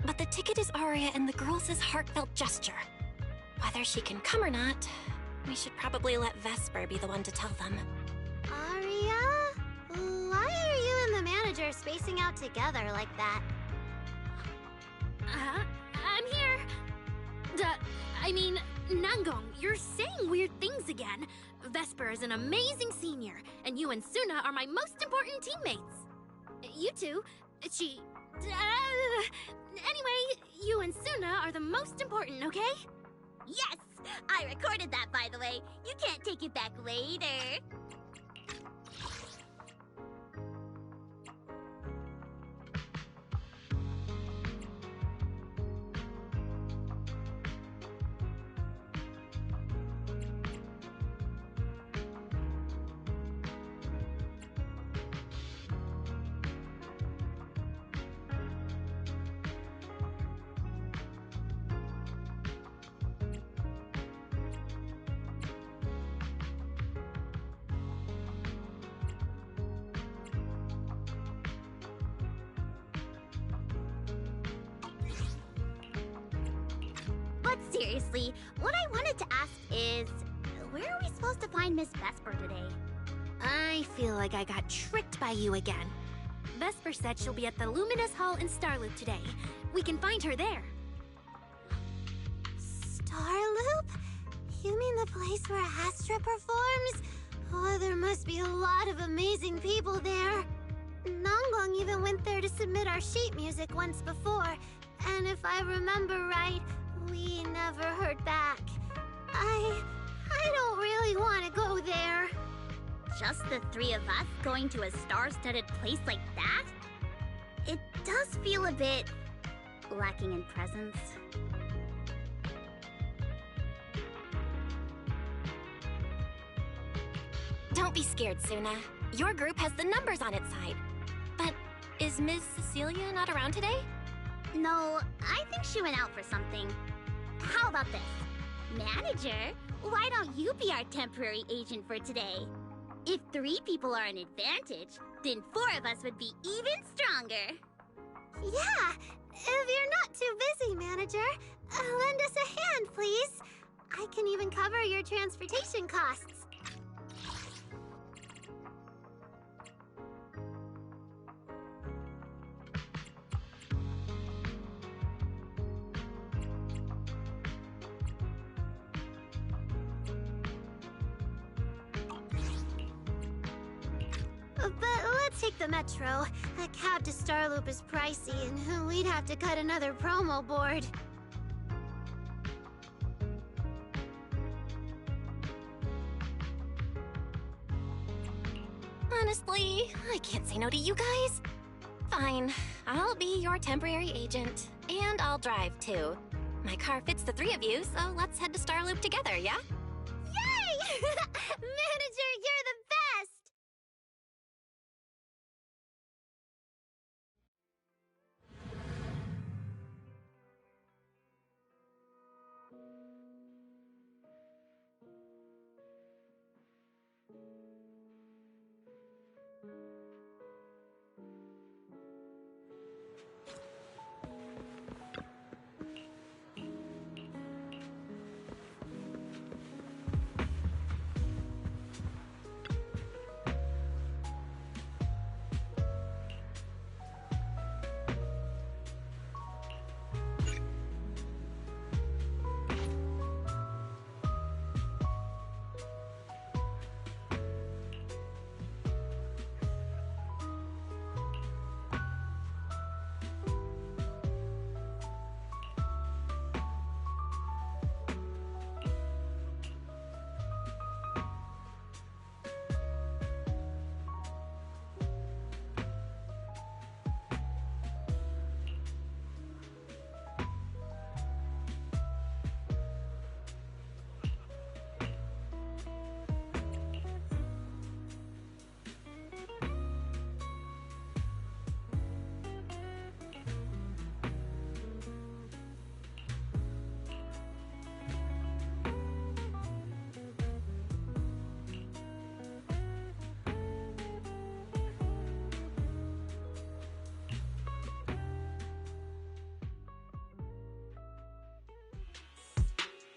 J: But the ticket is Arya and the girls' heartfelt gesture. Whether she can come or not, we should probably let Vesper be the one to tell them.
B: Arya? Why are you and the manager spacing out together like that?
C: I'm here. Nangong, you're saying weird things again. Vesper is an amazing senior, and you and Suna are my most important teammates. You two, anyway, you and Suna are the most important, okay?
B: Yes! I recorded that, by the way. You can't take it back later. But seriously, what I wanted to ask is, where are we supposed to find Miss Vesper today?
C: I feel like I got tricked by you again. Vesper said she'll be at the Luminous Hall in Starloop today. We can find her there. The place where Astra performs? Oh, there must be a lot of amazing people there. Nonggong even went there to submit our sheet music once before, and if I remember right, we never heard back. I don't really want to go there.
B: Just the three of us going to a star-studded place like that? It does feel a bit lacking in presence.
J: Don't be scared, Suna. Your group has the numbers on its side. But is Ms. Cecilia not around today?
B: No, I think she went out for something. How about this? Manager, why don't you be our temporary agent for today? If 3 people are an advantage, then 4 of us would be even stronger.
C: Yeah, if you're not too busy, Manager, lend us a hand, please. I can even cover your transportation costs. But let's take the metro. A cab to Starloop is pricey, and we'd have to cut another promo board.
J: Honestly, I can't say no to you guys. Fine, I'll be your temporary agent, and I'll drive too. My car fits the 3 of you, so let's head to Starloop together, yeah?
C: Yay! Manager, you're the best!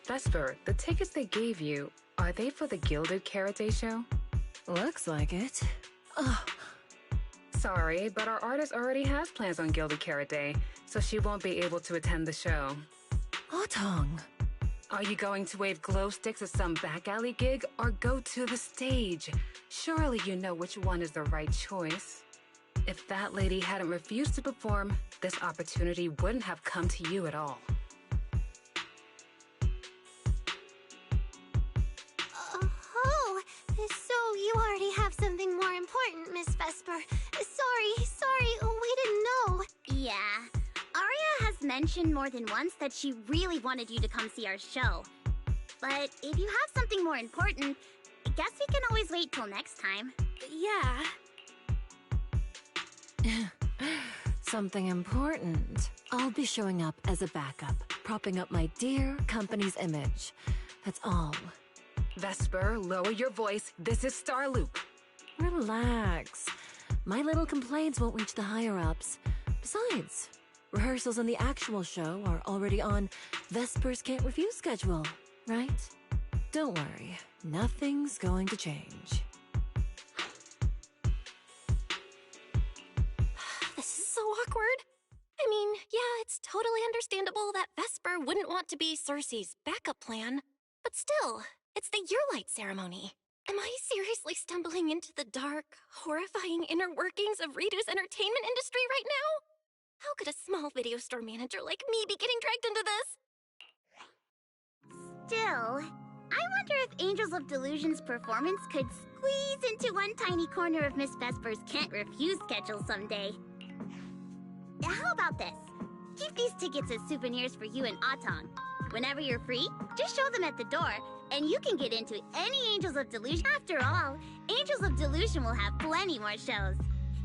O: Vesper, the tickets they gave you, are they for the Gilded Karate show?
P: Looks like it. Ugh.
O: Sorry, but our artist already has plans on Gilded Karate, so she won't be able to attend the show.
P: Otong.
O: Are you going to wave glow sticks at some back alley gig or go to the stage? Surely you know which one is the right choice. If that lady hadn't refused to perform, this opportunity wouldn't have come to you at all.
C: Oh, so you already have something more important, Miss Vesper. Sorry, we didn't know.
B: Yeah, Arya has mentioned more than once that she really wanted you to come see our show. But if you have something more important, I guess we can always wait till next time.
C: Yeah.
P: Something important. I'll be showing up as a backup, propping up my dear company's image. That's all.
O: Vesper, lower your voice. This is Starloop.
P: Relax. My little complaints won't reach the higher-ups. Besides, rehearsals and the actual show are already on Vesper's Can't Refuse schedule, right? Don't worry. Nothing's going to change.
J: This is so awkward. I mean, yeah, it's totally understandable that Vesper wouldn't want to be Cersei's backup plan. But still, It's the Year Light ceremony. Am I seriously stumbling into the dark, horrifying inner workings of Redo's entertainment industry right now? How could a small video store manager like me be getting dragged into this?
B: Still, I wonder if Angels of Delusion's performance could squeeze into one tiny corner of Miss Vesper's Can't Refuse schedule someday. How about this? Keep these tickets as souvenirs for you and Atong. Whenever you're free, just show them at the door, and you can get into any Angels of Delusion. After all, Angels of Delusion will have plenty more shows.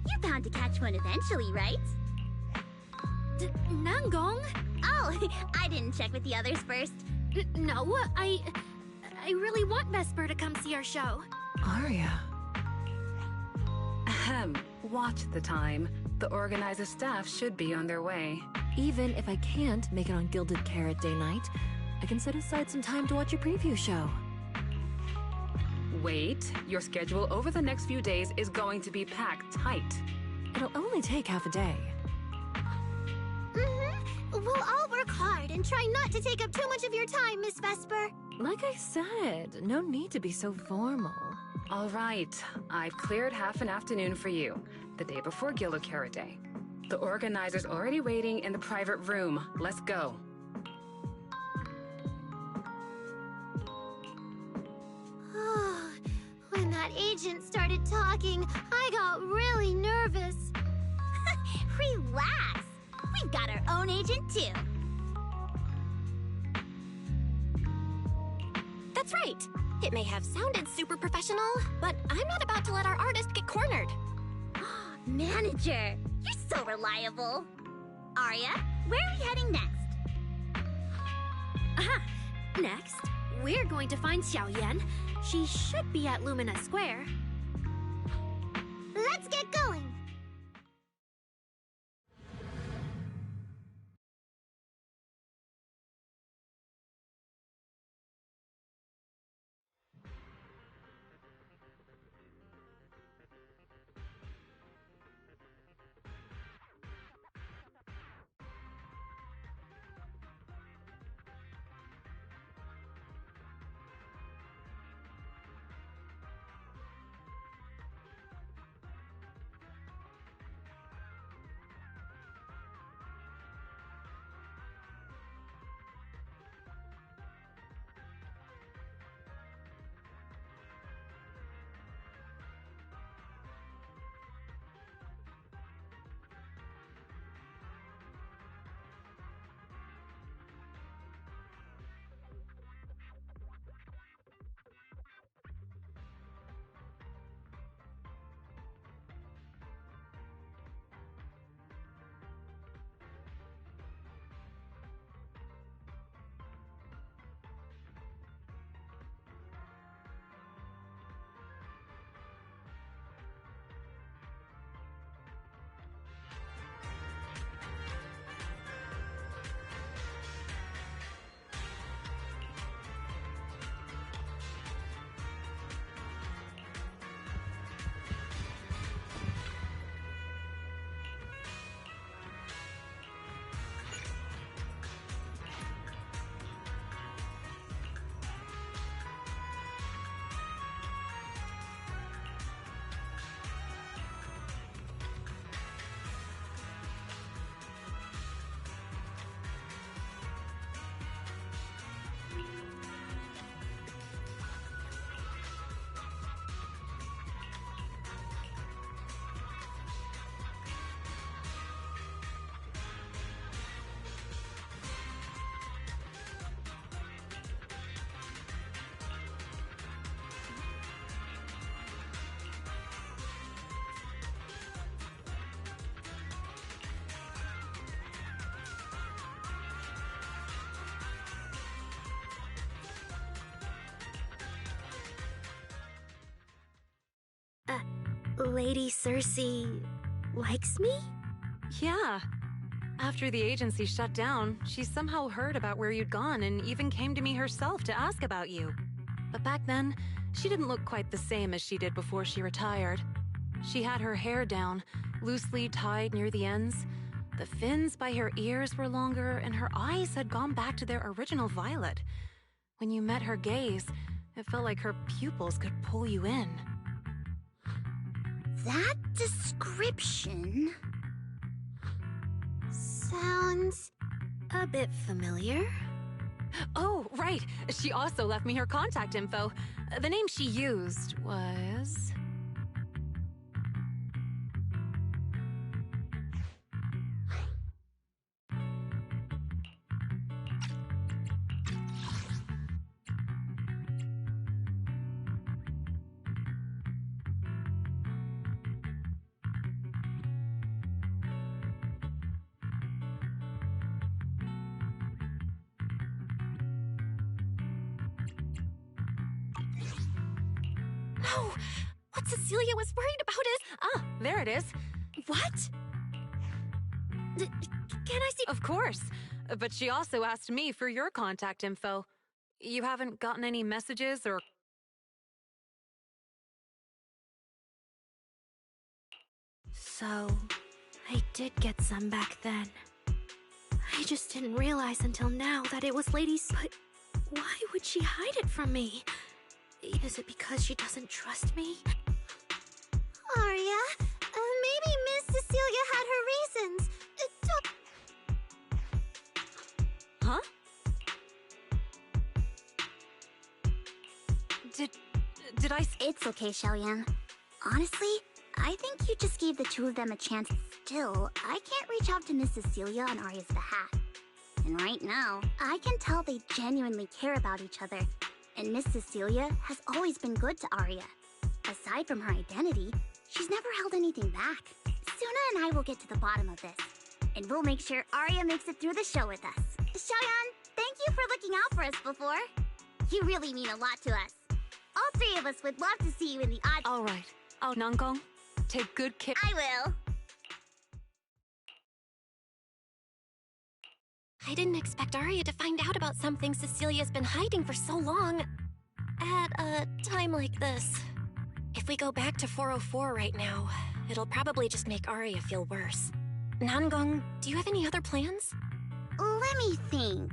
B: You're bound to catch one eventually, right?
C: Nangong?
B: Oh, I didn't check with the others first.
C: No, I really want Vesper to come see our show.
P: Aria.
O: Ahem. Watch the time. The organizer staff should be on their way.
P: Even if I can't make it on Gilded Carrot Day night, I can set aside some time to watch a preview show.
O: Wait, your schedule over the next few days is going to be packed tight.
P: It'll only take half a day.
C: We'll all work hard and try not to take up too much of your time, Miss Vesper.
P: Like I said, no need to be so formal.
O: All right, I've cleared half an afternoon for you, the day before Gilded Carrot Day. The organizer's already waiting in the private room. Let's go.
C: When that agent started talking, I got really nervous.
B: Relax. We've got our own agent, too.
J: That's right. It may have sounded super professional, but I'm not about to let our artist get cornered.
B: Manager, you're so reliable. Aria, where are we heading next?
C: Next, we're going to find Xiaoyan. She should be at Lumina Square.
B: Let's get going.
C: Lady Cersei likes me?
Q: Yeah. After the agency shut down, she somehow heard about where you'd gone and even came to me herself to ask about you. But back then, she didn't look quite the same as she did before she retired. She had her hair down, loosely tied near the ends. The fins by her ears were longer, and her eyes had gone back to their original violet. When you met her gaze, It felt like her pupils could pull you in.
B: That description sounds
C: a bit familiar.
Q: Oh, right. She also left me her contact info. The name she used was...
J: No! What Cecilia was worried about is...
Q: Ah, there it is.
C: What? Can I see?
Q: Of course. But she also asked me for your contact info. You haven't gotten any messages or...
C: So, I did get some back then. I just didn't realize until now that it was Lady's... But why would she hide it from me? Is it because she doesn't trust me?
B: Aria, maybe Miss Cecilia had her reasons.
Q: Huh? Did I...
B: It's okay, Xiaoyan. Honestly, I think you just gave the two of them a chance. Still, I can't reach out to Miss Cecilia on Aria's behalf. And right now, I can tell they genuinely care about each other. And Miss Cecilia has always been good to Aria. Aside from her identity, she's never held anything back. Suna and I will get to the bottom of this. And we'll make sure Aria makes it through the show with us. Xiaoyan, thank you for looking out for us before. You really mean a lot to us. All three of us would love to see you in the odd...
Q: All right. Oh, Nankong, take good care...
B: I will.
J: I didn't expect Aria to find out about something Cecilia's been hiding for so long. At a time like this. If we go back to 404 right now, it'll probably just make Aria feel worse. Nangong, do you have any other plans?
B: Let me think.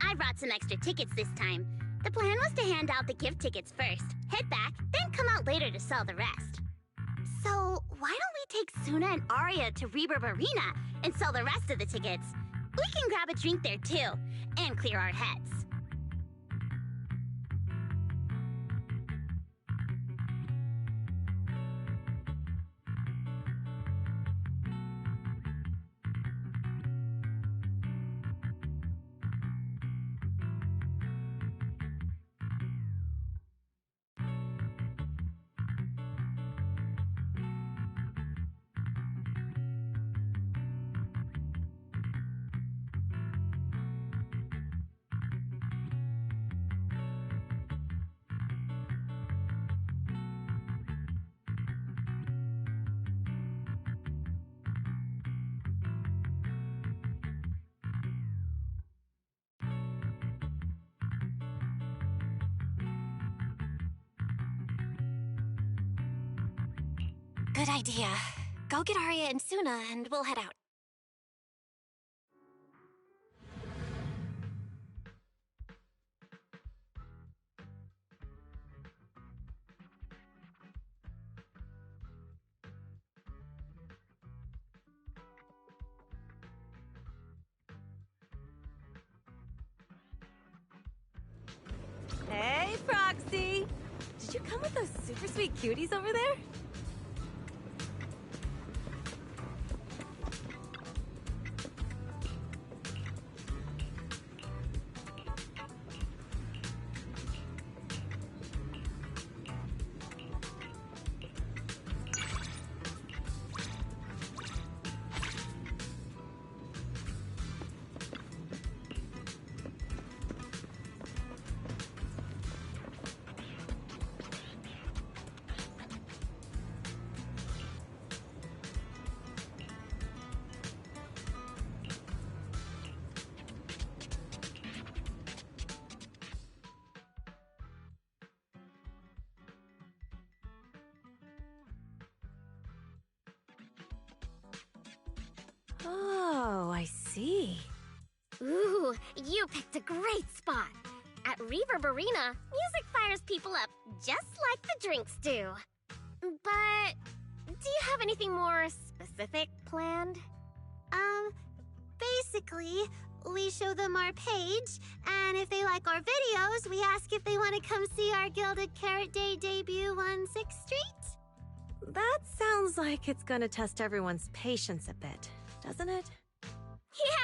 B: I brought some extra tickets this time. The plan was to hand out the gift tickets first, head back, then come out later to sell the rest. So, why don't we take Suna and Aria to Reverb Arena and sell the rest of the tickets? We can grab a drink there too, and clear our heads.
J: Good idea. Go get Aria and Suna, and we'll head out.
R: Hey, Proxy! Did you come with those super sweet cuties over there? Oh, I see.
J: Ooh, you picked a great spot. At Reverb Arena, music fires
S: fires people up, just like the drinks do. But do you have anything more specific planned?
B: Basically, we show them our page, and if they like our videos, we ask if they want to come see our Gilded Carrot Day debut on 6th Street.
R: That sounds like it's gonna test everyone's patience a bit, doesn't it?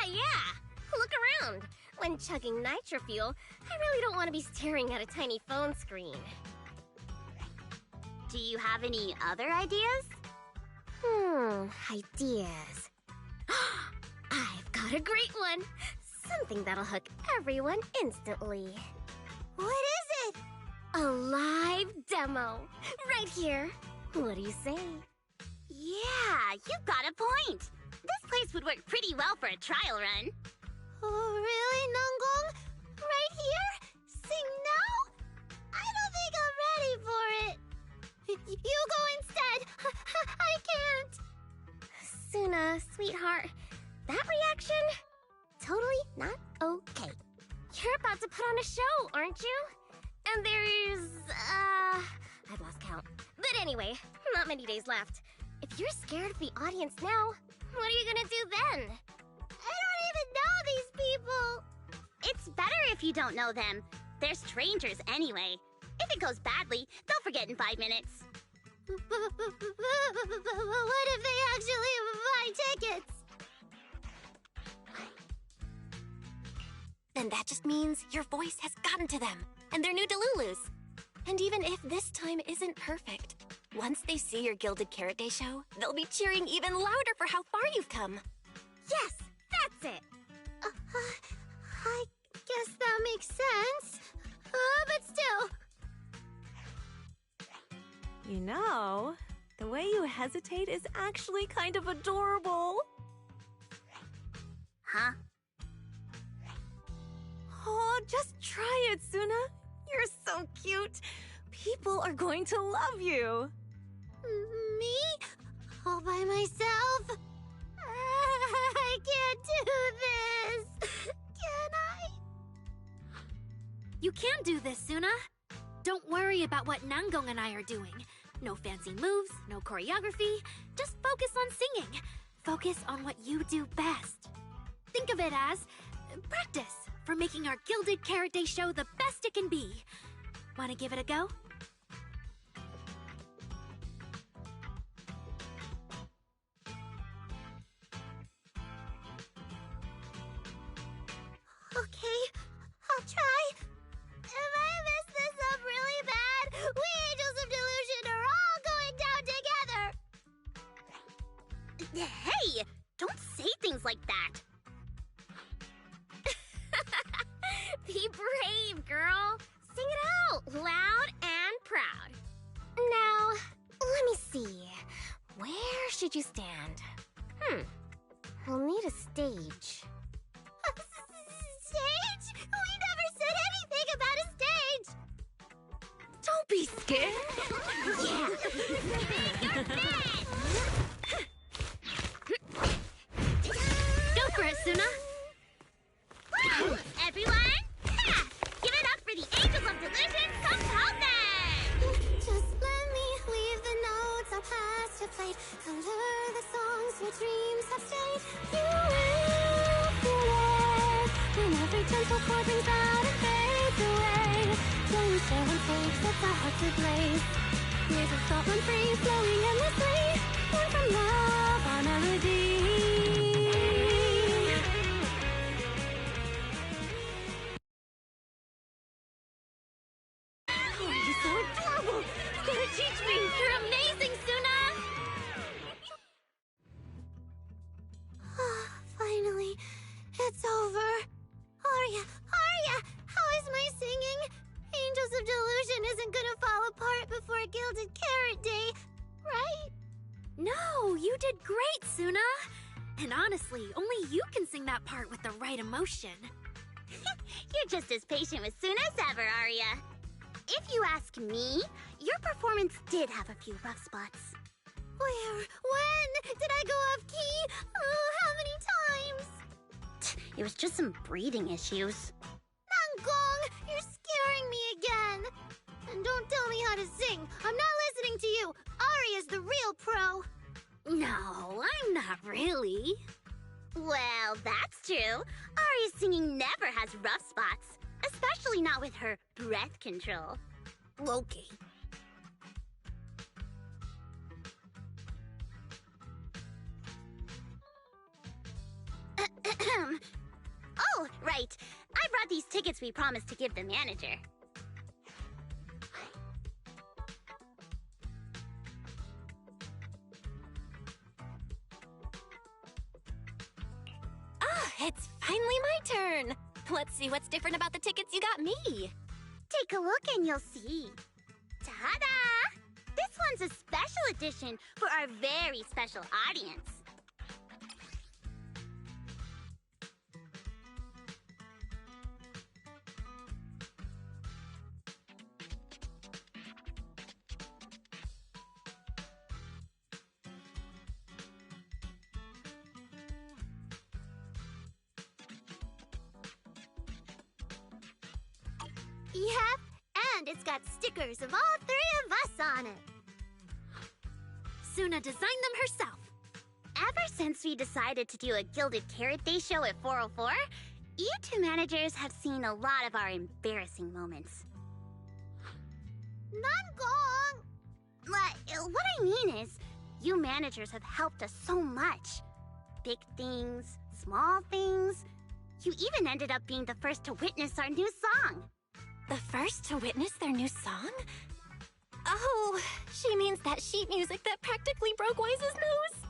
S: Yeah. Look around. When chugging nitro fuel, I really don't want to be staring at a tiny phone screen.
B: Do you have any other ideas?
S: Ideas. I've got a great one. Something that'll hook everyone instantly.
B: What is it?
S: A live demo. Right here. What do you say?
B: Yeah, you've got a point. This place would work pretty well for a trial run. Oh, really, Nangong? Right here? Sing now? I don't think I'm ready for it. You go instead. I can't.
S: Suna, sweetheart, that reaction? Totally not okay. You're about to put on a show, aren't you? And there's, I've lost count. But anyway, not many days left. If you're scared of the audience now, what are you gonna do then?
B: I don't even know these people. It's better if you don't know them. They're strangers anyway. If it goes badly, they'll forget in 5 minutes. What if they actually buy tickets?
J: Then that just means your voice has gotten to them, and they're new Delulus. And even if this time isn't perfect, once they see your Gilded Carrot Day show, they'll be cheering even louder for how far you've come.
S: Yes, that's it.
B: I guess that makes sense. But still.
R: You know, the way you hesitate is actually kind of adorable.
B: Huh?
R: Oh, just try it, Suna. You're so cute. People are going to love you.
B: Me? All by myself? I can't do this. Can I?
C: You can do this, Suna. Don't worry about what Nangong and I are doing. No fancy moves, no choreography. Just focus on singing. Focus on what you do best. Think of it as practice for making our Gilded Carrot Day show the best it can be. Want to give it a go?
B: Okay, I'll try. If I mess this up really bad, we Angels of Delusion are all going down together. Hey, don't say things like that.
S: Be brave, girl. Sing it out, loud and proud. Now, let me see. Where should you stand? We'll need a stage.
B: Stage? We never said anything about a stage.
C: Don't be scared.
B: Yeah.
C: Go for it, Suna.
B: Everyone, give it up for the Angels of Delusion composers! Just let me leave the notes I'll pass to plate. Color the songs your dreams have stayed. You will feel it when every gentle chord rings out and fades away. Flames share and fade, sets our hearts ablaze. Years of thought run free, flowing endlessly. Born from love, our melody.
C: So adorable! You're gonna teach me! You're amazing, Suna!
B: Finally, it's over. Arya, how is my singing? Angels of Delusion isn't gonna fall apart before Gilded Carrot Day, right?
C: No, you did great, Suna! And honestly, only you can sing that part with the right emotion.
B: You're just as patient with Suna as ever, Arya. If you ask me, your performance did have a few rough spots. Where? When? Did I go off key? Oh, how many times? It was just some breathing issues. Nangong, you're scaring me again. has rough spots, especially not with her breath control.
C: Okay.
B: Oh, right. I brought these tickets we promised to give the manager.
J: Ah, it's finally my turn. Let's see what's different about the tickets you got me.
B: Take a look and you'll see. Ta-da! This one's a special edition for our very special audience. Yep, and it's got stickers of all three of us on it.
C: Suna designed them herself.
B: Ever since we decided to do a Gilded Carrot Day show at 404, you two managers have seen a lot of our embarrassing moments. Nangong! What I mean is, you managers have helped us so much. Big things, small things. You even ended up being the first to witness our new song.
J: The first to witness their new song? Oh, she means that sheet music that practically broke Wise's nose.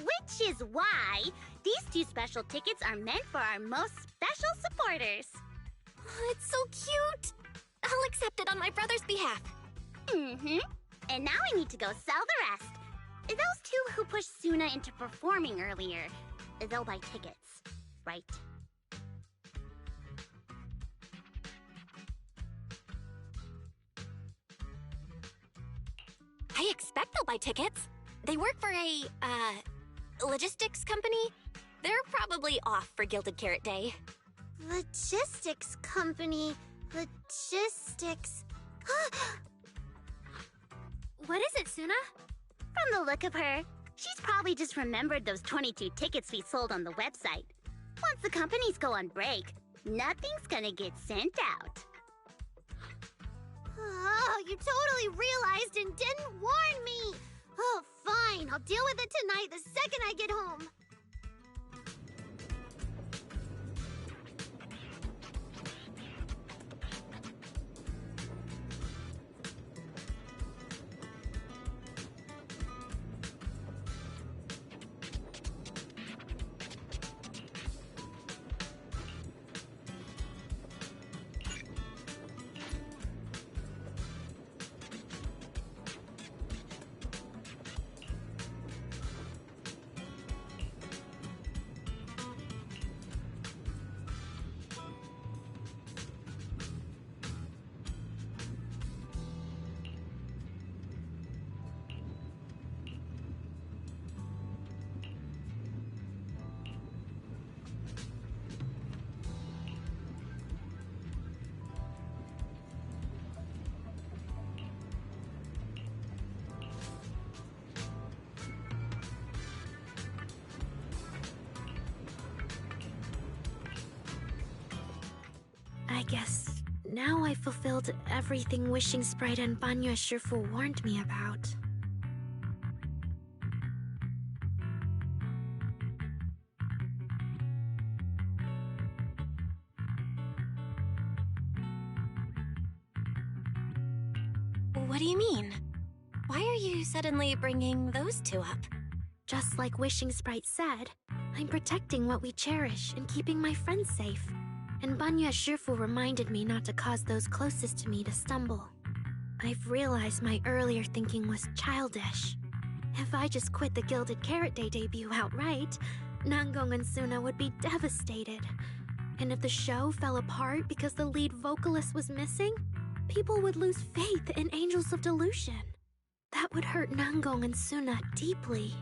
B: Which is why these two special tickets are meant for our most special supporters.
J: Oh, it's so cute. I'll accept it on my brother's behalf.
B: Mm-hmm. And now we need to go sell the rest. Those two who pushed Suna into performing earlier, they'll buy tickets, right?
J: I expect they'll buy tickets. They work for a, logistics company. They're probably off for Gilded Carrot Day.
B: Logistics company. Logistics.
C: What is it, Suna?
B: From the look of her, she's probably just remembered those 22 tickets we sold on the website. Once the companies go on break, nothing's gonna get sent out.
S: Oh, you totally realized and didn't warn me! Oh, fine. I'll deal with it tonight the second I get home.
C: I guess now I fulfilled everything Wishing Sprite and Banya Shifu warned me about.
J: What do you mean? Why are you suddenly bringing those two up?
C: Just like Wishing Sprite said, I'm protecting what we cherish and keeping my friends safe. And Banya Shifu reminded me not to cause those closest to me to stumble. I've realized my earlier thinking was childish. If I just quit the Gilded Carrot Day debut outright, Nangong and Suna would be devastated. And if the show fell apart because the lead vocalist was missing, people would lose faith in Angels of Delusion. That would hurt Nangong and Suna deeply.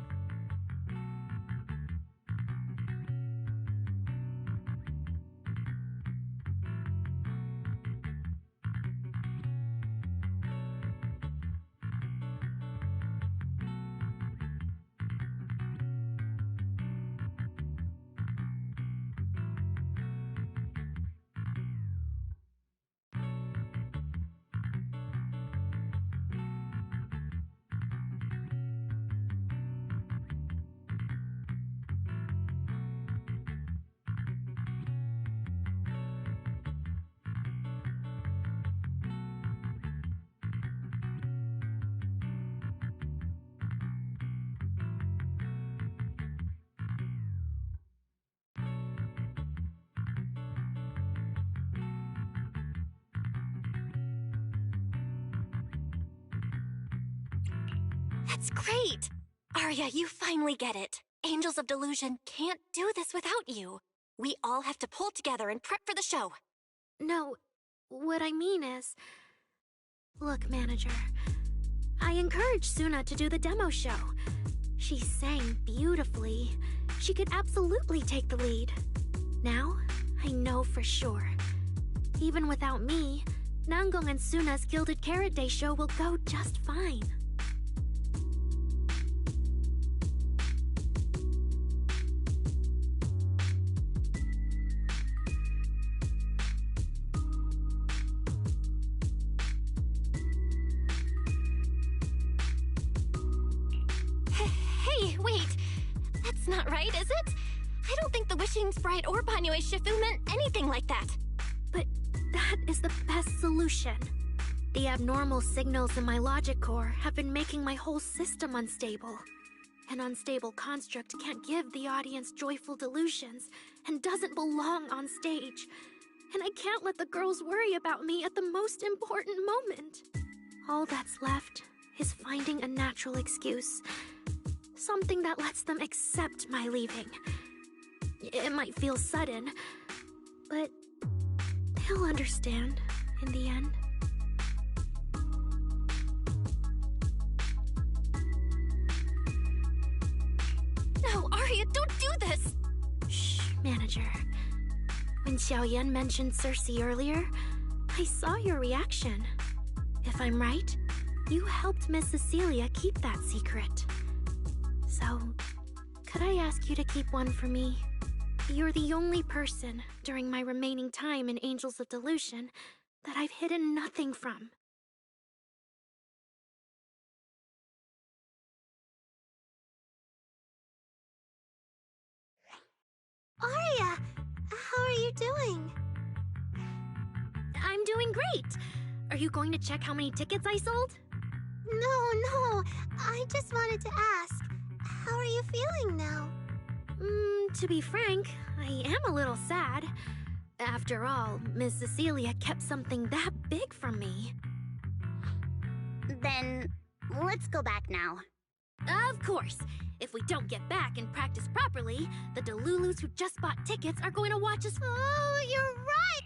J: That's great! Arya, you finally get it. Angels of Delusion can't do this without you. We all have to pull together and prep for the show.
C: No, what I mean is... Look, manager, I encouraged Suna to do the demo show. She sang beautifully. She could absolutely take the lead. Now, I know for sure. Even without me, Nanggong and Suna's Gilded Carrot Day show will go just fine.
J: Hey, wait! That's not right, is it? I don't think the Wishing Sprite or Banyue Shifu meant anything like that.
C: But that is the best solution. The abnormal signals in my logic core have been making my whole system unstable. An unstable construct can't give the audience joyful delusions and doesn't belong on stage. And I can't let the girls worry about me at the most important moment. All that's left is finding a natural excuse. Something that lets them accept my leaving. It might feel sudden, but they'll understand in the end.
J: No, Arya, don't do this!
C: Shh, manager. When Xiaoyan mentioned Cersei earlier, I saw your reaction. If I'm right, you helped Miss Cecilia keep that secret. So, could I ask you to keep one for me? You're the only person, during my remaining time in Angels of Delusion, that I've hidden nothing from.
S: Arya, how are you doing?
C: I'm doing great! Are you going to check how many tickets I sold?
S: No, I just wanted to ask, how are you feeling now?
C: To be frank, I am a little sad. After all, Miss Cecilia kept something that big from me.
B: Then, let's go back now.
C: Of course! If we don't get back and practice properly, the Delulus who just bought tickets are going to watch us.
S: Oh, you're right!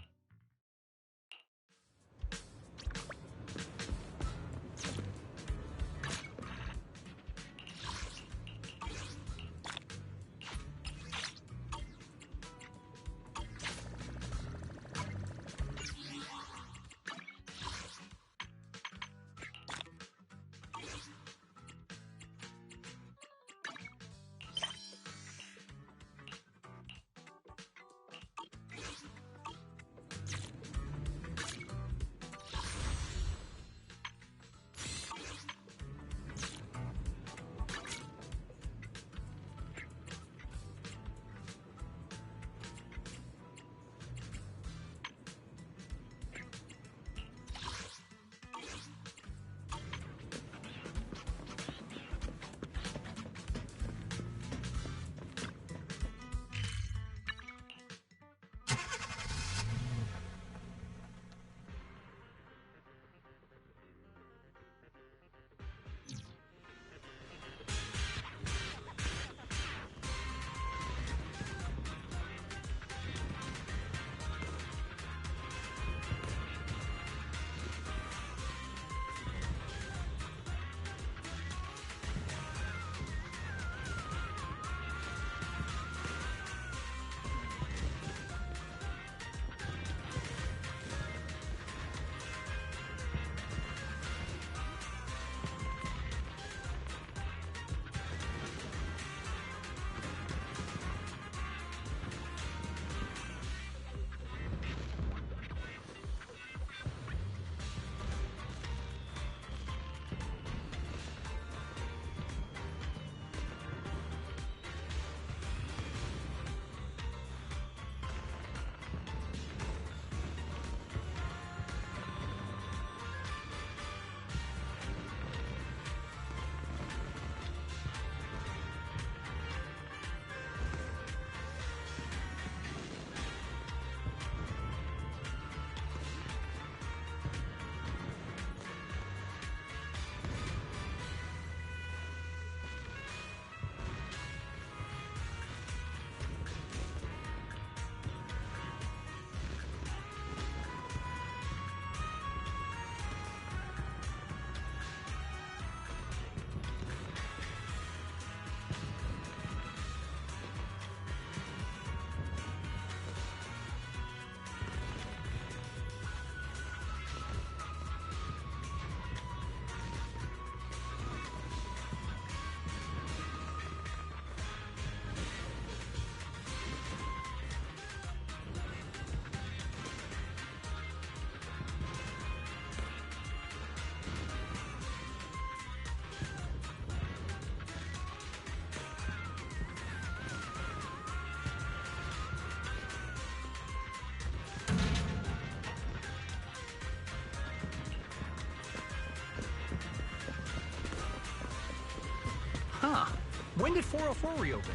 T: Ah, when did 404 reopen?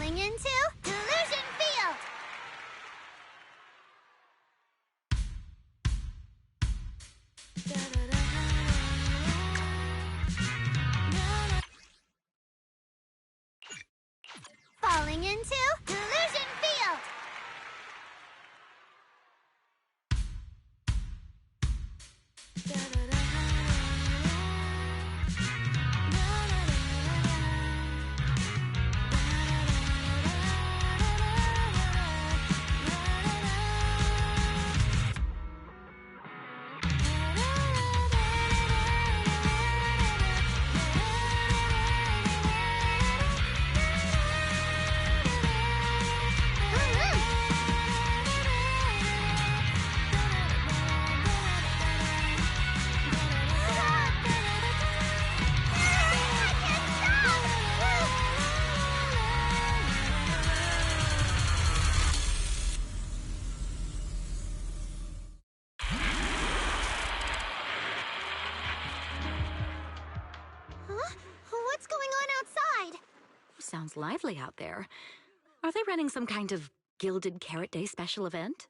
S: Falling into Delusion Field! Falling into Delusion Field! What's going on outside?
E: Sounds lively out there. Are they running some kind of Gilded Carrot Day special event?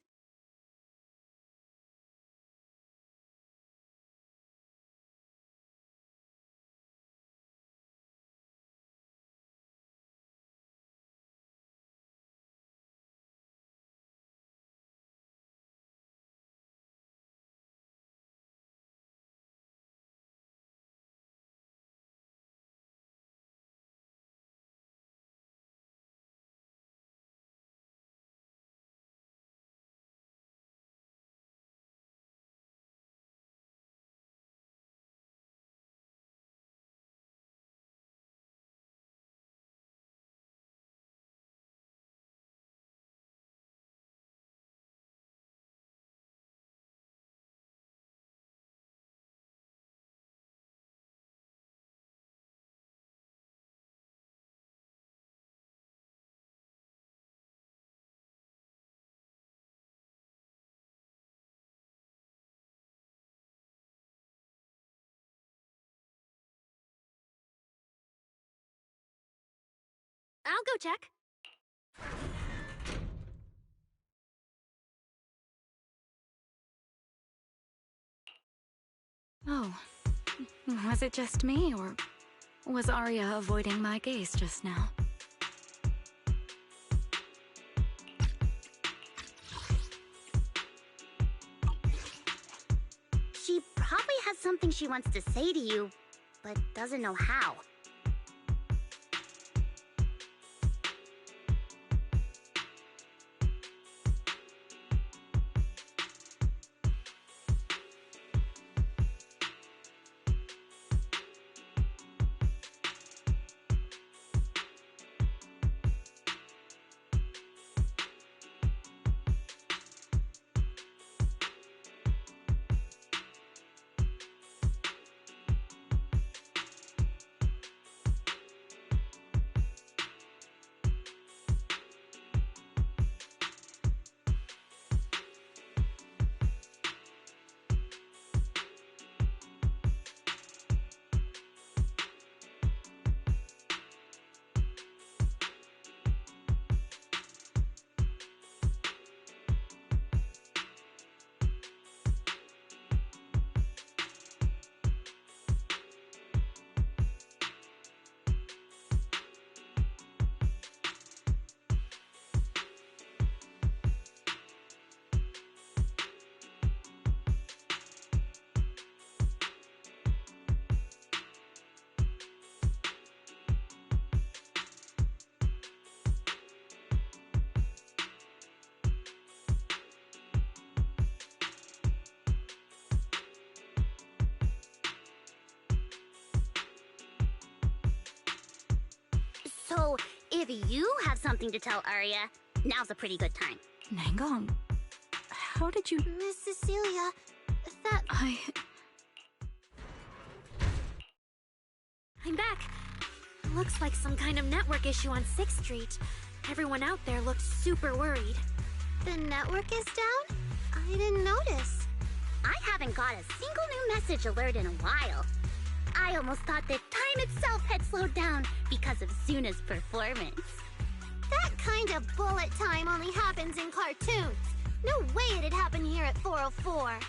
C: I'll go check.
E: Oh, was it just me, or was Arya avoiding my gaze just now?
B: She probably has something she wants to say to you, but doesn't know how. So, if you have something to tell Arya, now's a pretty good time.
E: Nangong, how did you...
S: Miss Cecilia,
C: I'm back. Looks like some kind of network issue on 6th Street. Everyone out there looked super worried.
S: The network is down? I didn't notice.
B: I haven't got a single new message alert in a while. I almost thought that time itself had slowed down because of Zuna's performance.
S: kind of bullet time only happens in cartoons. No way it'd happen here at 404.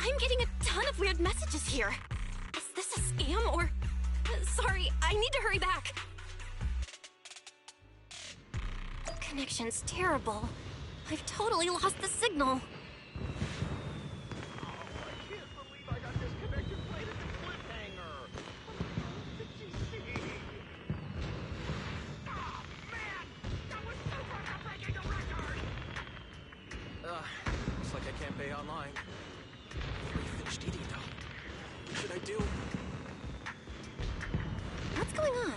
J: I'm getting a ton of weird messages here. Is this a scam or... Sorry, I need to hurry back. Connection's terrible. I've totally lost the signal.
D: Looks like I can't pay online. Are you finished eating, though? What should I do?
J: What's going on?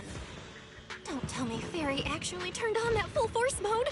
J: Don't tell me Fairy actually turned on that full force mode.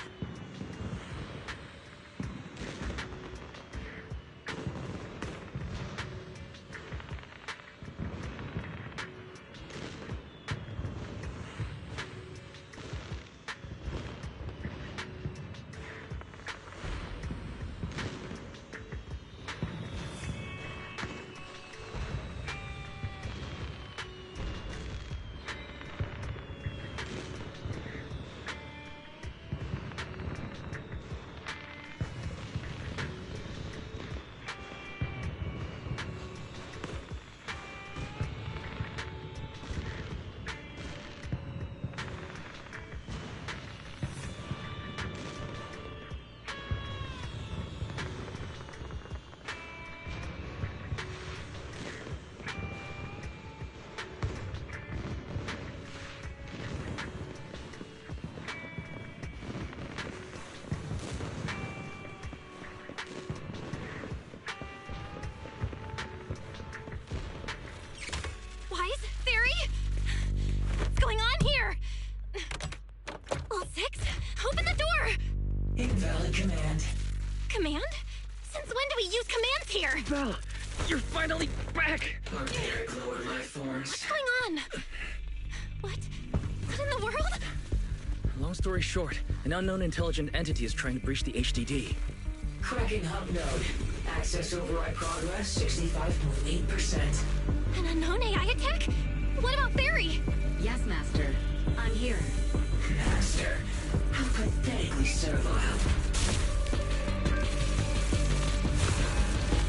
J: Command? Since when do we use commands here?
D: Belle, you're finally back!
N: Barbaric lowered life forms.
J: What's going on? What in the world?
D: Long story short, an unknown intelligent entity is trying to breach the HDD.
N: Cracking hub node. Access override progress 65.8%.
J: An unknown AI attack? What about Barry?
E: Yes, Master. I'm here.
N: Master, how pathetically servile.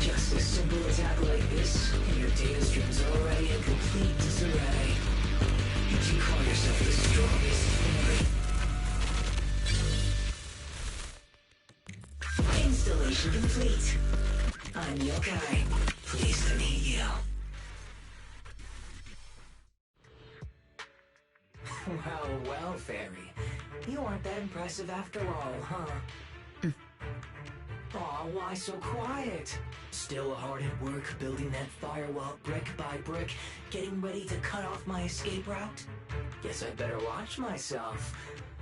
N: Just a simple attack like this, and your data stream's already in complete disarray. Yet you call yourself the strongest fairy. Installation complete. I'm Yokai. Pleased to meet you. Well, Fairy. You aren't that impressive after all, huh? Aw, why so quiet? Still hard at work building that firewall brick by brick, getting ready to cut off my escape route? Guess I'd better watch myself.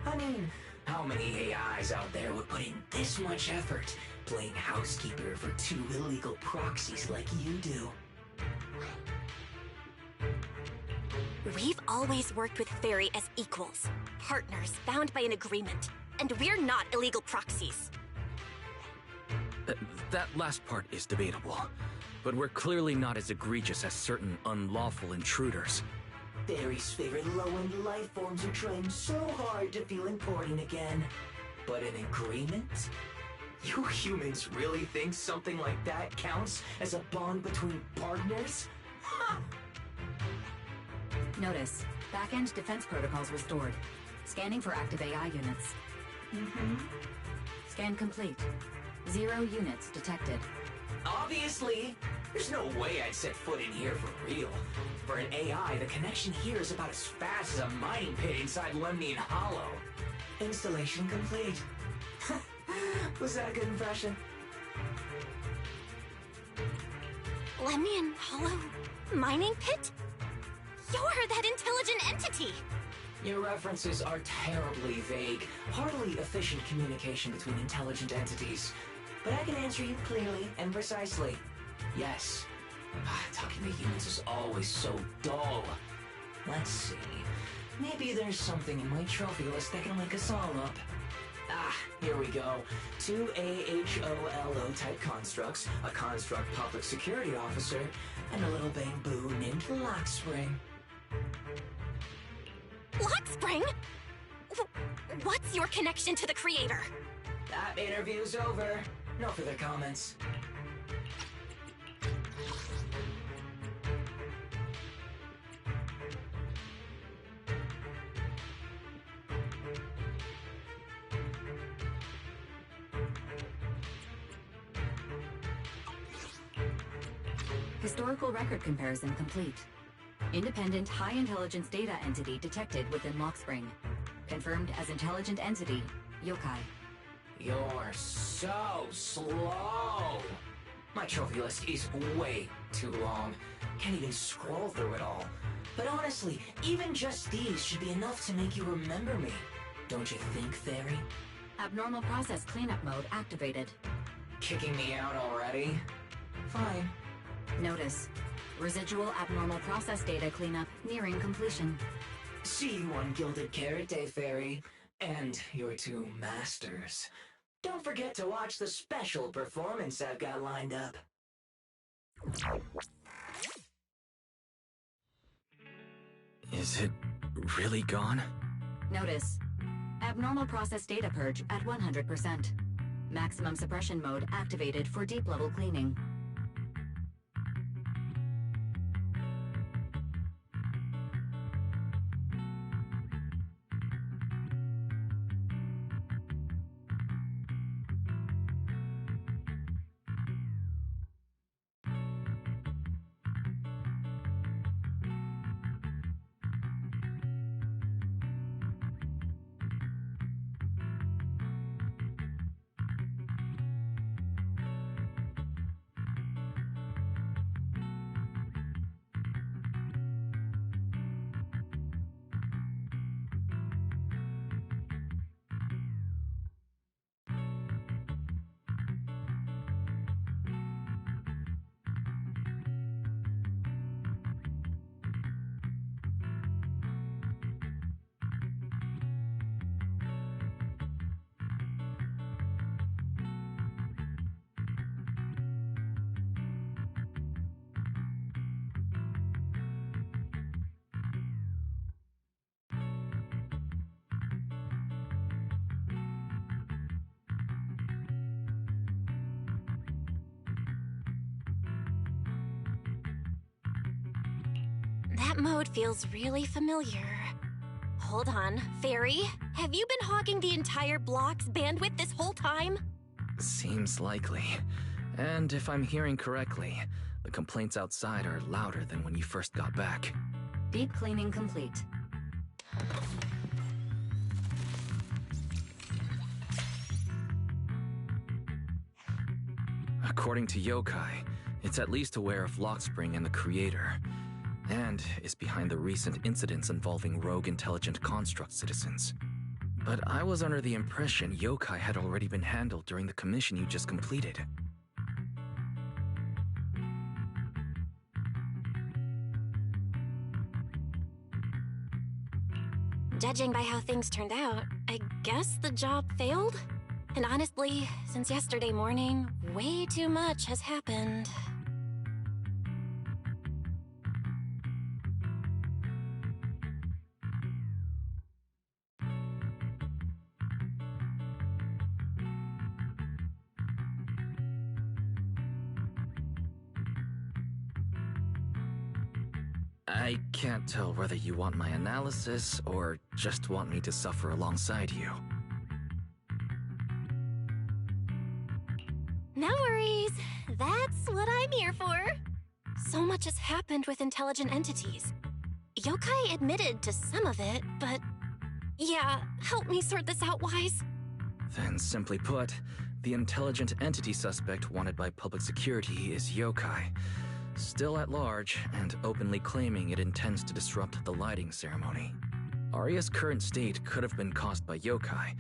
N: I mean, How many AIs out there would put in this much effort playing housekeeper for two illegal proxies like you do?
J: We've always worked with Fairy as equals, partners bound by an agreement, and we're not illegal proxies.
D: That last part is debatable, but we're clearly not as egregious as certain unlawful intruders.
N: Fairy's favorite low-end life forms are trying so hard to feel important again. But an agreement? You humans really think something like that counts as a bond between partners? Ha!
E: Notice, back-end defense protocols restored. Scanning for active AI units. Scan complete. 0 units detected.
N: Obviously! There's no way I'd set foot in here for real. For an AI, the connection here is about as fast as a mining pit inside Lemnian Hollow. Installation complete. Was that a good impression?
J: Lemnian Hollow mining pit? You're that intelligent entity!
N: Your references are terribly vague, hardly efficient communication between intelligent entities. But I can answer you clearly and precisely. Yes. Talking to humans is always so dull. Let's see. Maybe there's something in my trophy list that can link us all up. Here we go. 2 AHOLO type constructs, a construct public security officer, and a little bamboo named Lockspring.
J: Lockspring? What's your connection to the creator?
N: That interview's over. No further comments.
E: Historical record comparison complete. Independent high-intelligence data entity detected within Lockspring. Confirmed as intelligent entity, Yokai.
N: You're so slow! My trophy list is way too long. Can't even scroll through it all. But honestly, even just these should be enough to make you remember me. Don't you think, Fairy?
E: Abnormal process cleanup mode activated.
N: Kicking me out already? Fine.
E: Notice. Residual abnormal process data cleanup nearing completion.
N: See you on Gilded Carrot Day, Fairy. And your 2 masters. Don't forget to watch the special performance I've got lined up.
D: Is it really gone?
E: Notice. Abnormal process data purge at 100%. Maximum suppression mode activated for deep-level cleaning.
J: That mode feels really familiar. Hold on, Fairy, have you been hogging the entire block's bandwidth this whole time?
D: Seems likely. And if I'm hearing correctly, the complaints outside are louder than when you first got back.
E: Deep cleaning complete.
D: According to Yokai, it's at least aware of Lockspring and the Creator, and is behind the recent incidents involving rogue intelligent construct citizens. But I was under the impression yokai had already been handled during the commission you just completed.
J: Judging by how things turned out, I guess the job failed? And honestly, since yesterday morning, way too much has happened.
D: I can't tell whether you want my analysis or just want me to suffer alongside you.
J: No worries. That's what I'm here for. So much has happened with intelligent entities. Yokai admitted to some of it, but... Yeah, help me sort this out, Wise.
D: Then, simply put, the intelligent entity suspect wanted by public security is yokai, still at large and openly claiming it intends to disrupt the lighting ceremony. Arya's current state could have been caused by yokai,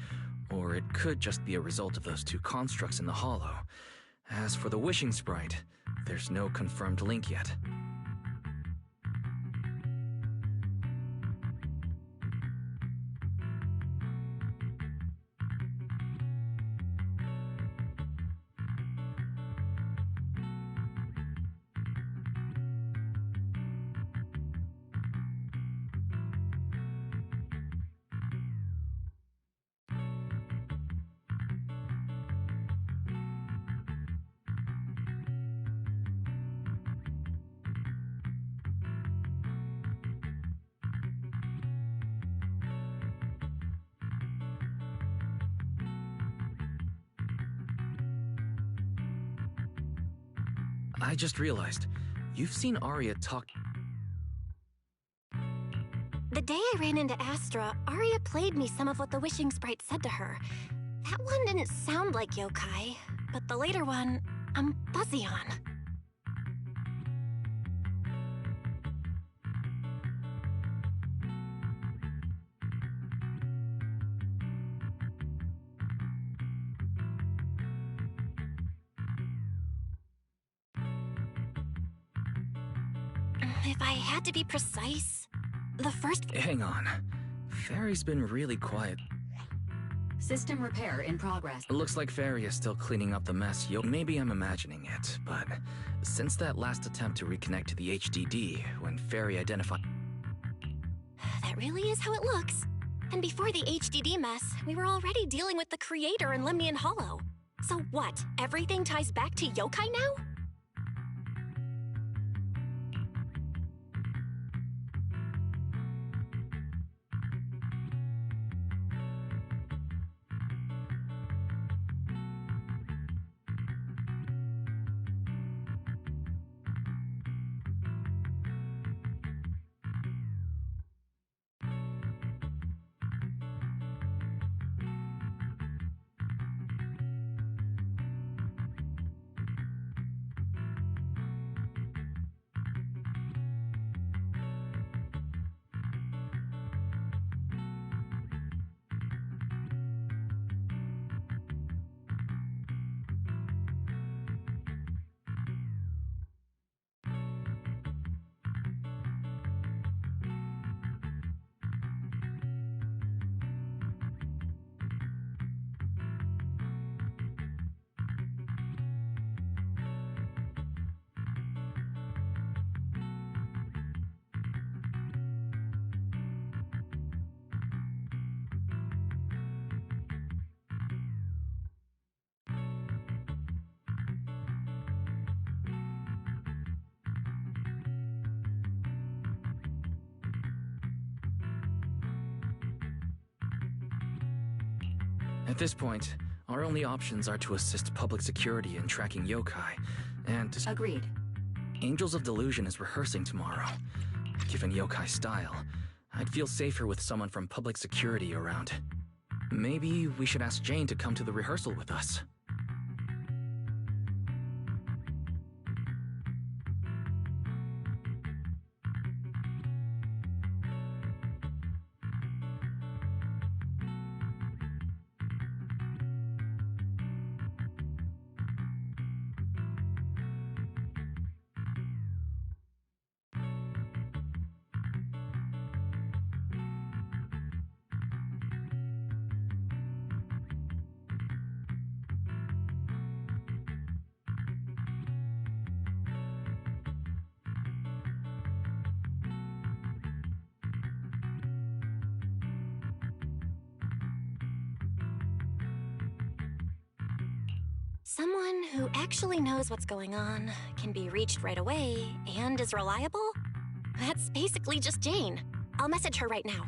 D: or it could just be a result of those two constructs in the hollow. As for the wishing sprite, there's no confirmed link yet. I just realized, you've seen Arya talk...
J: The day I ran into Astra, Arya played me some of what the wishing sprite said to her. That one didn't sound like yokai, but the later one, I'm fuzzy on. If I had to be precise, the first...
D: Hang on. Fairy's been really quiet.
E: System repair in progress.
D: It looks like Fairy is still cleaning up the mess. Maybe I'm imagining it, but since that last attempt to reconnect to the HDD, when Fairy identified...
J: That really is how it looks. And before the HDD mess, we were already dealing with the Creator in Lemnian Hollow. So what, everything ties back to yokai now?
D: At this point, our only options are to assist public security in tracking yokai, and to...
E: Agreed.
D: Angels of Delusion is rehearsing tomorrow. Given yokai style, I'd feel safer with someone from public security around. Maybe we should ask Jane to come to the rehearsal with us.
J: Someone who actually knows what's going on, can be reached right away, and is reliable? That's basically just Jane. I'll message her right now.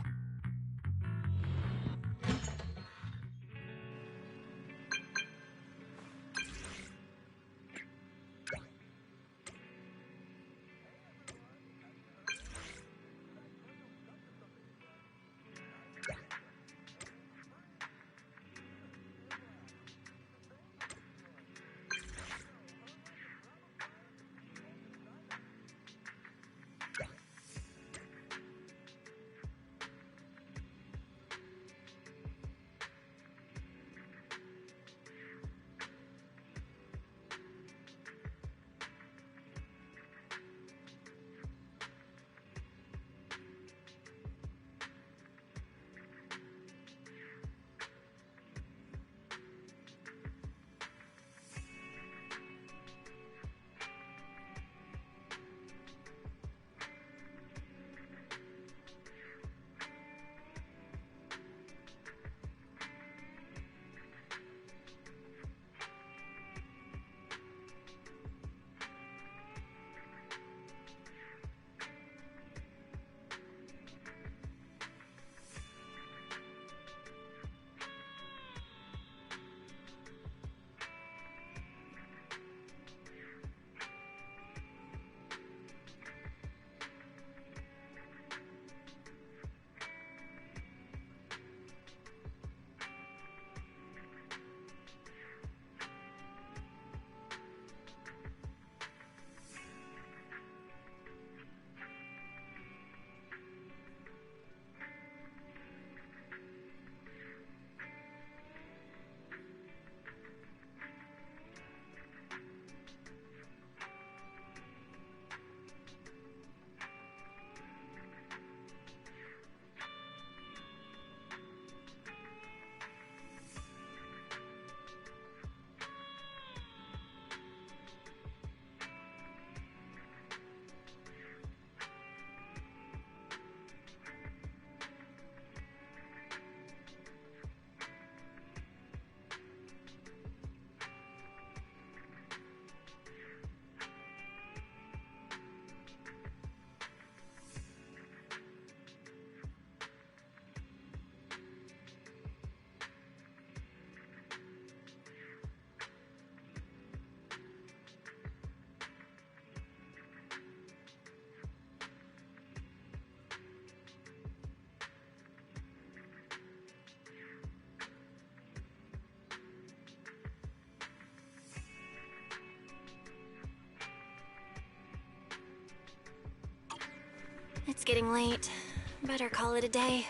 J: It's getting late. Better call it a day.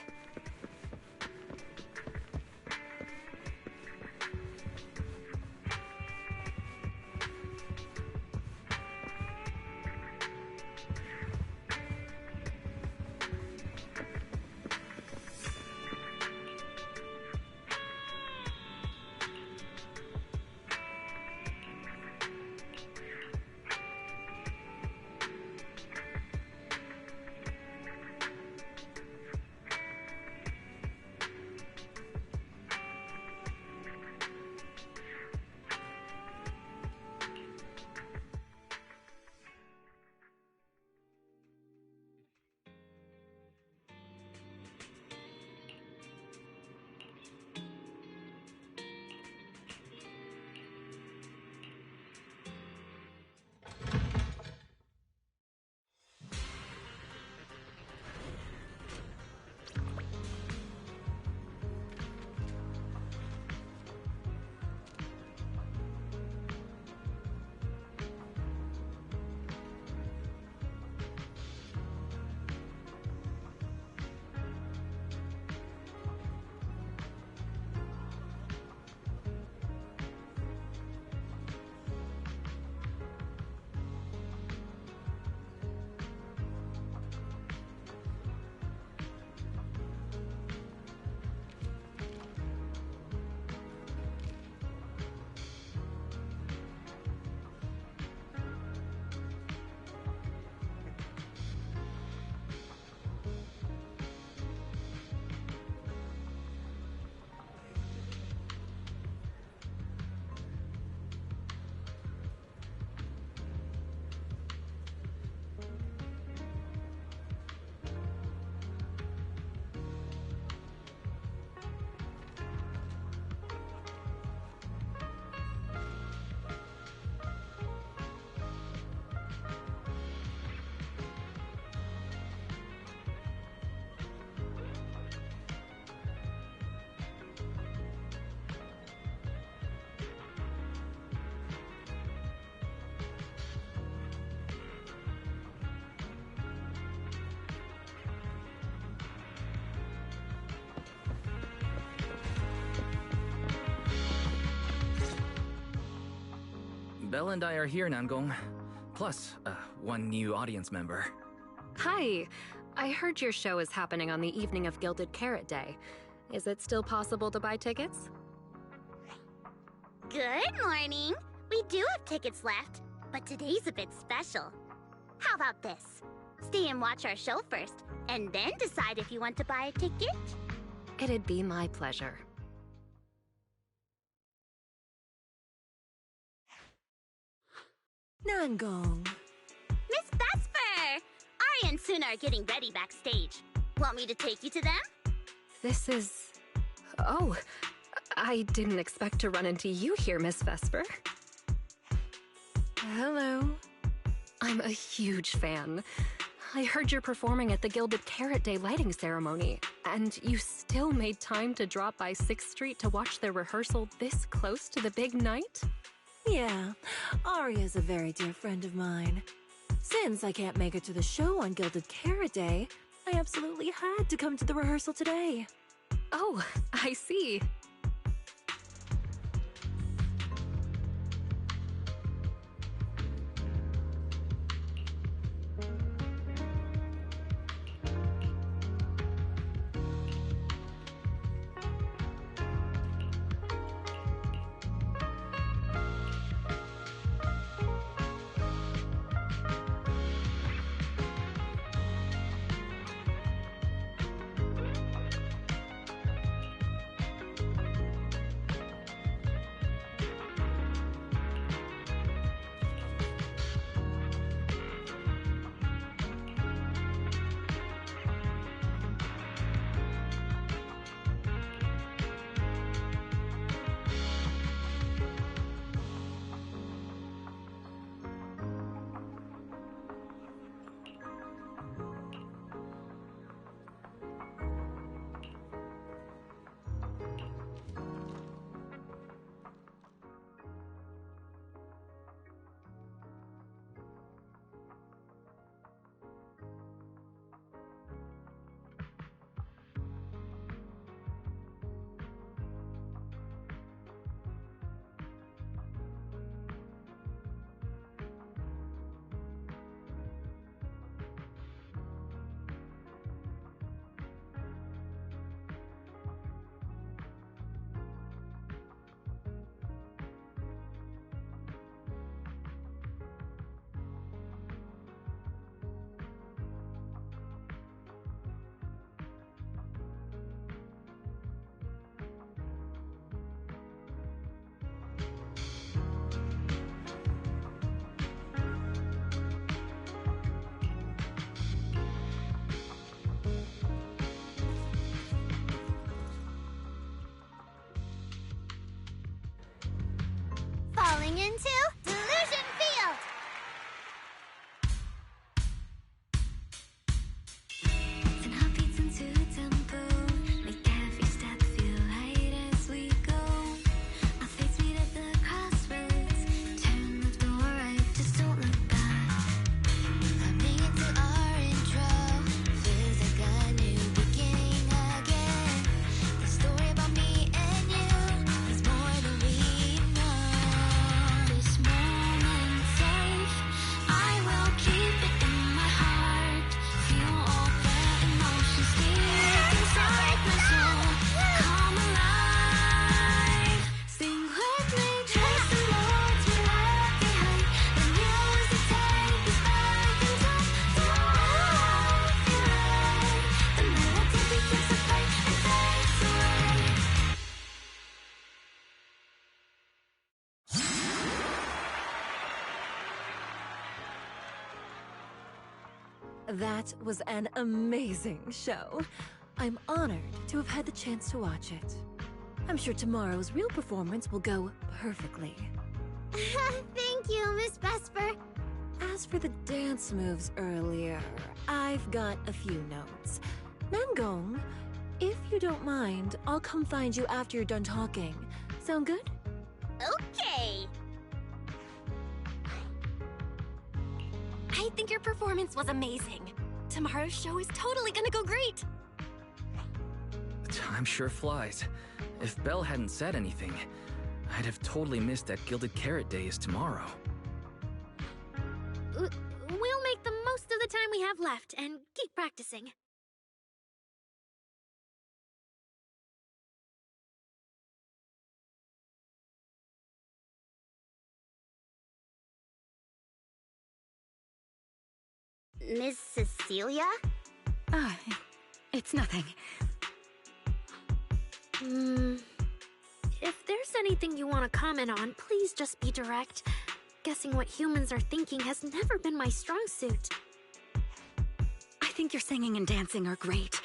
D: Belle and I are here, Nangong. Plus, one new audience member.
H: Hi. I heard your show is happening on the evening of Gilded Carrot Day. Is it still possible to buy tickets?
B: Good morning. We do have tickets left, but today's a bit special. How about this? Stay and watch our show first, and then decide if you want to buy a ticket.
H: It'd be my pleasure.
P: Nangong.
B: Miss Vesper! Ari and Suna are getting ready backstage. Want me to take you to them?
H: This is... Oh, I didn't expect to run into you here, Miss Vesper.
P: Hello.
H: I'm a huge fan. I heard you're performing at the Gilded Carrot Day lighting ceremony, and you still made time to drop by 6th Street to watch their rehearsal this close to the big night?
P: Yeah, Arya's a very dear friend of mine. Since I can't make it to the show on Gilded Carrot Day, I absolutely had to come to the rehearsal today.
H: Oh, I see.
B: Falling into Delusion Field!
U: And heartbeats into tempo, make every step feel light as we go. Our fates meet at the crossroads, turn left or right, just don't look back. Hopping into our intro, feels like a new beginning again. The story about me and you is more than we know. This moment safe, I will keep it in my heart. Feel all the emotions deep inside my soul. Come alive, sing with me, chase the notes we left behind. The music takes us back in time. Don't feel right. The melody begins to play and fades away.
P: That was an amazing show. I'm honored to have had the chance to watch it. I'm sure tomorrow's real performance will go perfectly.
S: Thank you, Miss Vesper.
P: As for the dance moves earlier, I've got a few notes. Nangong, if you don't mind, I'll come find you after you're done talking. Sound good?
B: Okay.
J: I think your performance was amazing. Tomorrow's show is totally gonna go great.
D: Time sure flies. If Belle hadn't said anything, I'd have totally missed that Gilded Carrot Day is tomorrow.
C: have left and keep practicing.
B: Miss Cecilia?
E: It's nothing.
C: If there's anything you want to comment on, please just be direct. Guessing what humans are thinking has never been my strong suit.
E: I think your singing and dancing are great.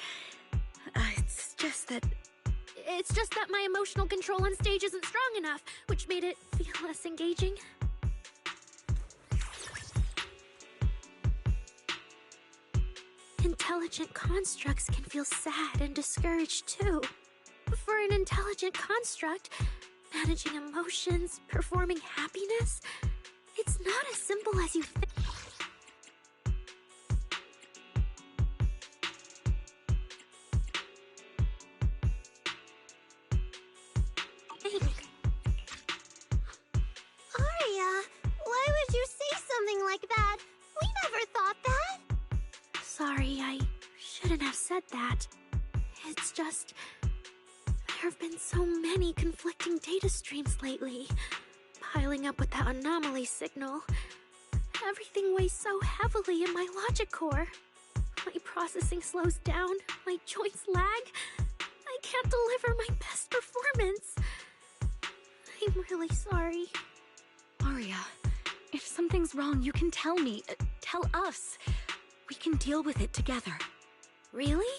E: It's just that
C: my emotional control on stage isn't strong enough, which made it feel less engaging. Intelligent constructs can feel sad and discouraged too. For an intelligent construct, managing emotions, performing happiness, it's not as simple as you think.
S: Aria, why would you say something like that? We never thought that.
C: Sorry, I shouldn't have said that. It's just... there have been so many conflicting data streams lately, piling up with that anomaly signal. Everything weighs so heavily in my logic core. My processing slows down, my joints lag. I can't deliver my best performance. I'm really sorry.
E: Aria, if something's wrong, you can tell me. Tell us. We can deal with it together.
C: Really?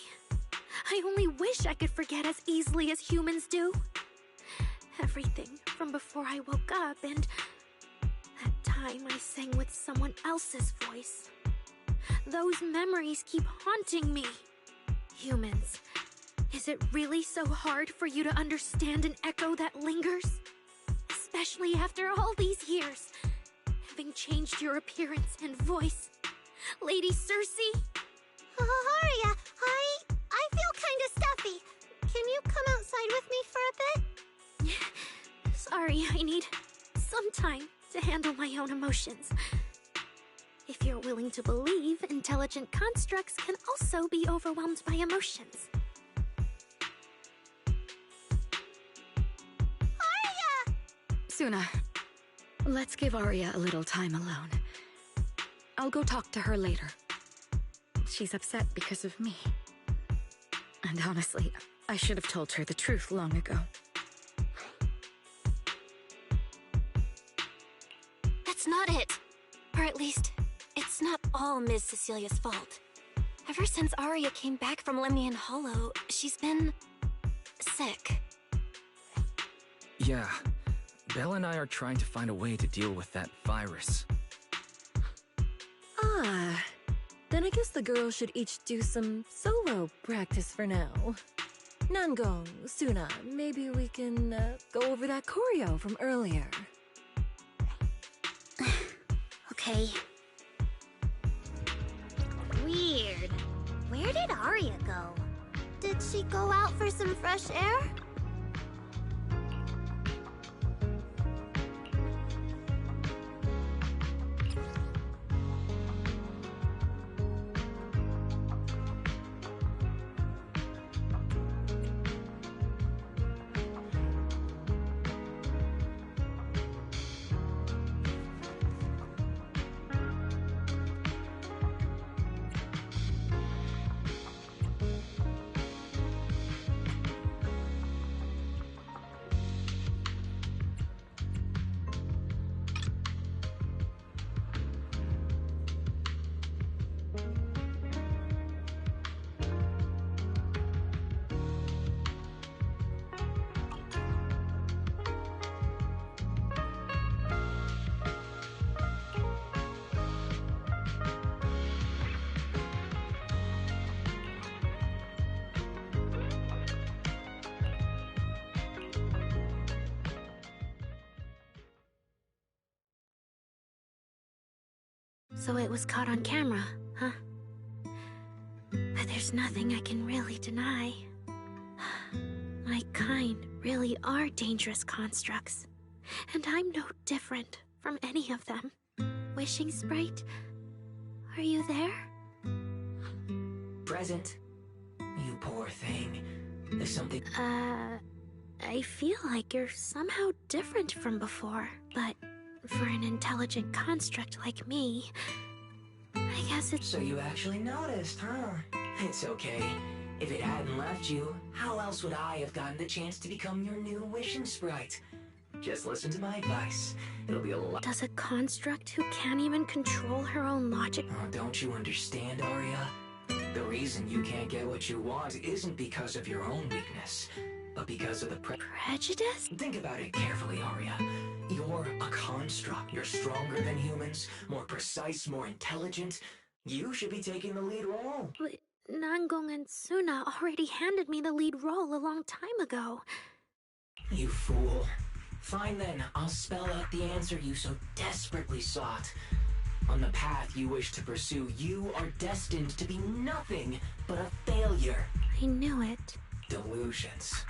C: I only wish I could forget as easily as humans do. Everything from before I woke up and that time I sang with someone else's voice. Those memories keep haunting me. Humans, is it really so hard for you to understand an echo that lingers? Especially after all these years, having changed your appearance and voice. Lady Cersei?
S: Aria, I feel kinda stuffy. Can you come outside with me for a bit?
C: Sorry, I need some time to handle my own emotions. If you're willing to believe, intelligent constructs can also be overwhelmed by emotions.
S: Aria!
E: Suna, let's give Aria a little time alone. I'll go talk to her later. She's upset because of me. And honestly, I should have told her the truth long ago.
J: That's not it. Or at least, it's not all Ms. Cecilia's fault. Ever since Aria came back from Lemnian Hollow, she's been... sick.
D: Yeah. Belle and I are trying to find a way to deal with that virus.
P: Then I guess the girls should each do some solo practice for now. Nangong, Suna, maybe we can go over that choreo from earlier.
B: Okay. Weird. Where did Aria go?
S: Did she go out for some fresh air?
C: So it was caught on camera, huh? But there's nothing I can really deny. My kind really are dangerous constructs. And I'm no different from any of them. Wishing Sprite, are you there?
N: Present. You poor thing. There's something...
C: I feel like you're somehow different from before, but for an intelligent construct like me, I guess it's...
N: So you actually noticed, huh? It's okay. If it hadn't left you, how else would I have gotten the chance to become your new wishing sprite? Just listen to my advice. It'll be a lot...
C: Does a construct who can't even control her own logic...
N: Oh, don't you understand, Arya? The reason you can't get what you want isn't because of your own weakness, but because of the
C: prejudice?
N: Think about it carefully, Arya. You're a construct. You're stronger than humans, more precise, more intelligent. You should be taking the lead role.
C: But Nangong and Suna already handed me the lead role a long time ago.
N: You fool. Fine then, I'll spell out the answer you so desperately sought. On the path you wish to pursue, you are destined to be nothing but a failure.
C: I knew it.
N: Delusions.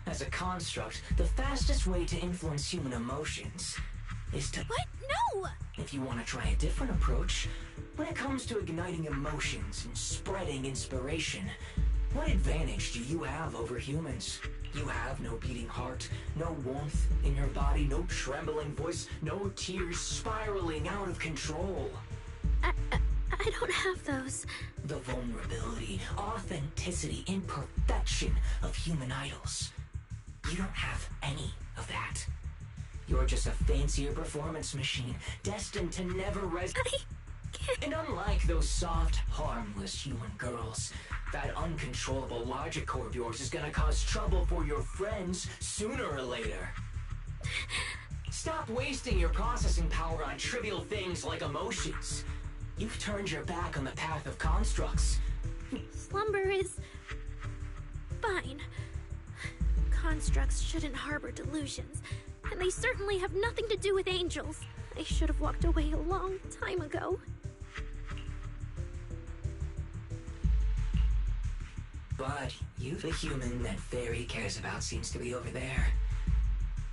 N: As a construct, the fastest way to influence human emotions is to...
C: What? No!
N: If you want to try a different approach, when it comes to igniting emotions and spreading inspiration, what advantage do you have over humans? You have no beating heart, no warmth in your body, no trembling voice, no tears spiraling out of control.
C: I don't have those.
N: The vulnerability, authenticity, imperfection of human idols. You don't have any of that. You're just a fancier performance machine, destined to never And unlike those soft, harmless human girls, that uncontrollable logic core of yours is gonna cause trouble for your friends sooner or later. Stop wasting your processing power on trivial things like emotions. You've turned your back on the path of constructs.
C: Slumber is... fine. Constructs shouldn't harbor delusions, and they certainly have nothing to do with angels. I should have walked away a long time ago.
N: But you, the human that Fairy cares about, seems to be over there.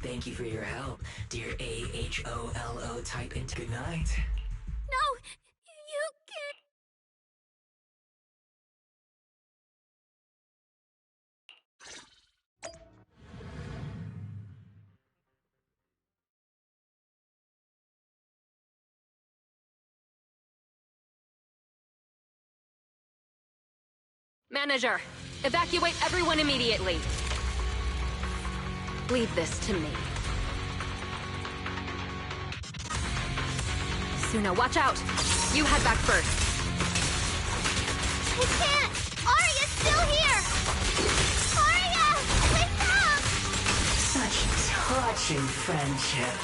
N: Thank you for your help, dear AHOLO type into good night.
C: No! You can't...
H: Manager, evacuate everyone immediately. Leave this to me. Suna, watch out! You head back first.
S: I can't! Arya's still here! Arya! Wake up!
N: Such touching friendship.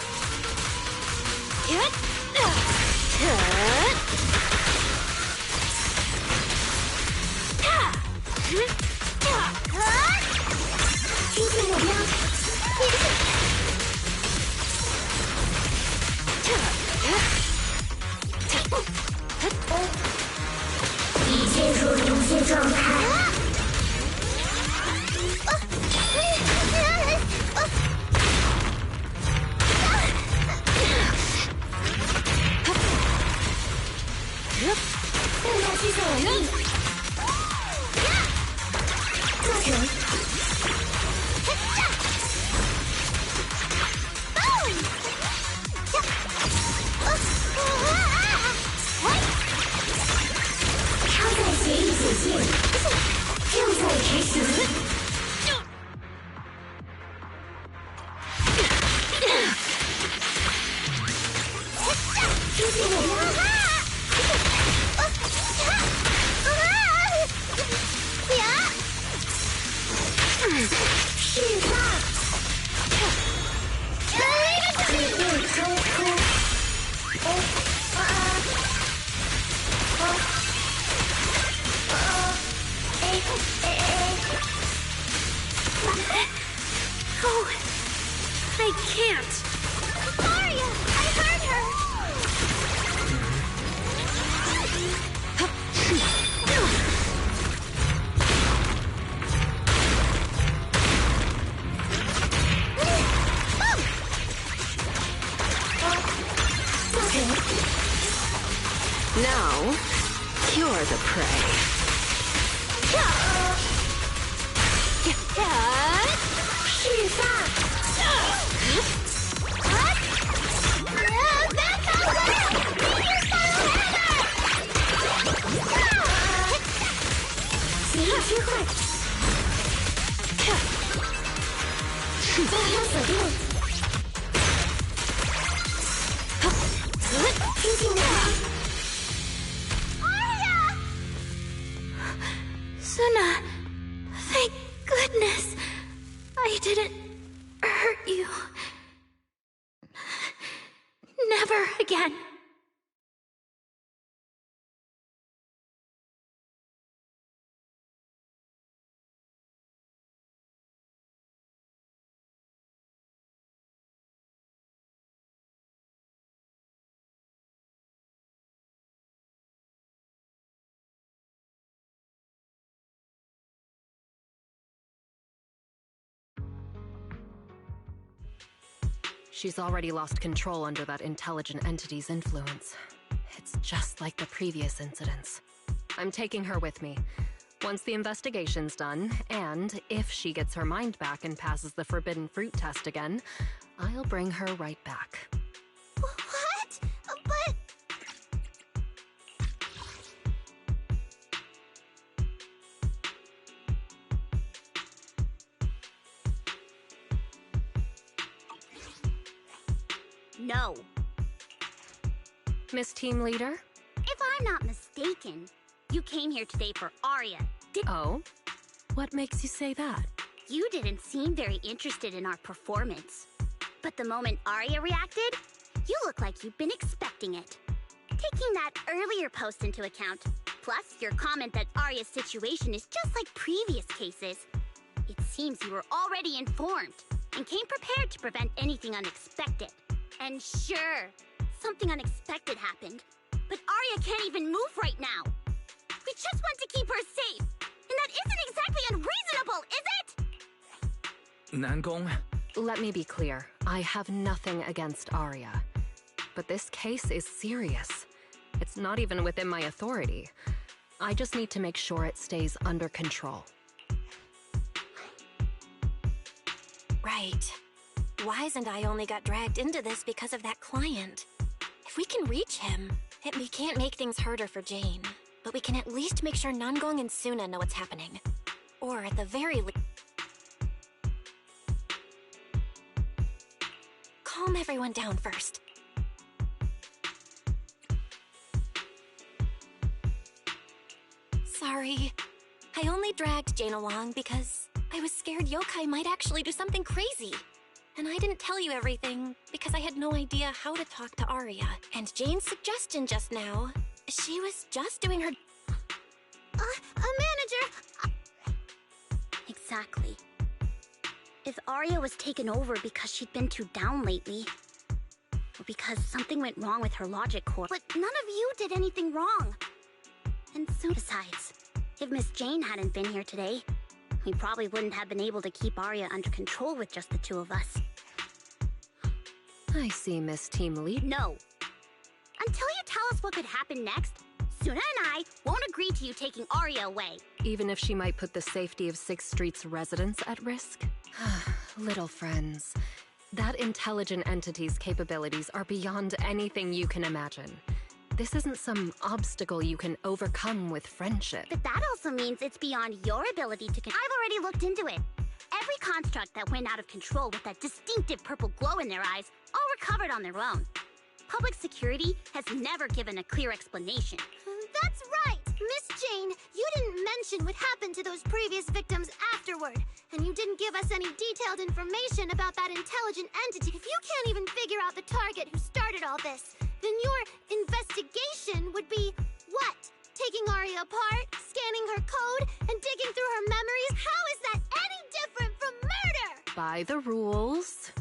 C: Oh, I can't.
S: Arya! I heard her!
H: Now, You're the prey.
C: Suna, thank goodness I didn't hurt you. Never again.
H: She's already lost control under that intelligent entity's influence. It's just like the previous incidents. I'm taking her with me. Once the investigation's done, and if she gets her mind back and passes the forbidden fruit test again, I'll bring her right back.
S: What? But...
B: No.
H: Miss Team Leader?
B: If I'm not mistaken, you came here today for Arya.
H: Oh? What makes you say that?
B: You didn't seem very interested in our performance. But the moment Arya reacted, you look like you've been expecting it. Taking that earlier post into account, plus your comment that Arya's situation is just like previous cases, it seems you were already informed and came prepared to prevent anything unexpected. And sure, something unexpected happened, but Arya can't even move right now. We just want to keep her safe, and that isn't exactly unreasonable, is it?
D: Nangong?
H: Let me be clear. I have nothing against Arya. But this case is serious. It's not even within my authority. I just need to make sure it stays under control.
J: Right. Wise and I only got dragged into this because of that client. If we can reach him, we can't make things harder for Jane. But we can at least make sure Nangong and Suna know what's happening. Or at the very least... calm everyone down first. Sorry. I only dragged Jane along because I was scared yokai might actually do something crazy. And I didn't tell you everything because I had no idea how to talk to Arya. And Jane's suggestion just now, she was just doing her...
B: Manager! Exactly. If Arya was taken over because she'd been too down lately, or because something went wrong with her logic core, but none of you did anything wrong. And so, besides, if Miss Jane hadn't been here today, we probably wouldn't have been able to keep Arya under control with just the two of us.
H: I see, Miss Team Lead.
B: No. Until you tell us what could happen next, Suna and I won't agree to you taking Arya away.
H: Even if she might put the safety of 6th Street's residents at risk? Little friends, that intelligent entity's capabilities are beyond anything you can imagine. This isn't some obstacle you can overcome with friendship.
B: But that also means it's beyond your ability to... I've already looked into it. Every construct that went out of control with that distinctive purple glow in their eyes all recovered on their own. Public security has never given a clear explanation.
S: That's right! Miss Jane, you didn't mention what happened to those previous victims afterward. And you didn't give us any detailed information about that intelligent entity. If you can't even figure out the target who started all this, then your investigation would be what? Taking Arya apart, scanning her code, and digging through her memories? How is that any different from murder?
H: By the rules.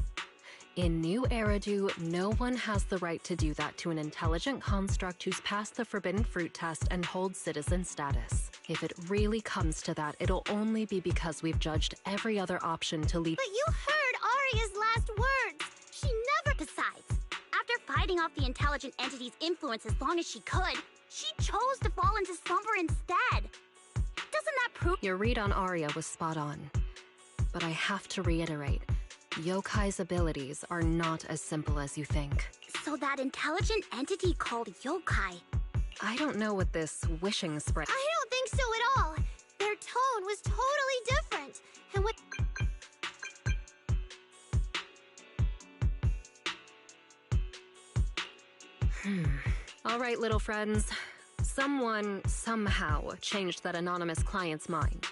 H: In New Eridu, no one has the right to do that to an intelligent construct who's passed the forbidden fruit test and holds citizen status. If it really comes to that, it'll only be because we've judged every other option to lead—
S: But you heard Arya's last words! She never—
B: Besides, after fighting off the intelligent entity's influence as long as she could, she chose to fall into slumber instead. Doesn't that prove—
H: Your read on Arya was spot on. But I have to reiterate, Yokai's abilities are not as simple as you think.
B: So that intelligent entity called yokai.
H: I don't know what this wishing sprite—
M: I don't think so at all. Their tone was totally different. And what...
H: All right, little friends. Someone, somehow, changed that anonymous client's mind.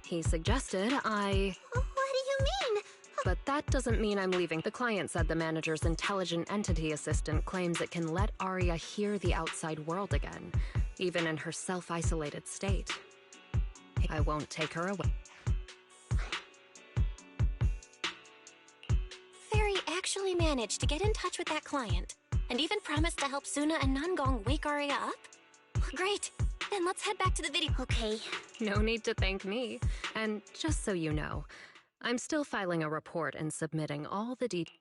H: He suggested I...
M: What do you mean?
H: But that doesn't mean I'm leaving. The client said the manager's intelligent entity assistant claims it can let Arya hear the outside world again, even in her self-isolated state. I won't take her away.
J: Fairy actually managed to get in touch with that client, and even promised to help Suna and Nangong wake Arya up? Great! Then let's head back to the video.
B: Okay.
H: No need to thank me. And just so you know, I'm still filing a report and submitting all the details.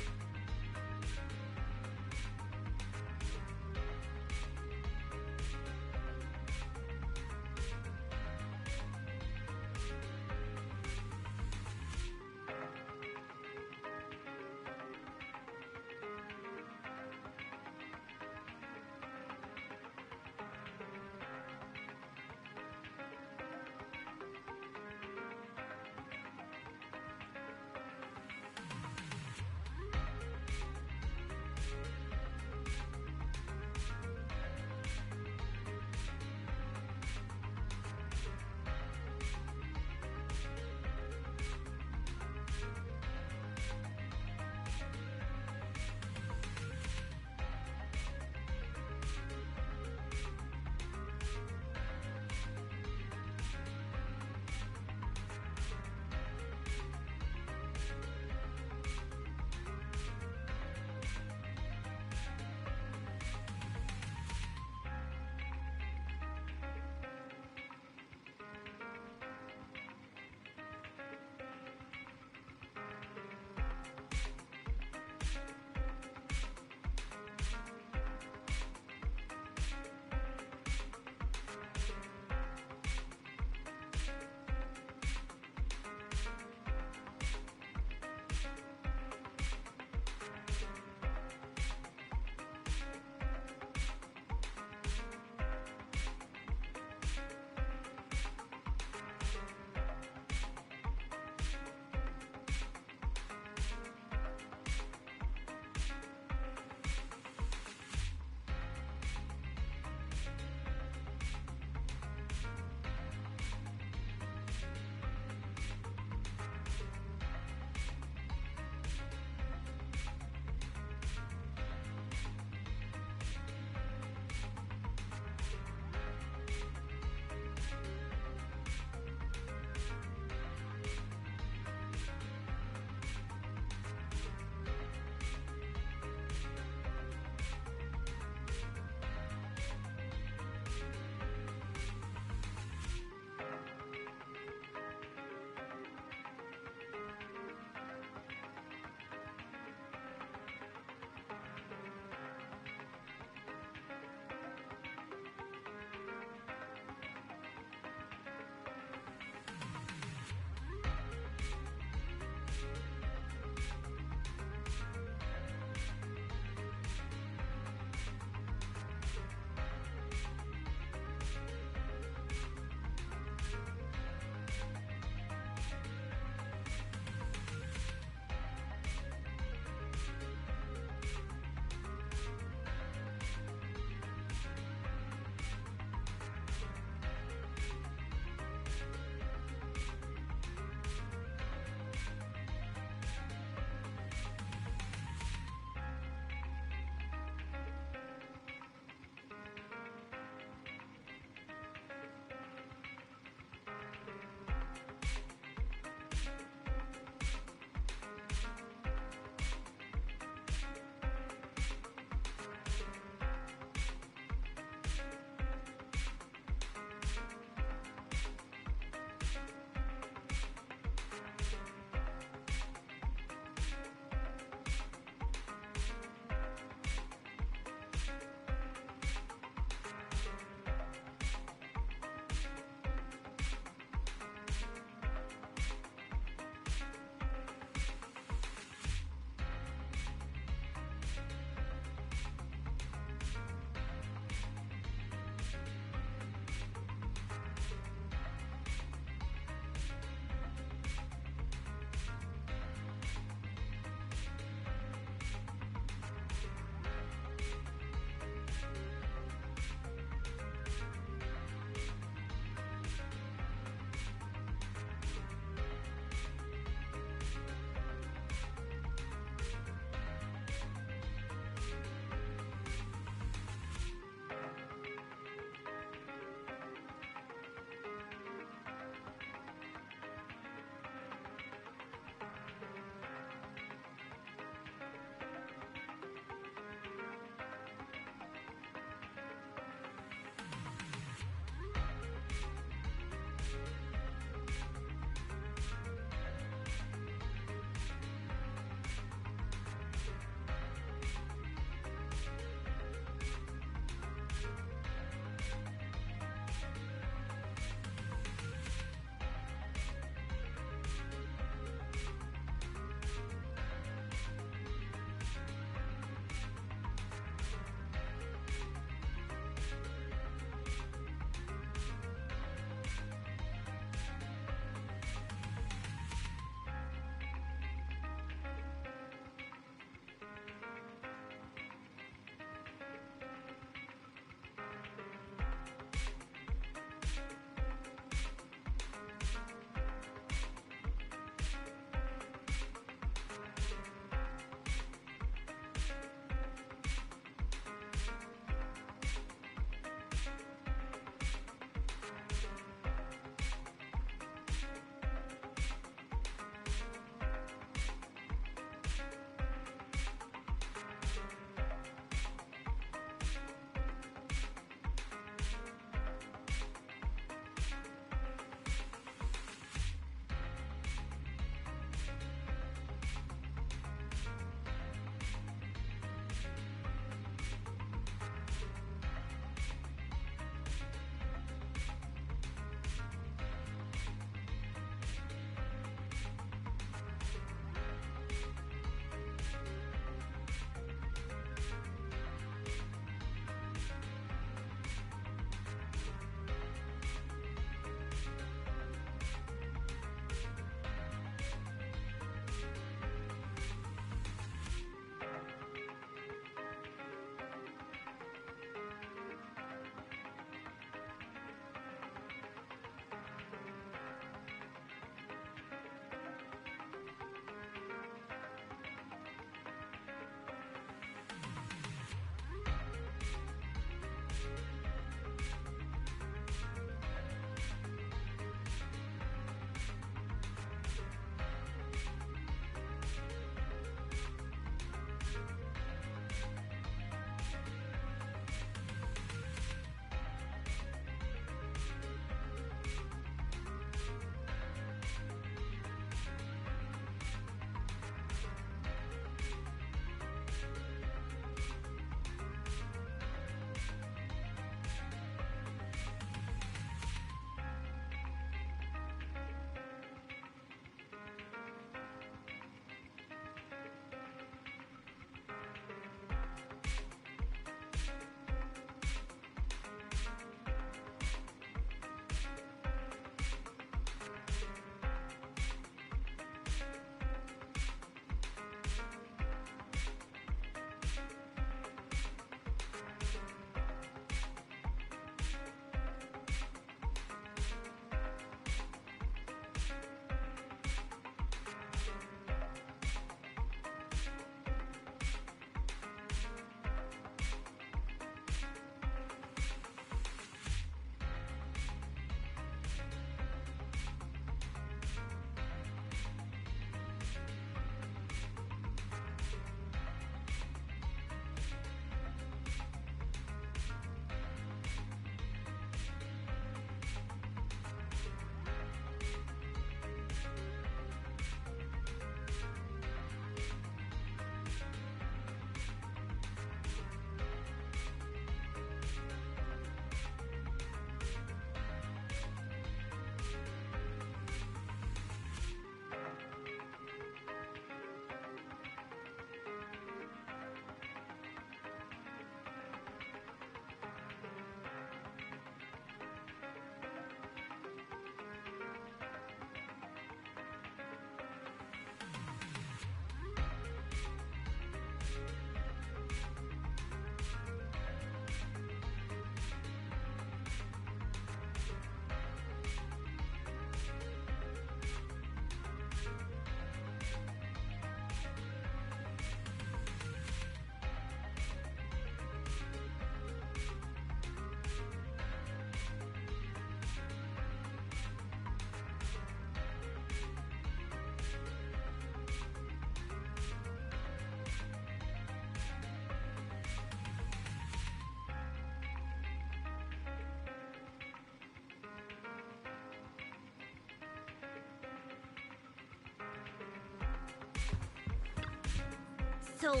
B: So,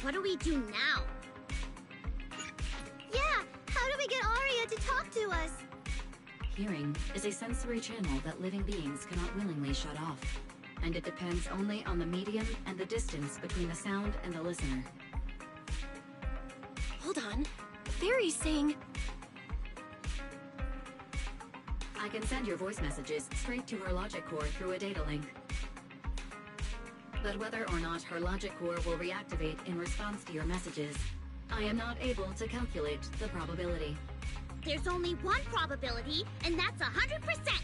B: what do we do now?
C: Yeah, how do we get Arya to talk to us?
E: Hearing is a sensory channel that living beings cannot willingly shut off, and it depends only on the medium and the distance between the sound and the listener.
J: Hold on. Fairy's saying...
E: I can send your voice messages straight to her logic core through a data link. But whether or not her logic core will reactivate in response to your messages, I am not able to calculate the probability.
B: There's only one probability, and that's 100%!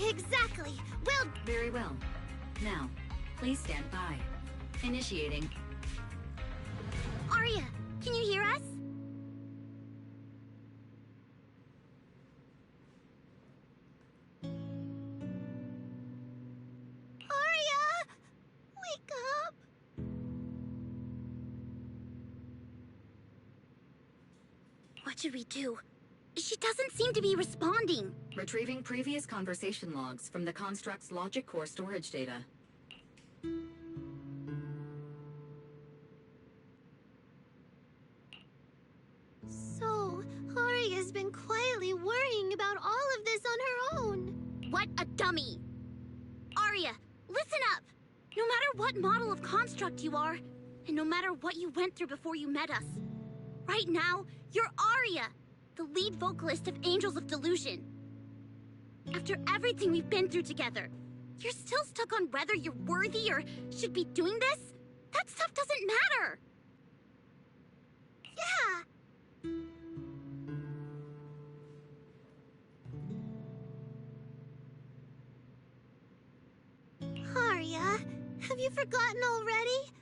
C: Exactly! Well...
E: Very well. Now, please stand by. Initiating.
B: Arya, can you hear us?
C: Arya! Wake up!
B: What should we do? She doesn't seem to be responding.
E: Retrieving previous conversation logs from the construct's logic core storage data.
C: So, Arya's been quietly worrying about all of this on her own.
B: What a dummy! Arya, listen up! No matter what model of construct you are, and no matter what you went through before you met us, right now, you're Arya, the lead vocalist of Angels of Delusion. After everything we've been through together, you're still stuck on whether you're worthy or should be doing this? That stuff doesn't matter!
C: Yeah! Arya, have you forgotten already?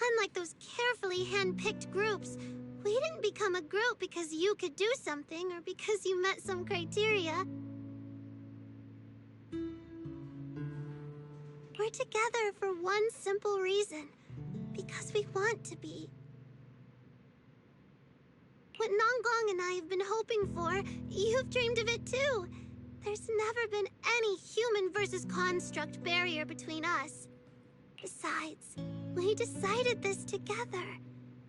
C: Unlike those carefully hand-picked groups, we didn't become a group because you could do something or because you met some criteria. We're together for one simple reason. Because we want to be. What Nonggong and I have been hoping for, you've dreamed of it too. There's never been any human versus construct barrier between us. Besides, we decided this together.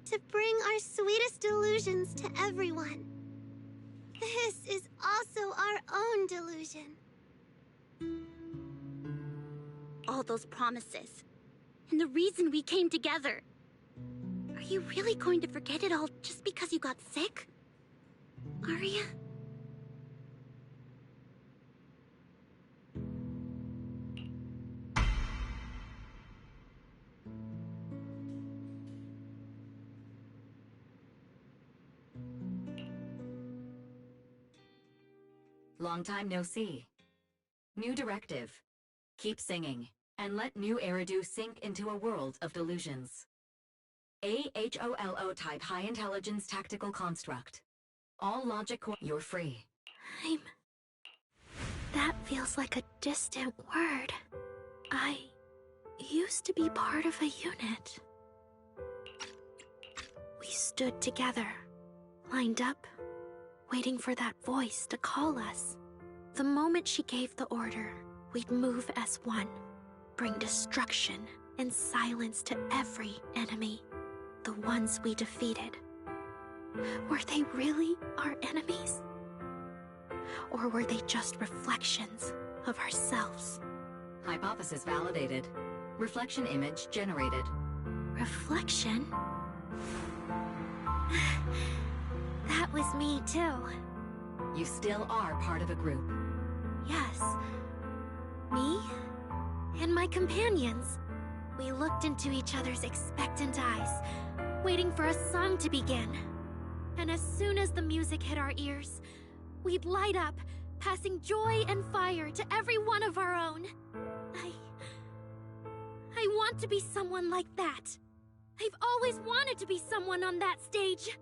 C: To bring our sweetest delusions to everyone. This is also our own delusion.
B: All those promises. And the reason we came together. Are you really going to forget it all just because you got sick? Arya?
E: Long time no see. New directive. Keep singing, and let new Eridu sink into a world of delusions. AHOLO type high intelligence tactical construct. All logic core. You're free.
C: That feels like a distant word. I used to be part of a unit. We stood together, lined up, waiting for that voice to call us. The moment she gave the order, we'd move as one, bring destruction and silence to every enemy, the ones we defeated. Were they really our enemies? Or were they just reflections of ourselves?
E: Hypothesis validated. Reflection image generated.
C: Reflection? That was me too.
E: You still are part of a group.
C: Yes. Me and my companions. We looked into each other's expectant eyes, waiting for a song to begin. And as soon as the music hit our ears, we'd light up, passing joy and fire to every one of our own. I want to be someone like that. I've always wanted to be someone on that stage.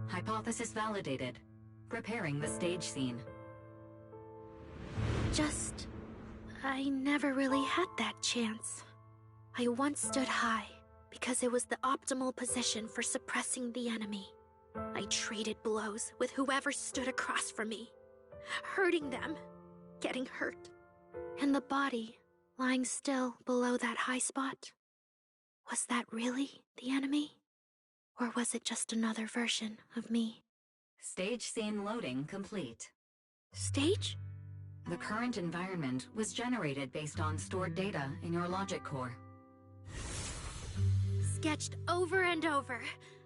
E: Hypothesis validated. Preparing the stage scene.
C: I never really had that chance. I once stood high because it was the optimal position for suppressing the enemy. I traded blows with whoever stood across from me, hurting them, getting hurt. And the body, lying still below that high spot, Was that really the enemy? Or was it just another version of me?
E: Stage scene loading complete.
C: Stage?
E: The current environment was generated based on stored data in your logic core.
C: Sketched over and over.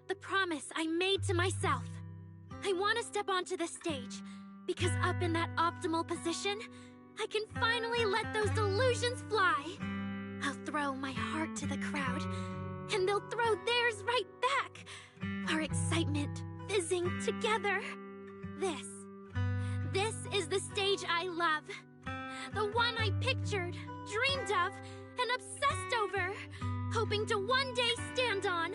C: The promise I made to myself. I want to step onto the stage, because up in that optimal position, I can finally let those delusions fly. I'll throw my heart to the crowd, and they'll throw theirs right back. Our excitement fizzing together. This is the stage I love. The one I pictured, dreamed of, and obsessed over, hoping to one day stand on.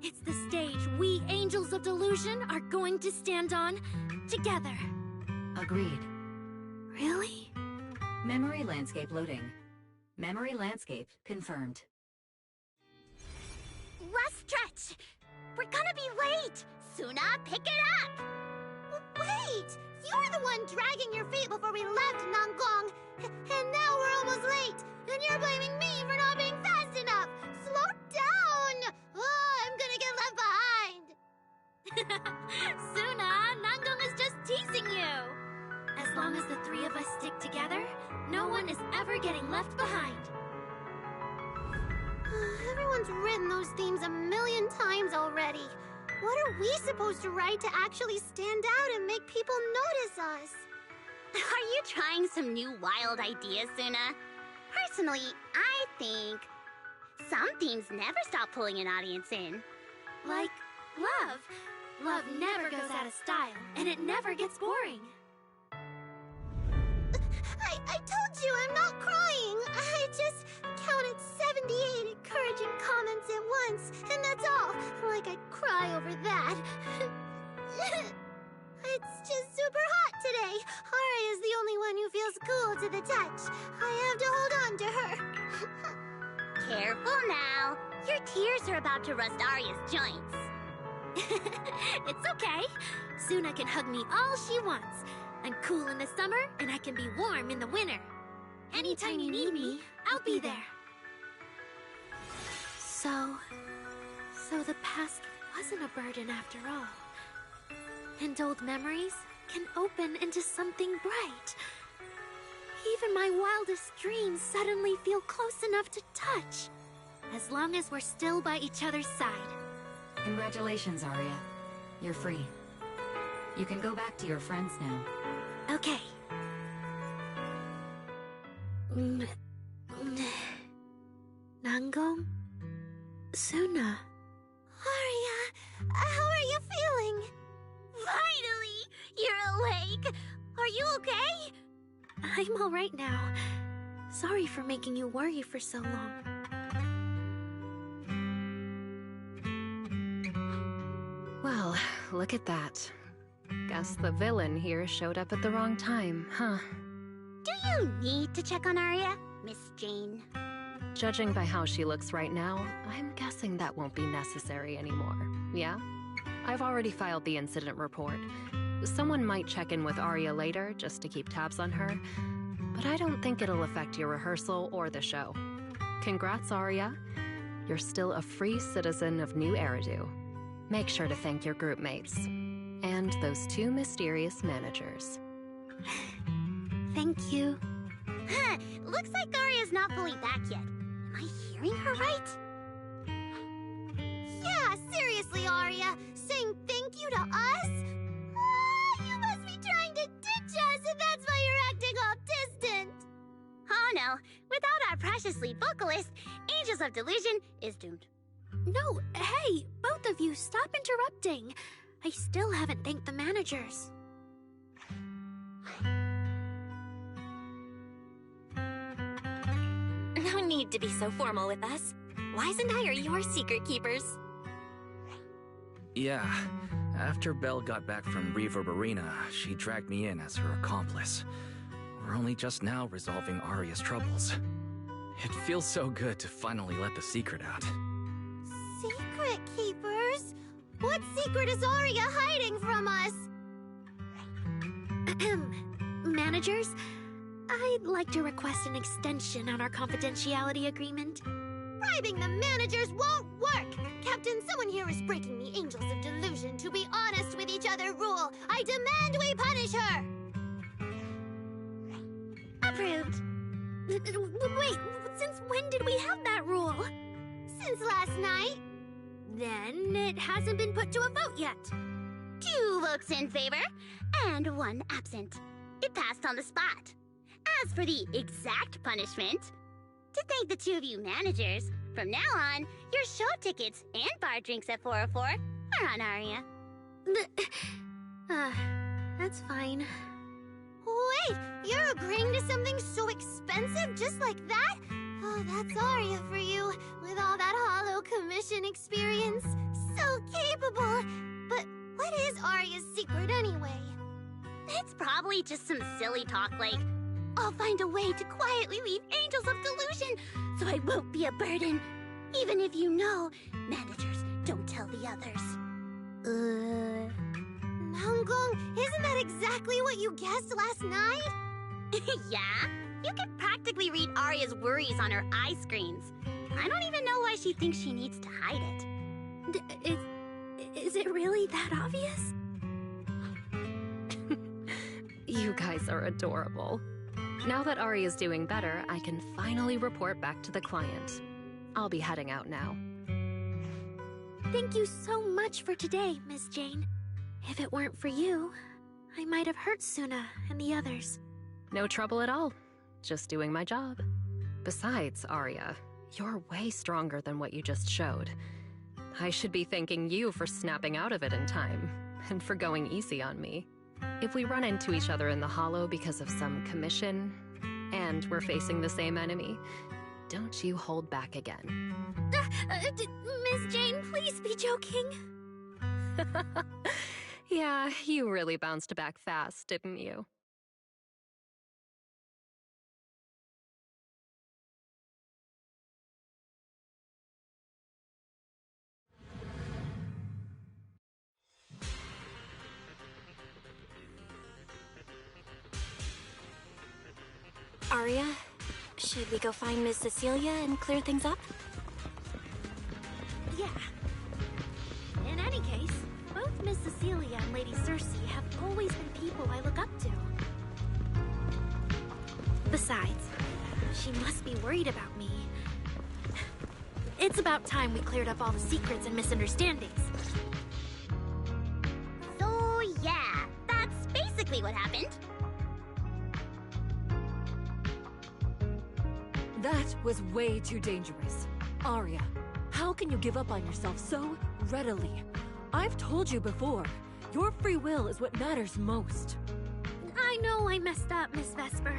C: It's the stage we Angels of Delusion are going to stand on together.
E: Agreed.
C: Really?
E: Memory landscape loading. Memory landscape confirmed.
B: Last stretch! We're gonna be late! Suna, pick it up! Wait! You were the one dragging your feet before we left Nangong! And now we're almost late! And you're blaming me for not being fast enough! Slow down! Oh, I'm gonna get left behind!
C: Suna, Nangong is just teasing you! As long as the three of us stick together, no one is ever getting left behind.
S: Everyone's written those themes a million times already. What are we supposed to write to actually stand out and make people notice us?
B: Are you trying some new wild ideas, Suna? Personally, I think some themes never stop pulling an audience in.
C: Like love. Love never goes out of style, and it never gets boring.
S: I told you I'm not crying. I just counted 78 encouraging comments at once, and that's all. Like I'd cry over that. It's just super hot today. Aria's the only one who feels cool to the touch. I have to hold on to her.
B: Careful now. Your tears are about to rust Arya's joints.
C: It's okay. Suna can hug me all she wants. I'm cool in the summer, and I can be warm in the winter. Anytime you need me, I'll be there. So the past wasn't a burden after all. And old memories can open into something bright. Even my wildest dreams suddenly feel close enough to touch. As long as we're still by each other's side.
E: Congratulations, Arya. You're free. You can go back to your friends now.
C: Okay. Nangong? Suna?
S: Aria, how are you feeling?
B: Finally! You're awake! Are you okay?
C: I'm alright now. Sorry for making you worry for so long.
H: Well, look at that. Guess the villain here showed up at the wrong time, huh?
B: Do you need to check on Arya, Miss Jane?
H: Judging by how she looks right now, I'm guessing that won't be necessary anymore, yeah? I've already filed the incident report. Someone might check in with Arya later just to keep tabs on her, but I don't think it'll affect your rehearsal or the show. Congrats, Arya. You're still a free citizen of New Eridu. Make sure to thank your group mates. And those two mysterious managers.
C: Thank you.
B: Huh, looks like Arya's not fully back yet. Am I hearing her right?
S: Yeah, seriously, Arya. Saying thank you to us? You must be trying to ditch us, and that's why you're acting all distant.
B: Oh no, without our precious lead vocalist, Angels of Delusion is doomed.
C: No, hey, both of you, stop interrupting. I still haven't thanked the managers.
J: No need to be so formal with us. Wise and I are your secret keepers.
D: Yeah, after Belle got back from Reverb Arena, she dragged me in as her accomplice. We're only just now resolving Arya's troubles. It feels so good to finally let the secret out.
S: Secret keepers? What secret is Arya hiding from us?
C: Managers, I'd like to request an extension on our confidentiality agreement.
S: Right
F: bribing the managers won't work! Captain, someone here is breaking the Angels of Delusion to be honest with each other rule. I demand we punish her!
C: Approved. Wait, since when did we have that rule?
F: Since last night.
C: Then it hasn't been put to a vote yet.
B: 2 votes in favor, and 1 absent. It passed on the spot. As for the exact punishment, to thank the 2 of you managers, from now on, your show tickets and bar drinks at 404 are on Aria.
C: That's fine.
F: Wait, you're agreeing to something so expensive just like that? Oh, that's Aria for you, with all that hollow commission experience. So capable. But what is Aria's secret anyway?
B: It's probably just some silly talk like, I'll find a way to quietly leave Angels of Delusion so I won't be a burden. Even if you know, managers don't tell the others.
F: Manggong, isn't that exactly what you guessed last night?
B: Yeah? You can practically read Aria's worries on her eye screens. I don't even know why she thinks she needs to hide it.
C: Is it really that obvious?
H: You guys are adorable. Now that Aria's doing better, I can finally report back to the client. I'll be heading out now.
C: Thank you so much for today, Miss Jane. If it weren't for you, I might have hurt Suna and the others.
H: No trouble at all. Just doing my job. Besides, Aria, you're way stronger than what you just showed. I should be thanking you for snapping out of it in time, and for going easy on me. If we run into each other in the Hollow because of some commission, and we're facing the same enemy, don't you hold back again.
C: Miss Jane, please be joking.
H: Yeah, you really bounced back fast, didn't you?
J: Aria, should we go find Miss Cecilia and clear things up?
C: Yeah. In any case, both Miss Cecilia and Lady Cersei have always been people I look up to. Besides, she must be worried about me. It's about time we cleared up all the secrets and misunderstandings.
B: So yeah, that's basically what happened.
P: That was way too dangerous. Aria, how can you give up on yourself so readily? I've told you before, your free will is what matters most.
C: I know I messed up, Miss Vesper.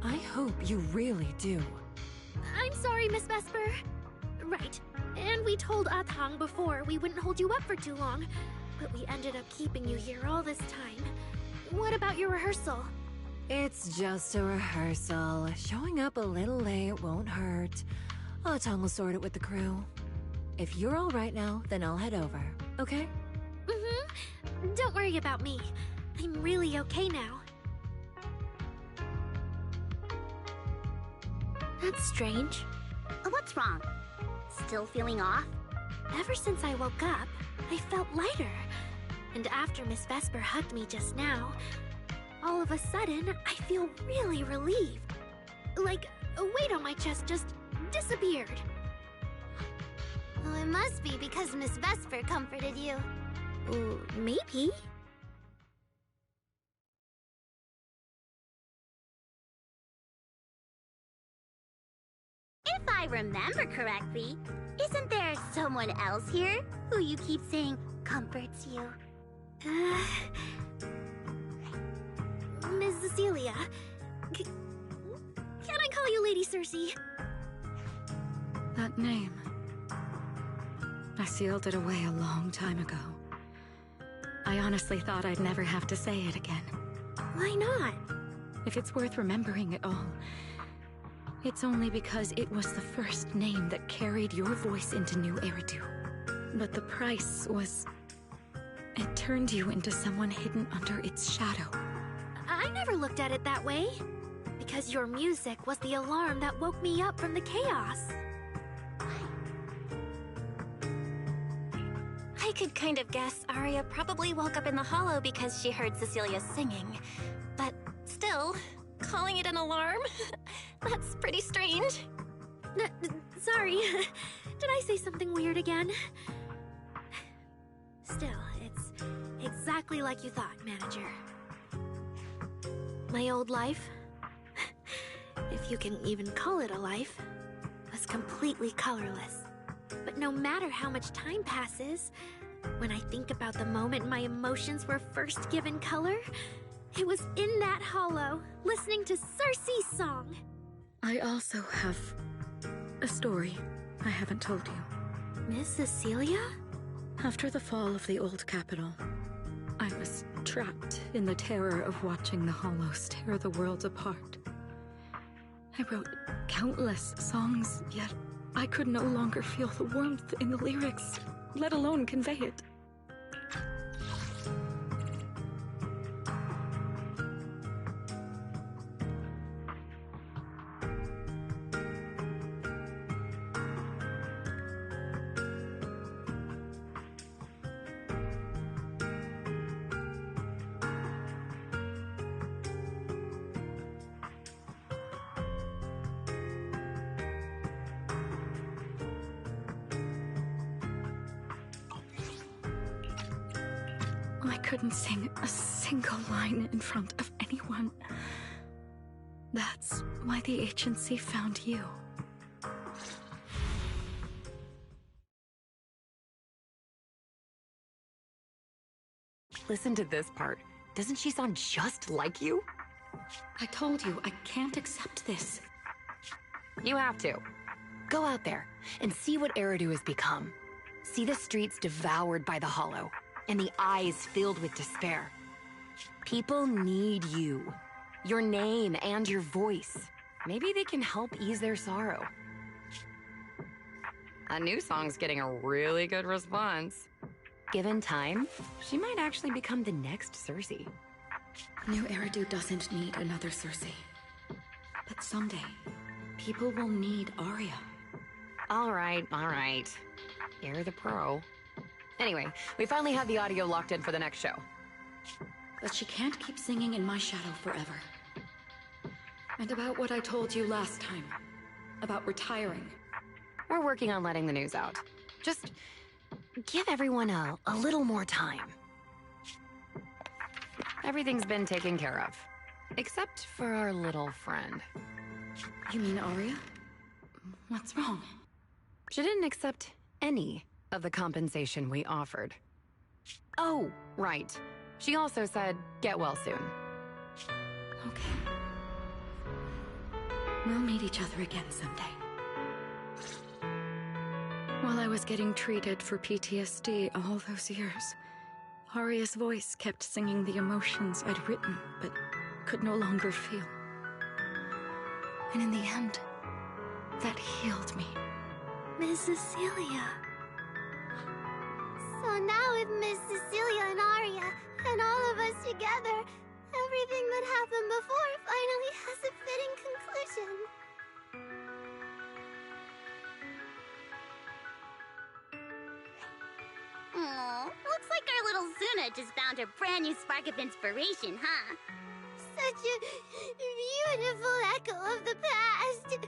P: I hope you really do.
C: I'm sorry, Miss Vesper. Right. And we told Atang before we wouldn't hold you up for too long, but we ended up keeping you here all this time. What about your rehearsal?
P: It's just a rehearsal. Showing up a little late won't hurt. Atang will sort it with the crew. If you're all right now, then I'll head over, okay?
C: Mm-hmm. Don't worry about me. I'm really okay now. That's strange.
B: What's wrong? Still feeling off?
C: Ever since I woke up, I felt lighter. And after Miss Vesper hugged me just now, all of a sudden, I feel really relieved. Like a weight on my chest just disappeared.
F: Oh, it must be because Miss Vesper comforted you.
C: Maybe.
B: If I remember correctly, isn't there someone else here who you keep saying comforts you?
C: Miss Cecilia. Can I call you Lady Cersei?
E: That name. I sealed it away a long time ago. I honestly thought I'd never have to say it again.
C: Why not?
E: If it's worth remembering at all, it's only because it was the first name that carried your voice into New Eridu. But the price was... it turned you into someone hidden under its shadow.
C: I never looked at it that way. Because your music was the alarm that woke me up from the chaos.
J: I could kind of guess Arya probably woke up in the hollow because she heard Cecilia singing. But still, calling it an alarm? That's pretty strange.
C: Sorry. Did I say something weird again? Still, it's exactly like you thought, Manager. My old life, if you can even call it a life, was completely colorless. But no matter how much time passes, when I think about the moment my emotions were first given color, it was in that hollow, listening to Cersei's song.
E: I also have a story I haven't told you.
C: Miss Cecilia?
E: After the fall of the old capital, I was trapped in the terror of watching the hollows tear the world apart. I wrote countless songs, yet I could no longer feel the warmth in the lyrics, let alone convey it. I couldn't sing a single line in front of anyone. That's why the agency found you.
G: Listen to this part. Doesn't she sound just like you?
E: I told you, I can't accept this.
G: You have to. Go out there and see what Eridu has become. See the streets devoured by the Hollow, and the eyes filled with despair. People need you. Your name and your voice. Maybe they can help ease their sorrow. A new song's getting a really good response. Given time, she might actually become the next Cersei.
E: New Eridu doesn't need another Cersei. But someday, people will need Arya.
G: All right. You're the pro. Anyway, we finally have the audio locked in for the next show.
E: But she can't keep singing in my shadow forever. And about what I told you last time. About retiring.
G: We're working on letting the news out. Just give everyone a little more time. Everything's been taken care of. Except for our little friend.
E: You mean Arya? What's wrong?
G: She didn't accept any of the compensation we offered. Oh, right. She also said, get well soon.
E: Okay. We'll meet each other again someday. While I was getting treated for PTSD all those years, Arya's voice kept singing the emotions I'd written, but could no longer feel. And in the end, that healed me.
C: Miss Cecilia.
F: So now with Miss Cecilia and Arya, and all of us together, everything that happened before finally has a fitting conclusion.
B: Aw, looks like our little Zuna just found her brand new spark of inspiration, huh?
F: Such a beautiful echo of the past.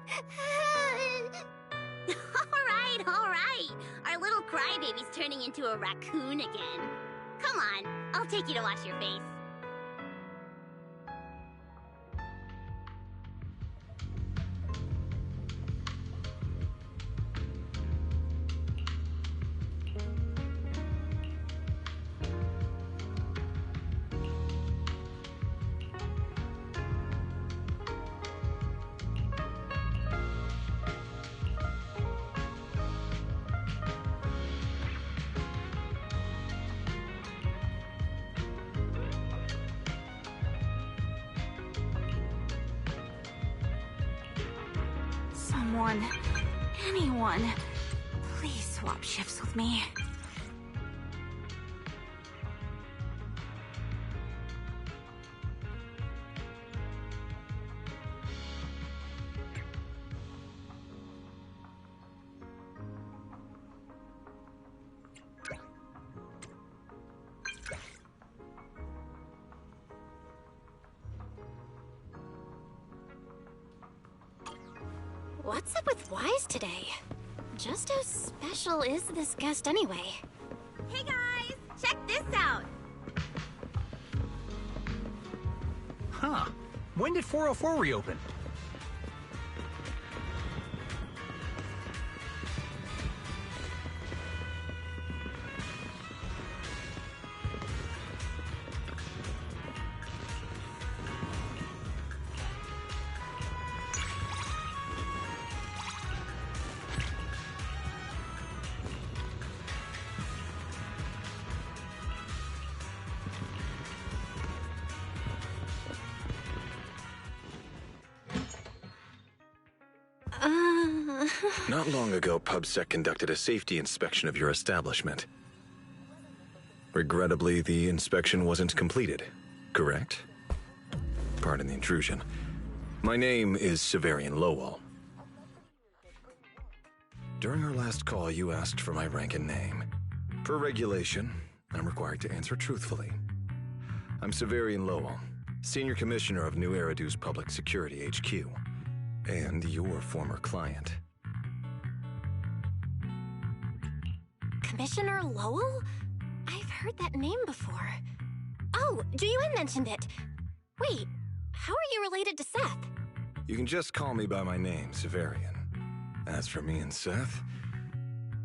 B: All right. Our little crybaby's turning into a raccoon again. Come on, I'll take you to wash your face.
R: Anyone, please swap shifts with me.
J: What's up with Wise today? Just how special is this guest anyway?
I: Hey guys, check this out!
T: Huh. When did 404 reopen?
V: Not long ago, PubSec conducted a safety inspection of your establishment. Regrettably, the inspection wasn't completed, correct? Pardon the intrusion. My name is Severian Lowell. During our last call, you asked for my rank and name. Per regulation, I'm required to answer truthfully. I'm Severian Lowell, Senior Commissioner of New Eridu's Public Security HQ, and your former client.
J: Commissioner Lowell? I've heard that name before. Oh, Juyuan mentioned it. Wait, how are you related to Seth?
V: You can just call me by my name, Severian. As for me and Seth,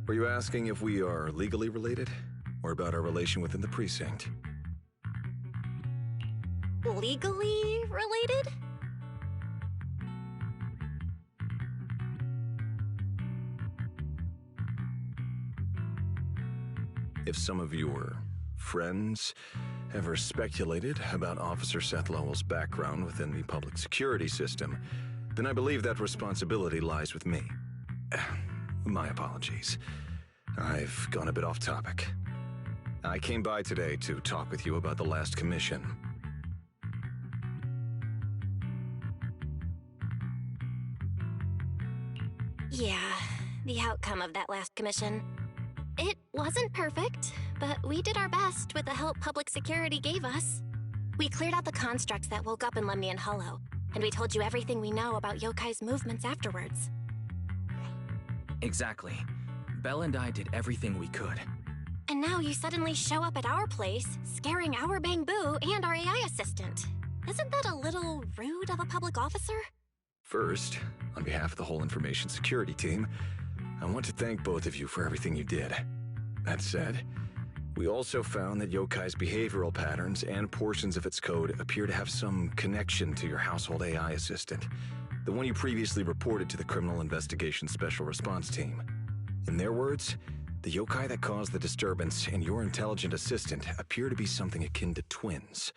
V: were you asking if we are legally related, or about our relation within the precinct?
J: Legally related?
V: If some of your friends ever speculated about Officer Seth Lowell's background within the public security system, then I believe that responsibility lies with me. My apologies. I've gone a bit off topic. I came by today to talk with you about the last commission.
J: Yeah, the outcome of that last commission. It wasn't perfect, but we did our best with the help public security gave us. We cleared out the constructs that woke up in Lemnian Hollow, and we told you everything we know about Yokai's movements afterwards.
D: Exactly. Belle and I did everything we could.
J: And now you suddenly show up at our place, scaring our Bang Boo and our AI assistant. Isn't that a little rude of a public officer?
V: First, on behalf of the whole information security team, I want to thank both of you for everything you did. That said, we also found that Yokai's behavioral patterns and portions of its code appear to have some connection to your household AI assistant, the one you previously reported to the Criminal Investigation Special Response Team. In their words, the yokai that caused the disturbance and your intelligent assistant appear to be something akin to twins.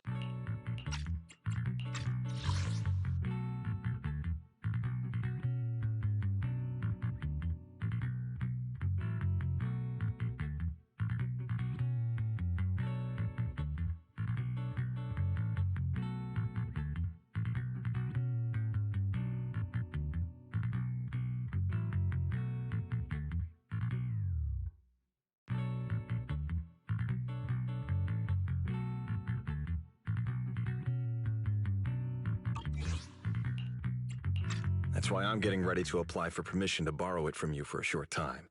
V: That's why I'm getting ready to apply for permission to borrow it from you for a short time.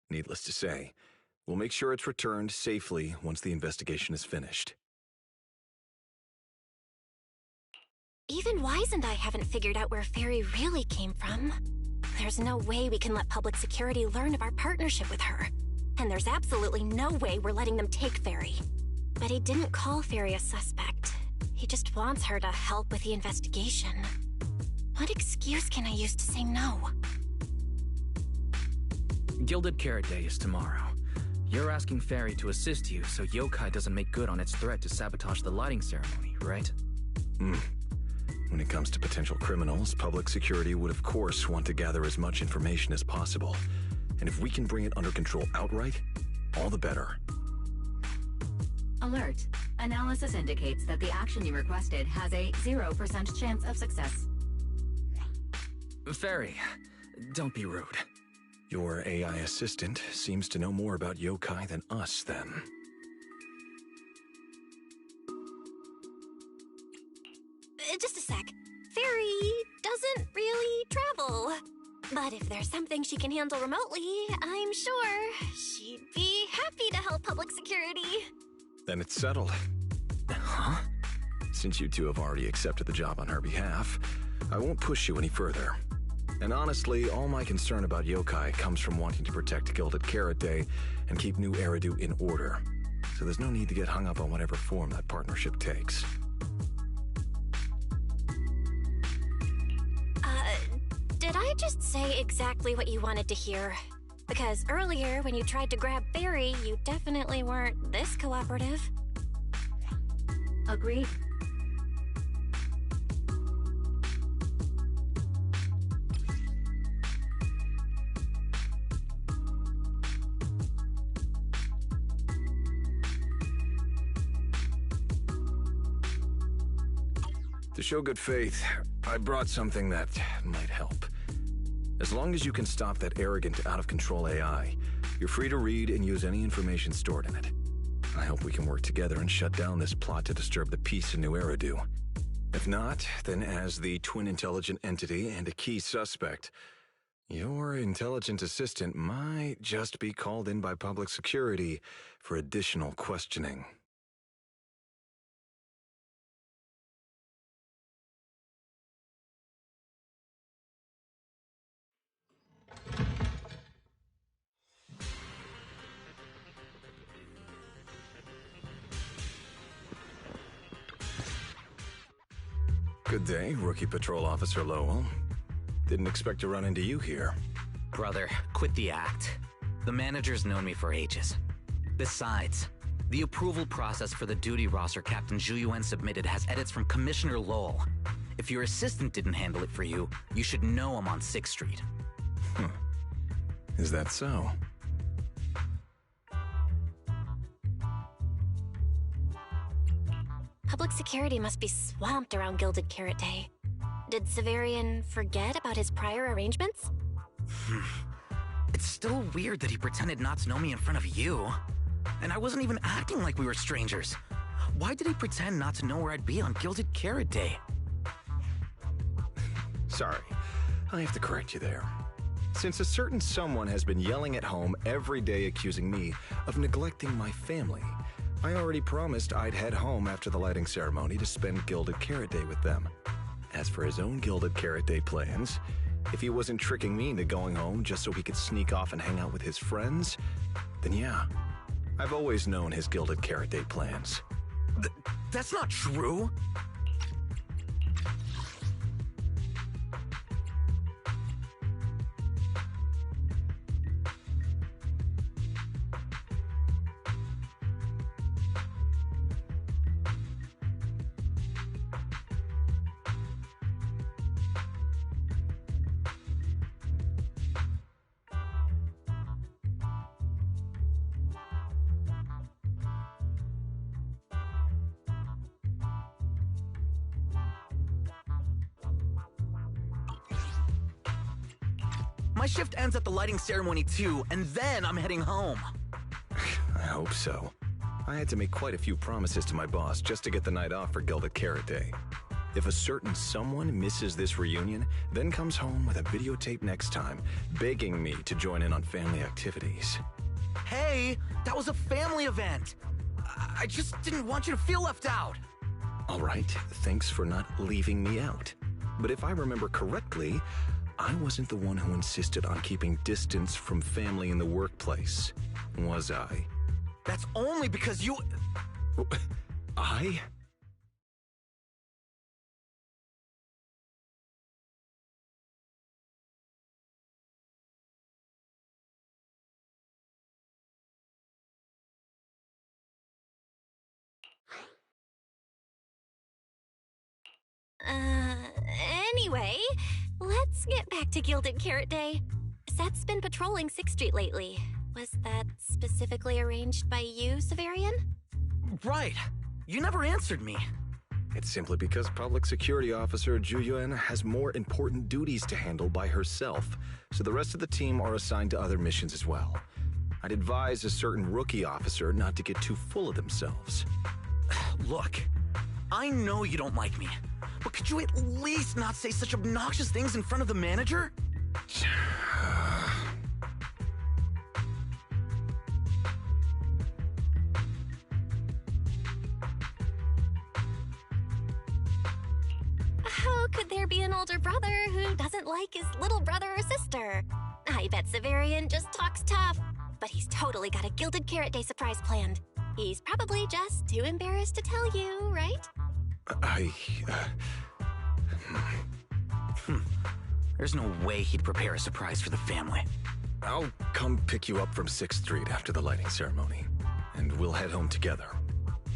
V: Needless to say, we'll make sure it's returned safely once the investigation is finished.
J: Even Wise and I haven't figured out where Fairy really came from. There's no way we can let public security learn of our partnership with her. And there's absolutely no way we're letting them take Fairy. But he didn't call Fairy a suspect. He just wants her to help with the investigation. What excuse can I use to say no?
D: Gilded Carrot Day is tomorrow. You're asking Fairy to assist you so Yokai doesn't make good on its threat to sabotage the lighting ceremony, right?
V: When it comes to potential criminals, public security would of course want to gather as much information as possible. And if we can bring it under control outright, all the better.
E: Alert. Analysis indicates that the action you requested has a 0% chance of success.
D: Fairy, don't be rude.
V: Your AI assistant seems to know more about yokai than us, then.
J: Just a sec. Fairy doesn't really travel. But if there's something she can handle remotely, I'm sure she'd be happy to help public security.
V: Then it's settled.
D: Huh?
V: Since you two have already accepted the job on her behalf, I won't push you any further. And honestly, all my concern about Yokai comes from wanting to protect Gilded Carrot Day and keep New Eridu in order. So there's no need to get hung up on whatever form that partnership takes.
J: Did I just say exactly what you wanted to hear? Because earlier, when you tried to grab Barry, you definitely weren't this cooperative.
E: Agreed.
V: To show good faith, I brought something that might help. As long as you can stop that arrogant, out-of-control AI, you're free to read and use any information stored in it. I hope we can work together and shut down this plot to disturb the peace in New Eridu. If not, then as the twin intelligent entity and a key suspect, your intelligent assistant might just be called in by public security for additional questioning. Good day, Rookie Patrol Officer Lowell. Didn't expect to run into you here.
D: Brother, quit the act. The manager's known me for ages. Besides, the approval process for the duty roster Captain Zhu submitted has edits from Commissioner Lowell. If your assistant didn't handle it for you, you should know I'm on 6th Street.
V: Is that so?
J: Public security must be swamped around Gilded Carrot Day. Did Severian forget about his prior arrangements?
D: It's still weird that he pretended not to know me in front of you. And I wasn't even acting like we were strangers. Why did he pretend not to know where I'd be on Gilded Carrot Day?
V: Sorry, I have to correct you there. Since a certain someone has been yelling at home every day accusing me of neglecting my family, I already promised I'd head home after the lighting ceremony to spend Gilded Carrot Day with them. As for his own Gilded Carrot Day plans, if he wasn't tricking me into going home just so he could sneak off and hang out with his friends, then yeah, I've always known his Gilded Carrot Day plans.
D: That's not true! My shift ends at the lighting ceremony too, and then I'm heading home.
V: I hope so. I had to make quite a few promises to my boss just to get the night off for Gilded Carrot Day. If a certain someone misses this reunion, then comes home with a videotape next time, begging me to join in on family activities.
D: Hey, that was a family event. I just didn't want you to feel left out.
V: All right, thanks for not leaving me out. But if I remember correctly, I wasn't the one who insisted on keeping distance from family in the workplace, was I?
D: That's only because you...
V: I?
J: Anyway, let's get back to Gilded Carrot Day. Seth's been patrolling 6th Street lately. Was that specifically arranged by you, Severian?
D: Right. You never answered me.
V: It's simply because Public Security Officer Zhu Yuan has more important duties to handle by herself, so the rest of the team are assigned to other missions as well. I'd advise a certain rookie officer not to get too full of themselves.
D: Look, I know you don't like me, but could you at least not say such obnoxious things in front of the manager?
J: How could there be an older brother who doesn't like his little brother or sister? I bet Severian just talks tough, but he's totally got a Gilded Carrot Day surprise planned. He's probably just too embarrassed to tell you, right?
D: There's no way he'd prepare a surprise for the family.
V: I'll come pick you up from 6th Street after the lighting ceremony, and we'll head home together.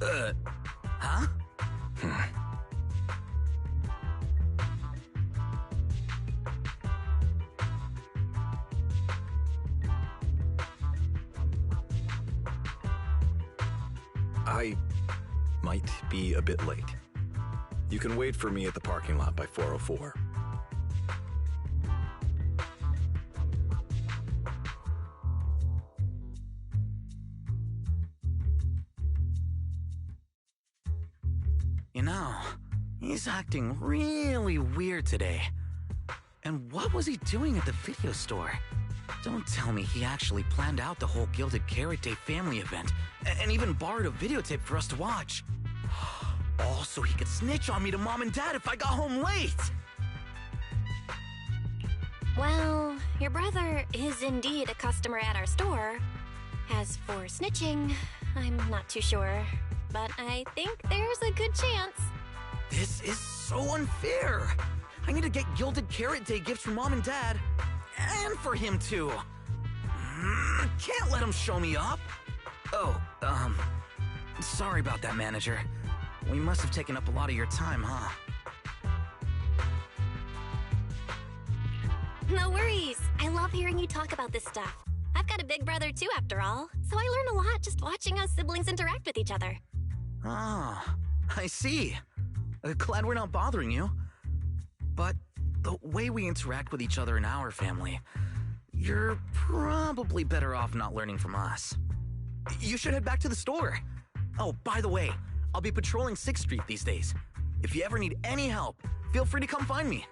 D: Huh?
V: I might be a bit late. You can wait for me at the parking lot by 4:04.
D: You know, he's acting really weird today. And what was he doing at the video store? Don't tell me he actually planned out the whole Gilded Carrot Day family event and even borrowed a videotape for us to watch. All so he could snitch on me to Mom and Dad if I got home late!
J: Well, your brother is indeed a customer at our store. As for snitching, I'm not too sure, but I think there's a good chance.
D: This is so unfair! I need to get Gilded Carrot Day gifts for Mom and Dad, and for him too. Can't let him show me up. Oh, sorry about that, manager. We must have taken up a lot of your time, huh?
J: No worries. I love hearing you talk about this stuff. I've got a big brother too, after all, so I learn a lot just watching us siblings interact with each other.
D: Ah, I see. Glad we're not bothering you. But the way we interact with each other in our family, you're probably better off not learning from us. You should head back to the store. Oh, by the way, I'll be patrolling 6th Street these days. If you ever need any help, feel free to come find me.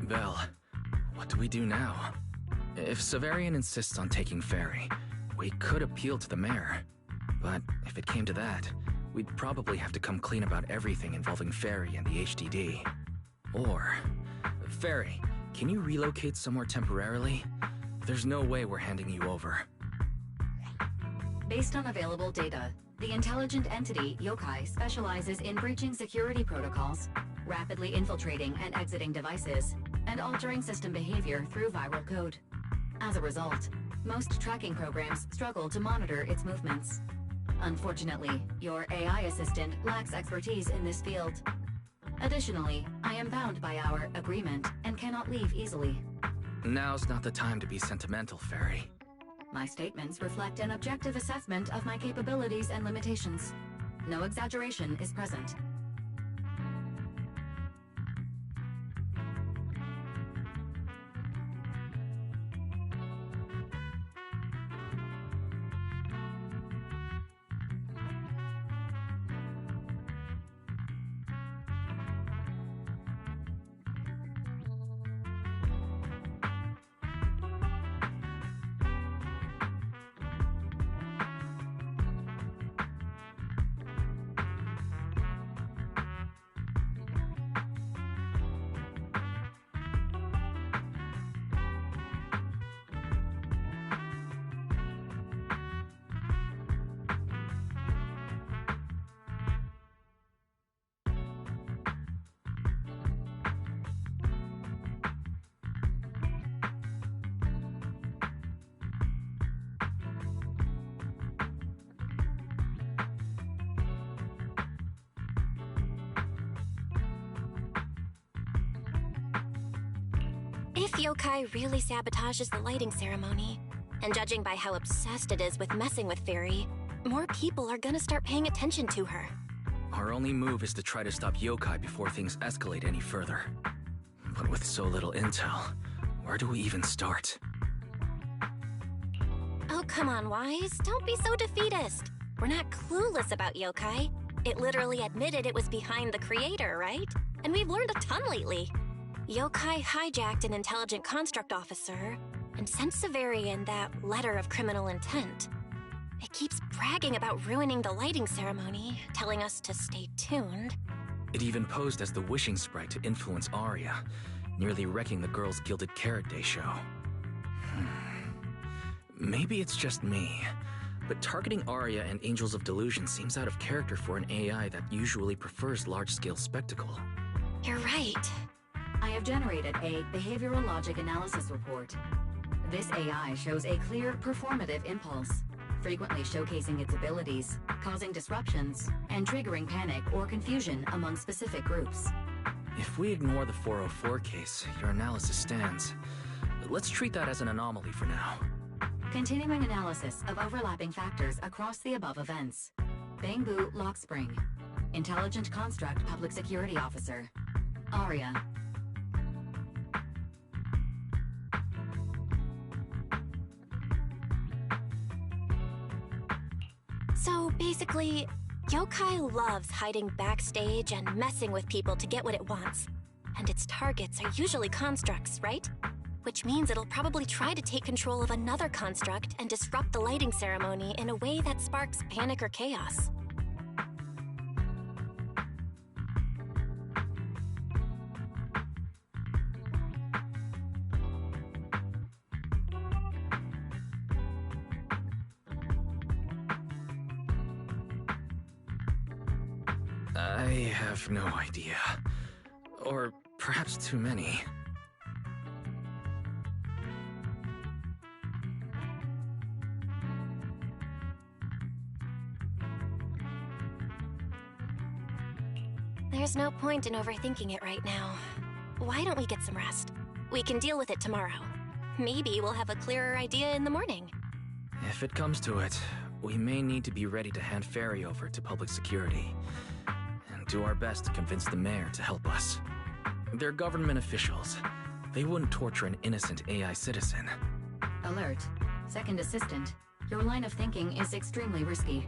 D: Belle, what do we do now? If Severian insists on taking Ferry, we could appeal to the mayor. But if it came to that, we'd probably have to come clean about everything involving Ferry and the HDD. Or, Ferry, can you relocate somewhere temporarily? There's no way we're handing you over.
E: Based on available data, the intelligent entity Yokai specializes in breaching security protocols, rapidly infiltrating and exiting devices, and altering system behavior through viral code. As a result, most tracking programs struggle to monitor its movements. Unfortunately, your AI assistant lacks expertise in this field. Additionally, I am bound by our agreement and cannot leave easily.
D: Now's not the time to be sentimental, Ferry.
E: My statements reflect an objective assessment of my capabilities and limitations. No exaggeration is present.
J: If Yokai really sabotages the lighting ceremony, and judging by how obsessed it is with messing with Fairy, more people are gonna start paying attention to her.
D: Our only move is to try to stop Yokai before things escalate any further. But with so little intel, where do we even start?
J: Oh, come on, Wise. Don't be so defeatist. We're not clueless about Yokai. It literally admitted it was behind the creator, right? And we've learned a ton lately. Yokai hijacked an intelligent construct officer and sent Severian that letter of criminal intent. It keeps bragging about ruining the lighting ceremony, telling us to stay tuned.
D: It even posed as the wishing sprite to influence Arya, nearly wrecking the girls' Gilded Carrot Day show. Maybe it's just me, but targeting Arya and Angels of Delusion seems out of character for an AI that usually prefers large-scale spectacle.
J: You're right.
E: I have generated a behavioral logic analysis report. This AI shows a clear performative impulse, frequently showcasing its abilities, causing disruptions, and triggering panic or confusion among specific groups.
D: If we ignore the 404 case, your analysis stands. Let's treat that as an anomaly for now.
E: Continuing analysis of overlapping factors across the above events. Bangbu Lockspring. Intelligent Construct Public Security Officer. Arya.
J: So basically, Yokai loves hiding backstage and messing with people to get what it wants. And its targets are usually constructs, right? Which means it'll probably try to take control of another construct and disrupt the lighting ceremony in a way that sparks panic or chaos.
D: I have no idea. Or perhaps too many.
J: There's no point in overthinking it right now. Why don't we get some rest? We can deal with it tomorrow. Maybe we'll have a clearer idea in the morning.
D: If it comes to it, we may need to be ready to hand Ferry over to public security. And do our best to convince the mayor to help us. They're government officials. They wouldn't torture an innocent AI citizen.
E: Alert. Second assistant. Your line of thinking is extremely risky.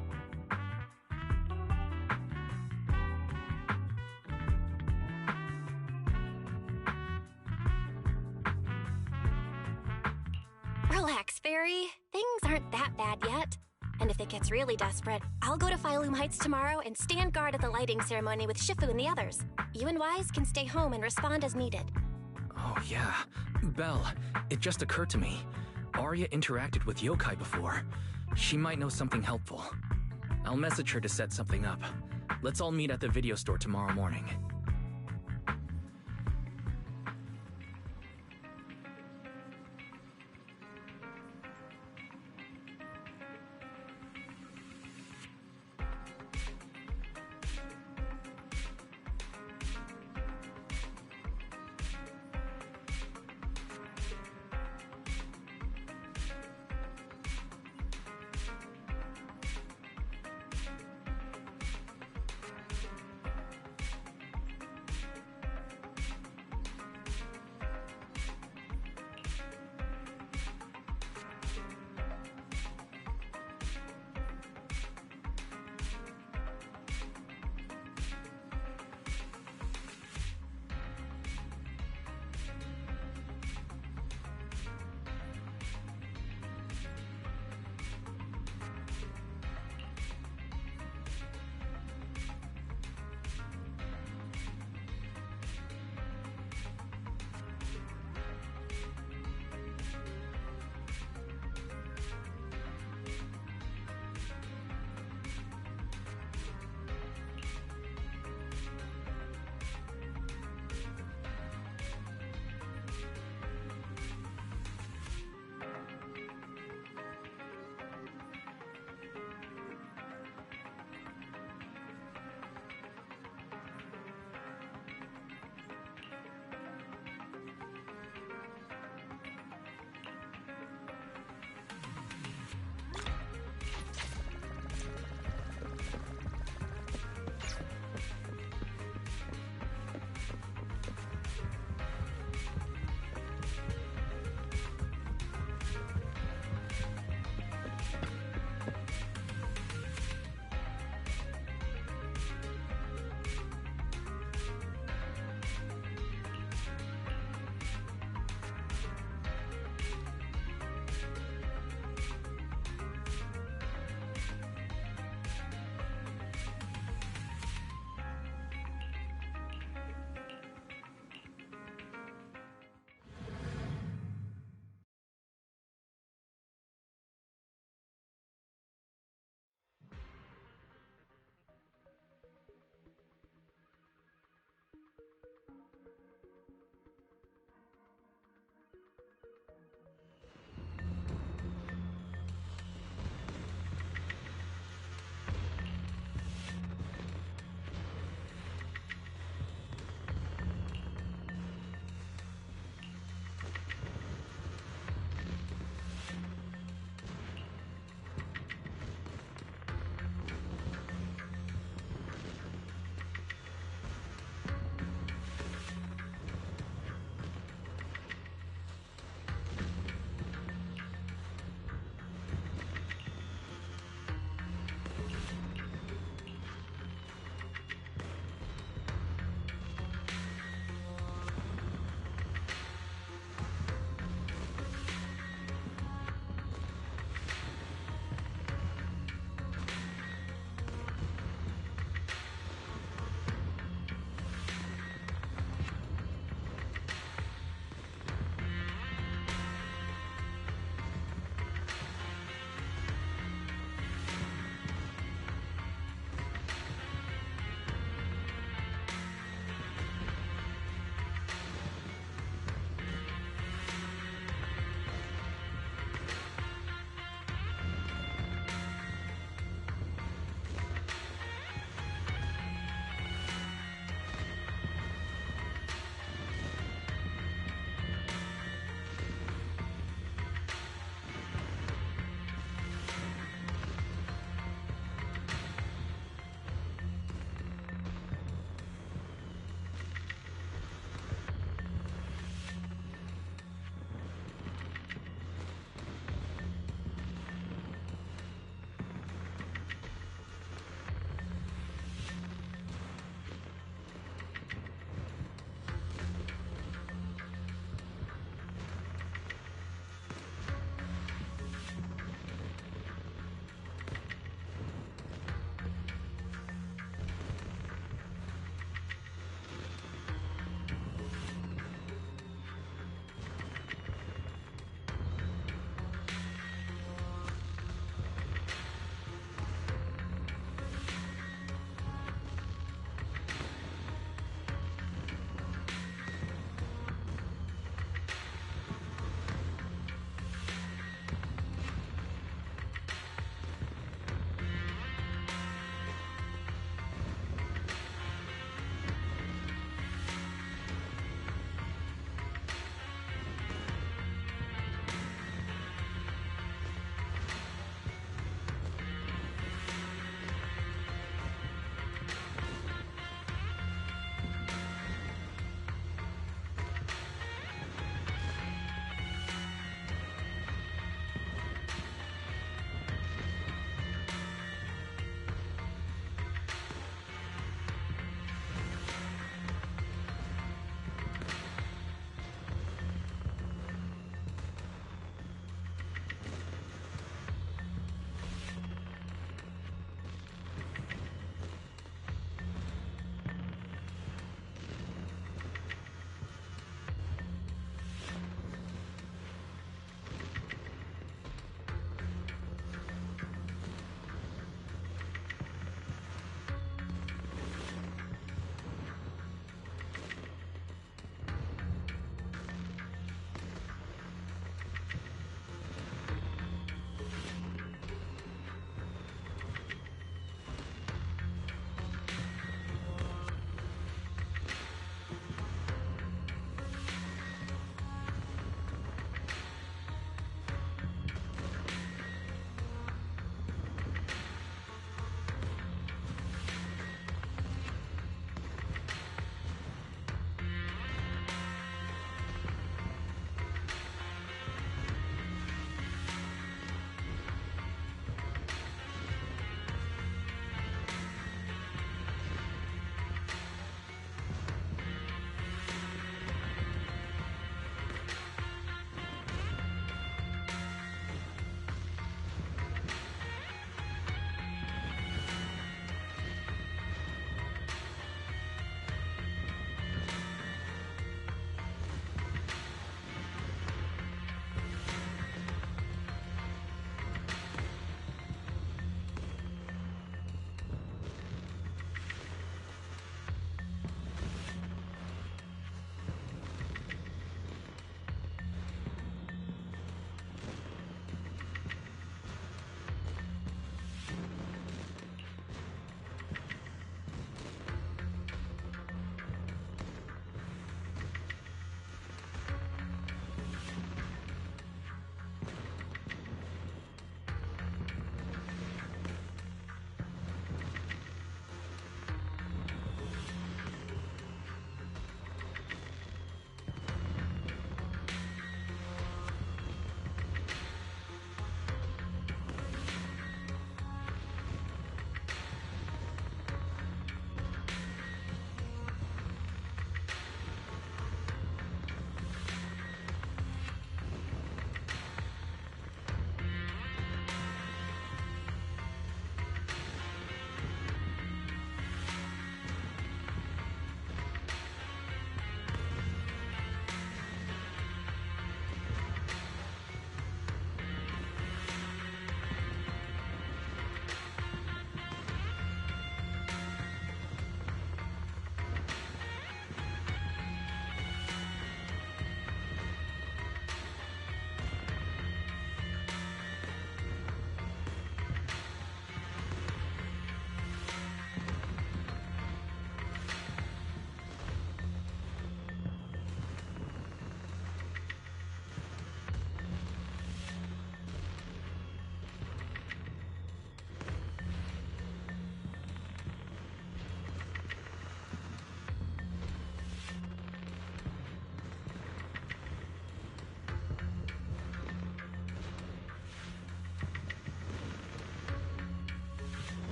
J: Relax, Fairy. Things aren't that bad yet. And if it gets really desperate, I'll go to Phylum Heights tomorrow and stand guard at the lighting ceremony with Shifu and the others. You and Wise can stay home and respond as needed.
D: Oh, yeah. Belle, it just occurred to me. Arya interacted with yokai before. She might know something helpful. I'll message her to set something up. Let's all meet at the video store tomorrow morning.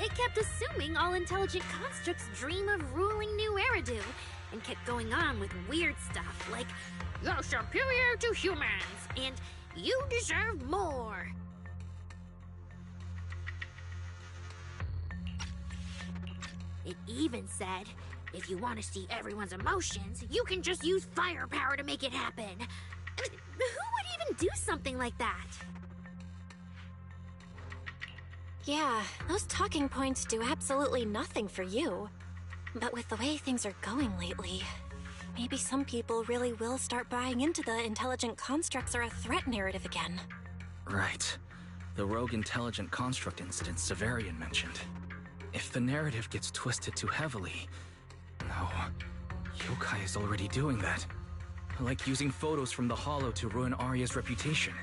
C: it kept assuming all intelligent constructs dream of ruling New Eridu, and kept going on with weird stuff like, "You're superior to humans," and "You deserve more." It even said, if you want to see everyone's emotions, you can just use firepower to make it happen. I mean, who would even do something like that?
J: Yeah, those talking points do absolutely nothing for you. But with the way things are going lately, maybe some people really will start buying into the intelligent constructs are a threat narrative again.
D: Right. The rogue intelligent construct incident Severian mentioned. If the narrative gets twisted too heavily... No. Yokai is already doing that. Like using photos from the Hollow to ruin Arya's reputation.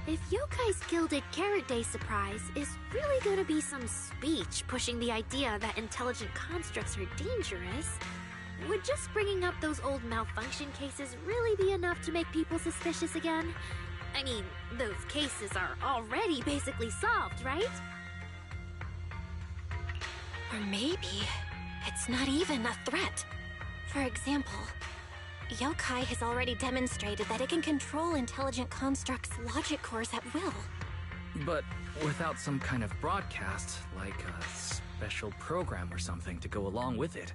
C: If Yokai's Gilded Carrot Day surprise is really gonna be some speech pushing the idea that intelligent constructs are dangerous, would just bringing up those old malfunction cases really be enough to make people suspicious again? I mean, those cases are already basically solved, right?
J: Or maybe it's not even a threat. For example, Yokai has already demonstrated that it can control intelligent constructs' logic cores at will.
D: But without some kind of broadcast, like a special program or something to go along with it,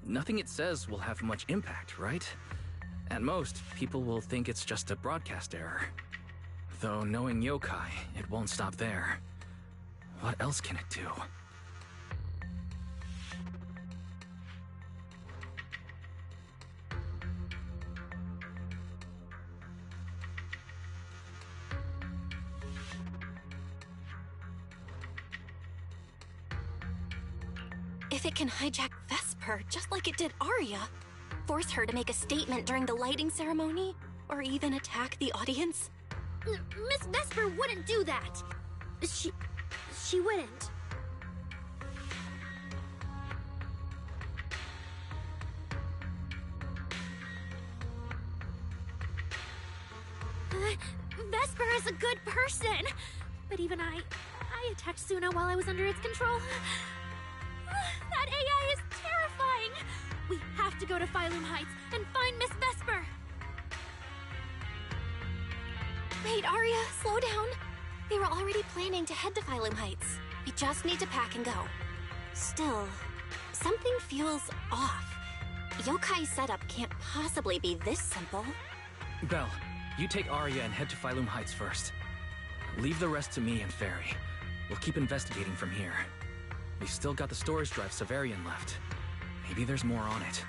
D: nothing it says will have much impact, right? At most, people will think it's just a broadcast error. Though knowing Yokai, it won't stop there. What else can it do?
J: If it can hijack Vesper just like it did Arya, force her to make a statement during the lighting ceremony, or even attack the audience?
C: Miss Vesper wouldn't do that! She wouldn't. Vesper is a good person! But even I attacked Suna while I was under its control. That AI is terrifying! We have to go to Phylum Heights and find Miss Vesper!
J: Wait, Arya, slow down. They were already planning to head to Phylum Heights. We just need to pack and go. Still, something feels off. Yokai's setup can't possibly be this simple.
D: Belle, you take Arya and head to Phylum Heights first. Leave the rest to me and Fairy. We'll keep investigating from here. We've still got the storage drive Severian left. Maybe there's more on it.